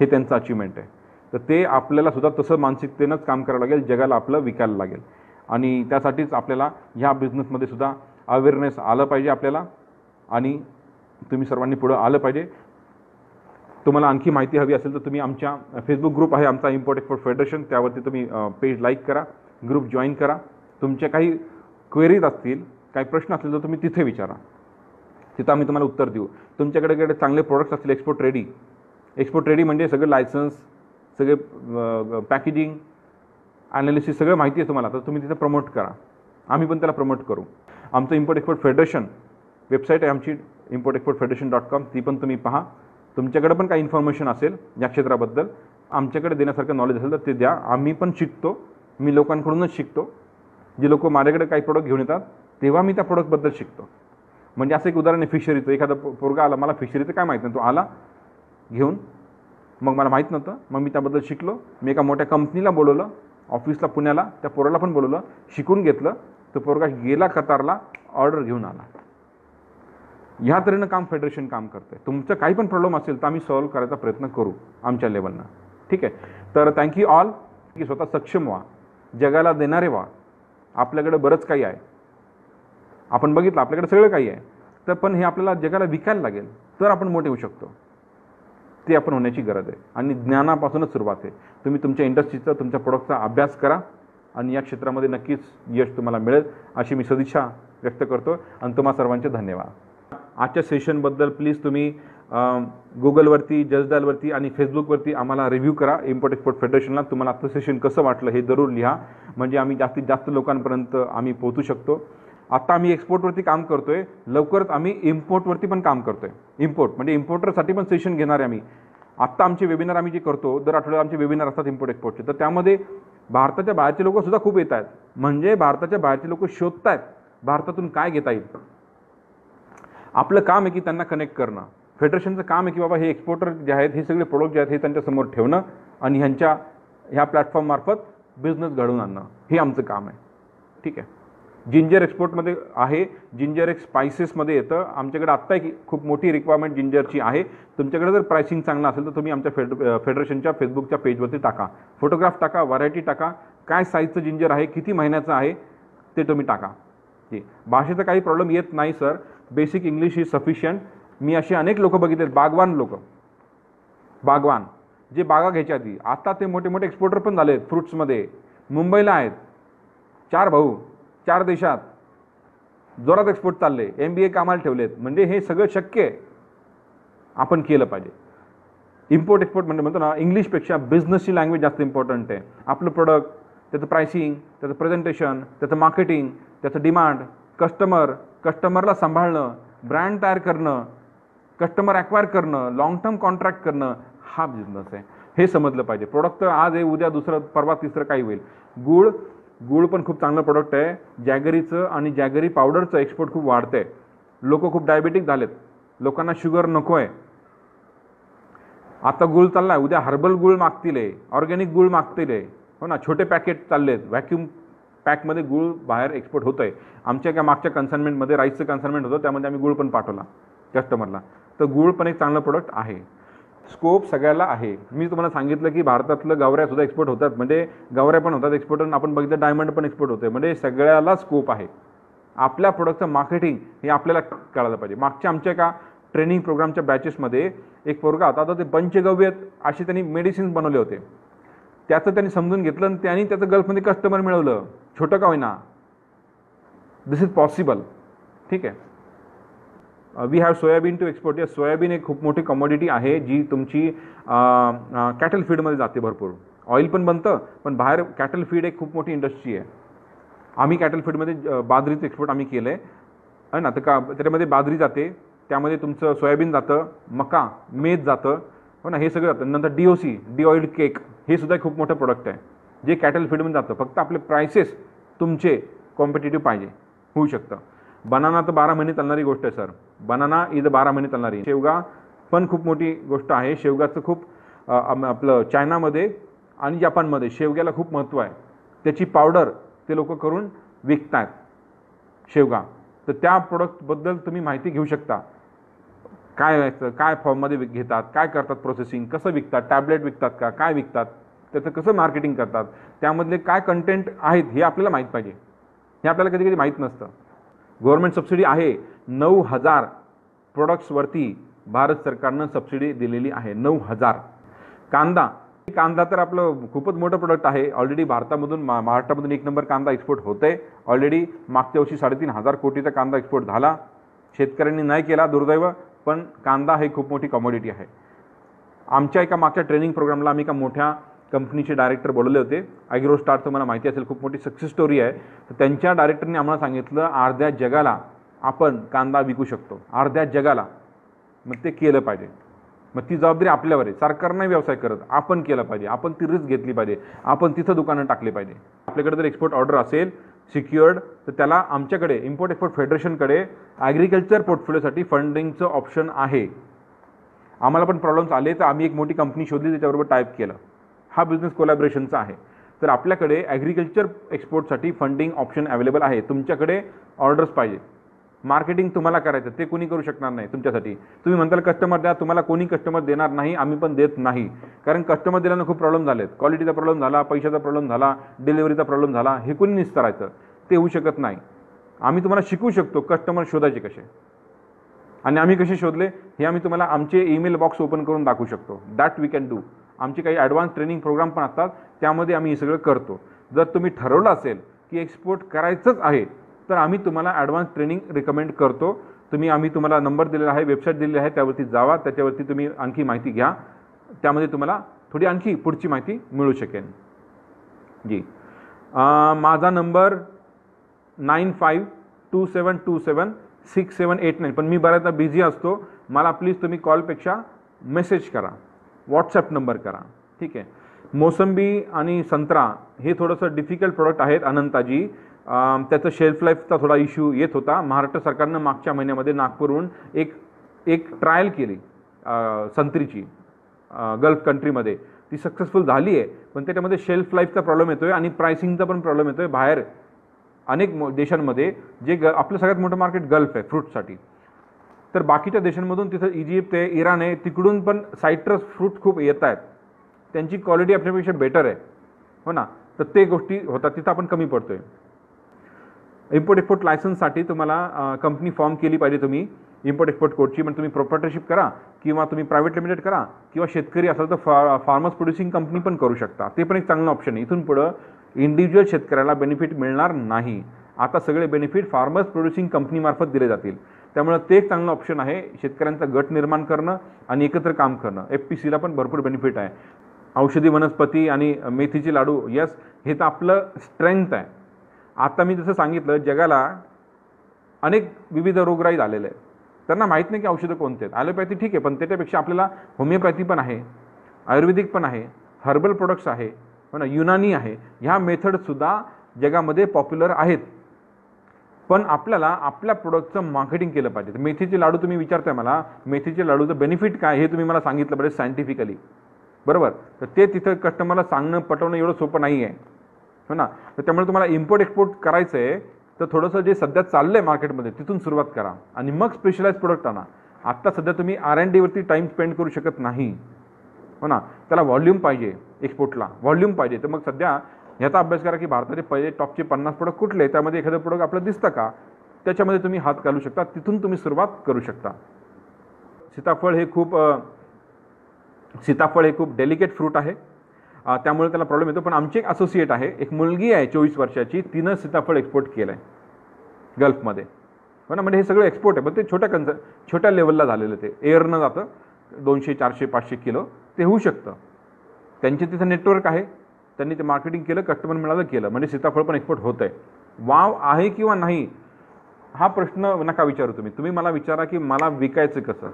हे त्यांचं अचिव्हमेंट आहे. तर ते आपल्याला सुद्धा तसं मानसिकतेनंच काम करावं लागेल, जगाला आपलं विकायला लागेल. आणि त्यासाठीच आपल्याला ह्या बिझनेसमध्ये सुद्धा अवेअरनेस आलं पाहिजे आपल्याला, आणि तुम्ही सर्वांनी पुढं आलं पाहिजे. तुम्हाला आणखी माहिती हवी असेल तर तुम्ही आमच्या फेसबुक ग्रुप आहे आमचा इम्पोर्ट एक्सपोर्ट फेडरेशन, त्यावरती तुम्ही पेज लाईक करा, ग्रुप जॉईन करा. तुमच्या काही क्वेरीज असतील, काही प्रश्न असतील तर तुम्ही तिथे विचारा, तिथं आम्ही तुम्हाला उत्तर देऊ. तुमच्याकडे चांगले प्रोडक्ट्स असतील एक्सपोर्ट रेडी म्हणजे सगळं लायसन्स, सगळे पॅकेजिंग, ॲनालिसिस सगळं माहिती आहे तुम्हाला, तर तुम्ही तिथं प्रमोट करा, आम्ही पण त्याला प्रमोट करू. आमचं इम्पोर्ट एक्सपोर्ट फेडरेशन वेबसाईट आहे आमची importexportfederation.com, ती पण तुम्ही पहा. तुमच्याकडे पण काही इन्फॉर्मेशन असेल या क्षेत्राबद्दल, आमच्याकडे देण्यासारखं नॉलेज असेल तर ते द्या. आम्ही पण शिकतो, मी लोकांकडूनच शिकतो. जे लोक माझ्याकडे काही प्रोडक्ट घेऊन येतात तेव्हा मी त्या प्रोडक्टबद्दल शिकतो. म्हणजे असं एक उदाहरण आहे फिशरीचं. एखादा पोरगा आला, मला फिशरीचं काय माहीत नाही, तो आला घेऊन, मग मला माहीत नव्हतं, मग मी त्याबद्दल शिकलो. मी एका मोठ्या कंपनीला बोलवलं, ऑफिसला पुण्याला, त्या पोराला पण बोलवलं, शिकून घेतलं. तो पोरगा गेला कतारला, ऑर्डर घेऊन आला. ह्या तऱ्हेनं फेडरेशन काम करते. तुमचं काही पण प्रॉब्लेम असेल तर आम्ही सॉल्व्ह करायचा प्रयत्न करू आमच्या लेवलनं. ठीक आहे. तर थँक्यू ऑल, की स्वतः सक्षम व्हा, जगाला देणारे व्हा. आपल्याकडे बरंच काही आहे, आपण बघितलं आपल्याकडे सगळं काही आहे, तर पण हे आपल्याला जगाला विकायला लागेल तर आपण मोठे होऊ शकतो. ते आपण होण्याची गरज आहे, आणि ज्ञानापासूनच सुरुवात आहे. तुम्ही तुमच्या इंडस्ट्रीचा, तुमच्या प्रोडक्टचा अभ्यास करा, आणि या क्षेत्रामध्ये नक्कीच यश तुम्हाला मिळेल अशी मी सदिच्छा व्यक्त करतो. आणि तुम्हा सर्वांचे धन्यवाद. आजच्या सेशनबद्दल प्लीज तुम्ही गुगलवरती, जजडालवरती आणि फेसबुकवरती आम्हाला रिव्ह्यू करा. इम्पोर्ट एक्सपोर्ट फेडरेशनला तुम्हाला आजचं सेशन कसं वाटलं हे जरूर लिहा, म्हणजे आम्ही जास्तीत जास्त लोकांपर्यंत आम्ही पोहोचू शकतो. आता आम्ही एक्सपोर्टवरती काम करतोय, लवकरच आम्ही इम्पोर्टवरती पण काम करतोय. इम्पोर्ट म्हणजे इम्पोर्टरसाठी पण सेशन घेणार आहे आम्ही. आत्ता आमचे वेबिनार आम्ही जे करतो, दर आठवड्याला आमचे वेबिनार असतात इम्पोर्ट एक्सपोर्टचे, तर त्यामध्ये भारताच्या बाहेरचे लोक सुद्धा खूप येत आहेत. म्हणजे भारताच्या बाहेरचे लोक शोधत आहेत भारतातून काय घेता येईल. आपलं काम आहे की त्यांना कनेक्ट करणं. फेडरेशनचं काम आहे की बाबा हे एक्सपोर्टर जे आहेत, हे सगळे प्रोडक्ट जे आहेत हे त्यांच्यासमोर ठेवणं आणि ह्या प्लॅटफॉर्ममार्फत बिझनेस घडवून आणणं, हे आमचं काम आहे. ठीक आहे. जिंजर एक्सपोर्टमध्ये आहे, जिंजर एक स्पायसेसमध्ये येतं. आमच्याकडे आत्ता एक खूप मोठी रिक्वायरमेंट जिंजरची आहे. तुमच्याकडे जर प्राइसिंग चांगलं असेल तर तुम्ही आमच्या फेडरेशनच्या फेसबुकच्या पेजवरती टाका, फोटोग्राफ टाका, व्हरायटी टाका, काय साईजचं जिंजर आहे, किती महिन्याचं आहे ते तुम्ही टाका. जी भाषेचा काही प्रॉब्लेम येत नाही sir, basic English is sufficient. मी असे अनेक लोक बघितलेत, बागवान जे बागा घ्यायच्या आधी, आता ते मोठे मोठे एक्सपोर्टर पण झालेत फ्रुट्समध्ये. मुंबईला आहेत 4 भाऊ, 4 देशात जोरात एक्सपोर्ट चालले, MBA कामाला ठेवलेत. म्हणजे हे सगळं शक्य आहे, आपण केलं पाहिजे. इम्पोर्ट एक्सपोर्ट म्हणजे म्हणतो ना, इंग्लिशपेक्षा बिझनेसची लँग्वेज जास्त इम्पॉर्टंट आहे. आपलं प्रोडक्ट, त्याचं प्राइसिंग, त्याचं प्रेझेंटेशन, त्याचं मार्केटिंग, त्याचं डिमांड, कस्टमरला सांभाळणं, ब्रँड तयार करणं, कस्टमर ॲक्वायर करणं, लॉंग टर्म कॉन्ट्रॅक्ट करणं, हा बिझनेस आहे. हे समजलं पाहिजे. प्रोडक्ट तर आज आहे, उद्या दुसरं, परवा तिसरं काही होईल. गूळ पण खूप चांगलं प्रोडक्ट आहे. जॅगरीचं आणि जॅगरी पावडरचं एक्सपोर्ट खूप वाढतंय. लोक खूप डायबेटिक झालेत, लोकांना शुगर नको आहे. आता गूळ चालला आहे, उद्या हर्बल गूळ मागतील, ऑर्गॅनिक गूळ मागतील. हो ना, छोटे पॅकेट चाललेत, व्हॅक्यूम पॅकमध्ये गूळ बाहेर एक्सपोर्ट होतं आहे. आमच्या काय मागच्या कन्साइनमेंटमध्ये राईसचं कन्साइनमेंट होतं, त्यामध्ये आम्ही गूळ पण पाठवला कस्टमरला. तर गूळ पण एक चांगलं प्रोडक्ट आहे. स्कोप सगळ्याला आहे. मी तुम्हाला सांगितलं की भारतातलं गवऱ्यासुद्धा एक्सपोर्ट होतात, म्हणजे गवऱ्या पण होतात एक्सपोर्ट, आणि आपण बघितलं डायमंड पण एक्सपोर्ट होते. म्हणजे सगळ्याला स्कोप आहे. आपल्या प्रोडक्टचं मार्केटिंग हे आपल्याला कळायला पाहिजे. मागच्या आमच्या एका ट्रेनिंग प्रोग्रामच्या बॅचेसमध्ये एक पोरगा होता, आता ते पंचगव्य असे त्यांनी मेडिसिन्स बनवले होते. त्याचं त्यांनी समजून घेतलं आणि त्यांनी त्याचं गल्फमध्ये कस्टमर मिळवलं, छोटं का होईना. This is possible. ठीक आहे. We have soybean to export. या सोयाबीन एक खूप मोठी कमोडिटी आहे जी तुमची कॅटल फीडमध्ये जाते भरपूर. ऑइल पण बनतं, पण बाहेर कॅटल फीड एक खूप मोठी इंडस्ट्री आहे. आम्ही कॅटल फीडमध्ये बाजरीचं एक्सपोर्ट आम्ही केलं आहे ना. तर त्याच्यामध्ये बाजरी जाते, त्यामध्ये तुमचं सोयाबीन जातं, मका, मेज जातं, हो ना, हे सगळं जातं. नंतर DOC, डी ऑइल्ड केक, हे सुद्धा खूप मोठं प्रोडक्ट आहे जे कॅटल फीडमध्ये जातं. फक्त आपले प्राइसेस तुमचे कॉम्पिटिटिव्ह पाहिजे, होऊ शकतं. बनाना तर 12 महिने चालणारी गोष्ट आहे सर. बनाना इज 12 महिने चालणारी. शेवगा पण खूप मोठी गोष्ट आहे. शेवगाचं खूप आपलं चायनामध्ये आणि जपानमध्ये शेवग्याला खूप महत्त्व आहे. त्याची पावडर ते लोक करून विकतात शेवगा. तर त्या प्रोडक्टबद्दल तुम्ही माहिती घेऊ शकता. काय काय फॉर्ममध्ये घेतात, काय करतात, प्रोसेसिंग कसं विकतात, टॅबलेट विकतात का, काय विकतात, त्याचं कसं मार्केटिंग करतात, त्यामधले काय कंटेंट आहेत हे आपल्याला माहीत पाहिजे. हे आपल्याला कधी कधी माहीत नसतं. गव्हर्नमेंट सबसिडी आहे 9,000 प्रोडक्ट्सवरती भारत सरकारनं सबसिडी दिलेली आहे. 9,000. कांदा तर आपलं खूपच मोठं प्रोडक्ट आहे. ऑलरेडी भारतामधून महाराष्ट्रामधून 1 नंबर कांदा एक्सपोर्ट होत आहे. ऑलरेडी मागच्या वर्षी 3,500 कोटीचा कांदा एक्सपोर्ट झाला. शेतकऱ्यांनी नाही केला दुर्दैव, पण कांदा ही खूप मोठी कमोडिटी आहे. आमच्या एका मागच्या ट्रेनिंग प्रोग्रामला आम्ही एका मोठ्या कंपनीचे डायरेक्टर बोलवले होते. ॲग्रो स्टार तुम्हाला माहिती असेल, खूप मोठी सक्सेस स्टोरी आहे. तर त्यांच्या डायरेक्टरने आम्हाला सांगितलं अर्ध्या जगाला आपण कांदा विकू शकतो, अर्ध्या जगाला. मग ते केलं पाहिजे. मग ती जबाबदारी आपल्यावर आहे. सरकार नाही व्यवसाय करत, आपण केलं पाहिजे. आपण ती रिस्क घेतली पाहिजे. आपण तिथं दुकानं टाकली पाहिजे. आपल्याकडे जर एक्सपोर्ट ऑर्डर असेल सिक्युअर्ड, तर त्याला आमच्याकडे इम्पोर्ट एक्सपोर्ट फेडरेशनकडे ॲग्रिकल्चर पोर्टफोलिओसाठी फंडिंगचं ऑप्शन आहे. आम्हाला पण प्रॉब्लेम्स आले तर आम्ही एक मोठी कंपनी शोधली, त्याच्याबरोबर टाईप केलं. हा बिझनेस कोलॅबरेशनचा आहे. तर आपल्याकडे ॲग्रिकल्चर एक्सपोर्टसाठी फंडिंग ऑप्शन अवेलेबल आहे. तुमच्याकडे ऑर्डर्स पाहिजे. मार्केटिंग तुम्हाला करायचं, ते कोणी करू शकणार नाही तुमच्यासाठी. तुम्ही म्हणताल कस्टमर द्या, तुम्हाला कोणी कस्टमर देणार नाही, आम्ही पण देत नाही. कारण कस्टमर दिल्यानं खूप प्रॉब्लेम झालेत. क्वालिटीचा प्रॉब्लेम झाला, पैशाचा प्रॉब्लेम झाला, डिलिव्हरीचा प्रॉब्लेम झाला. हे कोणी निस्तरायचं, ते होऊ शकत नाही. आम्ही तुम्हाला शिकवू शकतो कस्टमर शोधायचे कसे, आणि आम्ही कसे शोधले हे आम्ही तुम्हाला आमचे ईमेल बॉक्स ओपन करून दाखवू शकतो. That we can do. आमचे काही ॲडव्हान्स ट्रेनिंग प्रोग्राम पण असतात, त्यामध्ये आम्ही हे सगळं करतो. जर तुम्ही ठरवलं असेल की एक्सपोर्ट करायचंच आहे, तर आम्ही तुम्हाला ॲडव्हान्स ट्रेनिंग रिकमेंड करतो. आम्ही तुम्हाला नंबर दिलेला आहे, वेबसाईट दिलेली आहे, त्यावरती जावा. त्याच्यावरती तुम्ही आणखी माहिती घ्या. त्यामध्ये तुम्हाला थोडी आणखी पुढची माहिती मिळू शकेल. जी, माझा नंबर 9527276789. पण मी बऱ्याचदा बिझी असतो. मला प्लीज तुम्ही कॉलपेक्षा मेसेज करा, व्हॉट्सॲप नंबर करा. ठीक आहे. मोसंबी आणि संत्रा हे थोडंसं डिफिकल्ट प्रोडक्ट आहेत अनंताजी. त्याचं शेल्फ लाईफचा थोडा इश्यू येत होता. महाराष्ट्र सरकारनं मागच्या महिन्यामध्ये नागपूरहून एक ट्रायल केली संत्रीची गल्फ कंट्रीमध्ये. ती सक्सेसफुल झाली आहे, पण त्याच्यामध्ये शेल्फ लाईफचा प्रॉब्लेम येतो आहे आणि प्राइसिंगचा पण प्रॉब्लेम येतो आहे. बाहेर अनेक देशांमध्ये जे आपलं सगळ्यात मोठं मार्केट गल्फ आहे फ्रूटसाठी, तर बाकीच्या देशांमधून तिथं इजिप्त आहे, इराण आहे, तिकडून पण सायट्रस फ्रूट खूप येत आहेत. त्यांची क्वालिटी आपल्यापेक्षा बेटर आहे, हो ना. तर ते गोष्टी होतात, तिथं आपण कमी पडतो आहे. इम्पोर्ट एक्सपोर्ट लायसन्ससाठी तुम्हाला कंपनी फॉर्म केली पाहिजे तुम्ही इम्पोर्ट एक्सपोर्ट कोडची. पण तुम्ही प्रोप्रायटरशिप करा किंवा तुम्ही प्रायव्हेट लिमिटेड करा, किंवा शेतकरी असाल तर फार्मर्स प्रोड्युसिंग कंपनी पण करू शकता. ते पण एक चांगलं ऑप्शन आहे. इथून पुढं इंडिव्हिज्युअल शेतकऱ्याला बेनिफिट मिळणार नाही. आता सगळे बेनिफिट फार्मर्स प्रोड्युसिंग कंपनीमार्फत दिले जातील. त्यामुळे ते एक चांगलं ऑप्शन आहे. शेतकऱ्यांचा गट निर्माण करणं आणि एकत्र काम करणं. FPCला पण भरपूर बेनिफिट आहे. औषधी वनस्पती आणि मेथीचे लाडू, यस, हे तर आपलं स्ट्रेंथ आहे. आता मी जसं सांगितलं, जगाला अनेक विविध रोगराई झालेले आहेत. त्यांना माहीत नाही की औषधं कोणते आहेत. ॲलोपॅथी ठीक आहे, पण त्याच्यापेक्षा आपल्याला होमिओपॅथी पण आहे, आयुर्वेदिक पण आहे, हर्बल प्रोडक्ट्स आहे, हो ना, युनानी आहे. ह्या मेथडसुद्धा जगामध्ये पॉप्युलर आहेत. पण आपल्याला आपल्या प्रोडक्टचं मार्केटिंग केलं पाहिजे. मेथीचे लाडू तुम्ही विचारताय मला, मेथीचे लाडूचं बेनिफिट काय हे तुम्ही मला सांगितलं पाहिजे सायंटिफिकली, बरोबर. तर ते तिथं कस्टमरला सांगणं पटवणं एवढं सोपं नाही आहे, हो ना. तर त्यामुळे तुम्हाला इम्पोर्ट एक्सपोर्ट करायचं आहे तर थोडंसं जे सध्या चाललं आहे मार्केटमध्ये तिथून सुरुवात करा आणि मग स्पेशलाइज प्रोडक्ट आणा. आत्ता सध्या तुम्ही R&Dवरती टाईम स्पेंड करू शकत नाही, हो ना. त्याला व्हॉल्यूम पाहिजे, एक्सपोर्टला व्हॉल्यूम पाहिजे. तर मग सध्या ह्याचा अभ्यास करा की भारताचे पहिले टॉपचे 50 प्रोडक्ट कुठले, त्यामध्ये एखादं प्रोडक्ट आपलं दिसतं का, त्याच्यामध्ये तुम्ही हात घालू शकता. तिथून तुम्ही सुरुवात करू शकता. सीताफळ हे खूप डेलिकेट फ्रूट आहे, त्यामुळे त्याला प्रॉब्लेम येतो. पण आमची एक असोसिएट आहे, एक मुलगी आहे 24 वर्षाची, तिनं सीताफळ एक्सपोर्ट केलं आहे गल्फमध्ये. हो ना. म्हणजे हे सगळं एक्सपोर्ट आहे, पण ते छोट्या लेवलला झालेलं, ते एअरनं जातं 200, 400, 500 किलो ते होऊ शकतं. त्यांचे तिथं नेटवर्क आहे, त्यांनी ते मार्केटिंग केलं, कस्टमर मिळालं, केलं, म्हणजे सीताफळ पण एक्सपोर्ट होतं आहे. वाव आहे किंवा नाही हा प्रश्न नका विचारू तुम्ही मला विचारा की मला विकायचं कसं,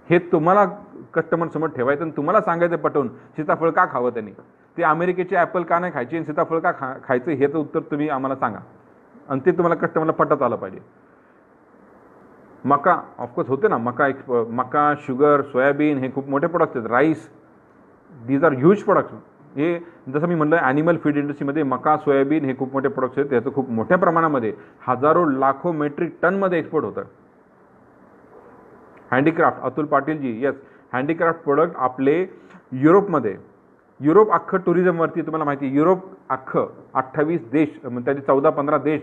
हे तुम्हाला कस्टमर समोर ठेवायचं आणि तुम्हाला सांगायचं पटवून सीताफळ का खावं त्यांनी, ते अमेरिकेचे ॲपल का नाही खायचे आणि सीताफळ का खायचं, हे तर उत्तर तुम्ही आम्हाला सांगा आणि ते तुम्हाला कस्टमरला पटत आलं पाहिजे. मका ऑफकोर्स होते ना, मका, शुगर, सोयाबीन हे खूप मोठे प्रोडक्ट्स आहेत. Rice, these are huge products. हे जसं मी म्हणलं ॲनिमल फीड इंडस्ट्रीमध्ये मका, सोयाबीन हे खूप मोठे प्रोडक्ट्स आहेत. त्याचं खूप मोठ्या प्रमाणामध्ये हजारो लाखो मेट्रिक टनमध्ये एक्सपोर्ट होतं. हँडीक्राफ्ट, अतुल पाटीलजी, येस, हँडीक्राफ्ट प्रोडक्ट आपले युरोप अख्खं टुरिझमवरती, तुम्हाला माहिती आहे युरोप अख्खं 28 देश, त्याचे 14-15 देश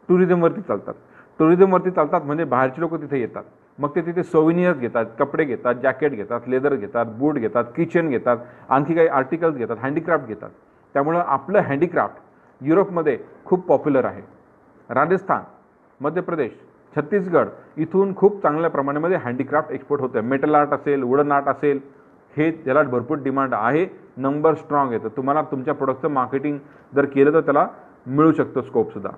टुरिझमवरती चालतात म्हणजे बाहेरचे लोक तिथे येतात. मग ते तिथे सोव्हिनियर्स घेतात, कपडे घेतात, जॅकेट घेतात, लेदर घेतात, बूट घेतात, किचन घेतात, आणखी काही आर्टिकल्स घेतात, हँडीक्राफ्ट घेतात. त्यामुळं आपलं हँडीक्राफ्ट युरोपमध्ये खूप पॉप्युलर आहे. राजस्थान, मध्य प्रदेश, छत्तीसगड इथून खूप चांगल्या प्रमाणामध्ये हँडीक्राफ्ट एक्सपोर्ट होतं. मेटल आर्ट असेल, वुडन आर्ट असेल, हे त्याला भरपूर डिमांड आहे. नंबर स्ट्रॉंग येतं. तुम्हाला तुमच्या प्रोडक्टचं मार्केटिंग जर केलं तर त्याला मिळू शकतं स्कोपसुद्धा.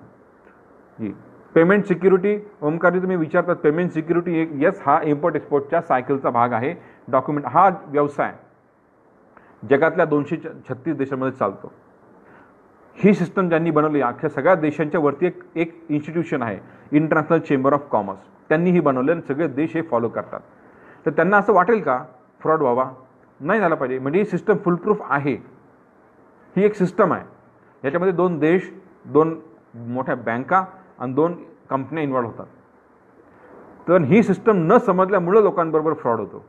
पेमेंट सिक्युरिटी, ओमकारजी तुम्ही विचारतात पेमेंट सिक्युरिटी, एक येस, हा इम्पोर्ट एक्सपोर्टच्या सायकलचा भाग आहे. डॉक्युमेंट, हा व्यवसाय जगातल्या 236 देशांमध्ये चालतो. ही सिस्टम ज्यांनी बनवली, अख्ख्या सगळ्या देशांच्या वरती एक इन्स्टिट्यूशन आहे, इंटरनॅशनल चेंबर ऑफ कॉमर्स, त्यांनी ही बनवले आणि सगळे देश हे फॉलो करतात. तर त्यांना असं वाटेल का फ्रॉड व्हावा? नाही झाला पाहिजे. म्हणजे ही सिस्टम फुलप्रूफ आहे. ही एक सिस्टम आहे, याच्यामध्ये 2 देश, 2 मोठ्या बँका आणि 2 कंपन्या इन्व्हॉल्व होतात. तर ही सिस्टम न समजल्यामुळं लोकांबरोबर फ्रॉड होतो.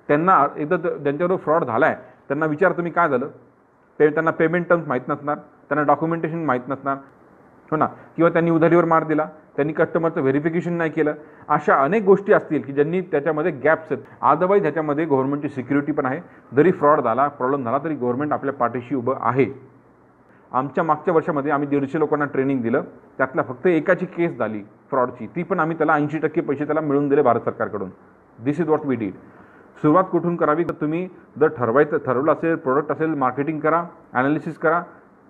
त्यांना एकदा ज्यांच्याबरोबर फ्रॉड झाला आहे त्यांना विचार तुम्ही काय झालं, त्यांना पेमेंट टर्म्स माहीत नसणार, त्यांना डॉक्युमेंटेशन माहीत नसणार, हो ना, किंवा त्यांनी उधारीवर मार दिला, त्यांनी कस्टमरचं व्हेरिफिकेशन नाही केलं. अशा अनेक गोष्टी असतील की ज्यांनी त्याच्यामध्ये गॅप्स आहेत. अदरवाईज ह्याच्यामध्ये गव्हर्नमेंटची सिक्युरिटी पण आहे. जरी फ्रॉड झाला, प्रॉब्लेम झाला, तरी गव्हर्नमेंट आपल्या पाठीशी उभं आहे. आमच्या मागच्या वर्षामध्ये आम्ही 150 लोकांना ट्रेनिंग दिलं, त्यातल्या फक्त एकाची केस झाली फ्रॉडची, ती पण आम्ही त्याला 80% पैसे त्याला मिळवून दिले भारत सरकारकडून. दिस इज व्हॉट वी डीड. सुरुवात कुठून करावी, तर तुम्ही जर ठरवलं असेल, प्रोडक्ट असेल, मार्केटिंग करा, ॲनालिसिस करा,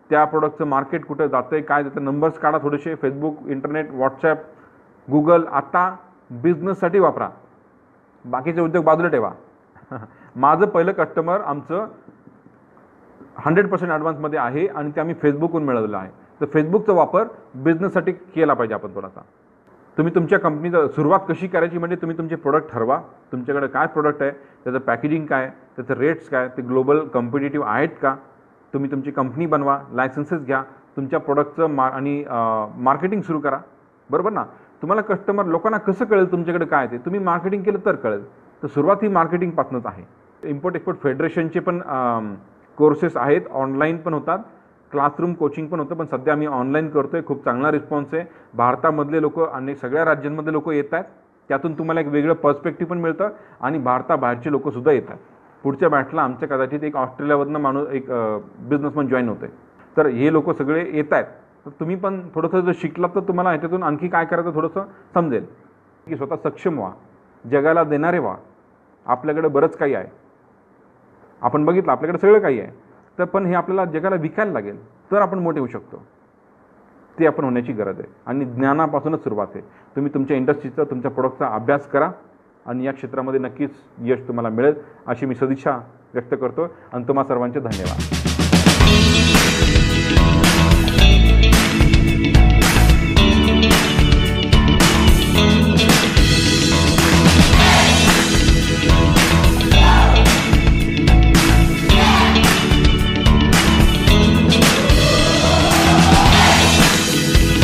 त्या प्रोडक्टचं मार्केट कुठं जातं आहे, काय जातं, नंबर्स काढा थोडेसे, फेसबुक, इंटरनेट, व्हॉट्सॲप, गुगल आता बिझनेससाठी वापरा, बाकीचे उद्योग बाजूला ठेवा. माझं पहिलं कस्टमर आमचं 100% ॲडव्हान्समध्ये आहे आणि ते आम्ही फेसबुकवरून मिळवलेलं आहे. तर फेसबुकचा वापर बिझनेससाठी केला पाहिजे आपण थोडासा. तुम्ही तुमच्या कंपनीचं सुरुवात कशी करायची, म्हणजे तुम्ही तुमचे प्रोडक्ट ठरवा, तुमच्याकडे काय प्रोडक्ट आहे, त्याचं पॅकेजिंग काय, त्याचं रेट्स काय, ते ग्लोबल कॉम्पिटिटिव्ह आहेत का, तुम्ही तुमची कंपनी बनवा, लायसन्सेस घ्या, तुमच्या प्रोडक्टचं आणि मार्केटिंग सुरू करा, बरोबर ना. तुम्हाला कस्टमर लोकांना कसं कळेल तुमच्याकडे काय ते, तुम्ही मार्केटिंग केलं तर कळेल. तर सुरुवात ही मार्केटिंगपासूनच आहे. इम्पोर्ट एक्सपोर्ट फेडरेशनचे पण कोर्सेस आहेत, ऑनलाईन पण होतात, क्लासरूम कोचिंग पण होतं, पण सध्या आम्ही ऑनलाईन करतो आहे. खूप चांगला रिस्पॉन्स आहे. भारतामधले लोक आणि सगळ्या राज्यांमधले लोक येत आहेत. त्यातून तुम्हाला एक वेगळं पर्स्पेक्टिव्ह पण मिळतं आणि भारताबाहेरचे लोकसुद्धा येतात. पुढच्या बॅचला आमच्या कदाचित एक ऑस्ट्रेलियामधनं माणूस, एक बिझनेसमन जॉईन होते. तर हे लोक सगळे येत आहेत. तर तुम्ही पण थोडंसं जर शिकलात तर तुम्हाला ह्याच्यातून आणखी काय करायचं थोडंसं समजेल की स्वतः सक्षम व्हा, जगाला देणारे व्हा. आपल्याकडे बरंच काही आहे, आपण बघितलं आपल्याकडे सगळं काही आहे, तर पण हे आपल्याला जगाला विकायला लागेल तर आपण मोठे होऊ शकतो. ते आपण होण्याची गरज आहे आणि ज्ञानापासूनच सुरुवात आहे. तुम्ही तुमच्या इंडस्ट्रीचा, तुमच्या प्रोडक्टचा अभ्यास करा आणि या क्षेत्रामध्ये नक्कीच यश तुम्हाला मिळेल अशी मी सदिच्छा व्यक्त करतो आणि तुम्हा सर्वांचे धन्यवाद.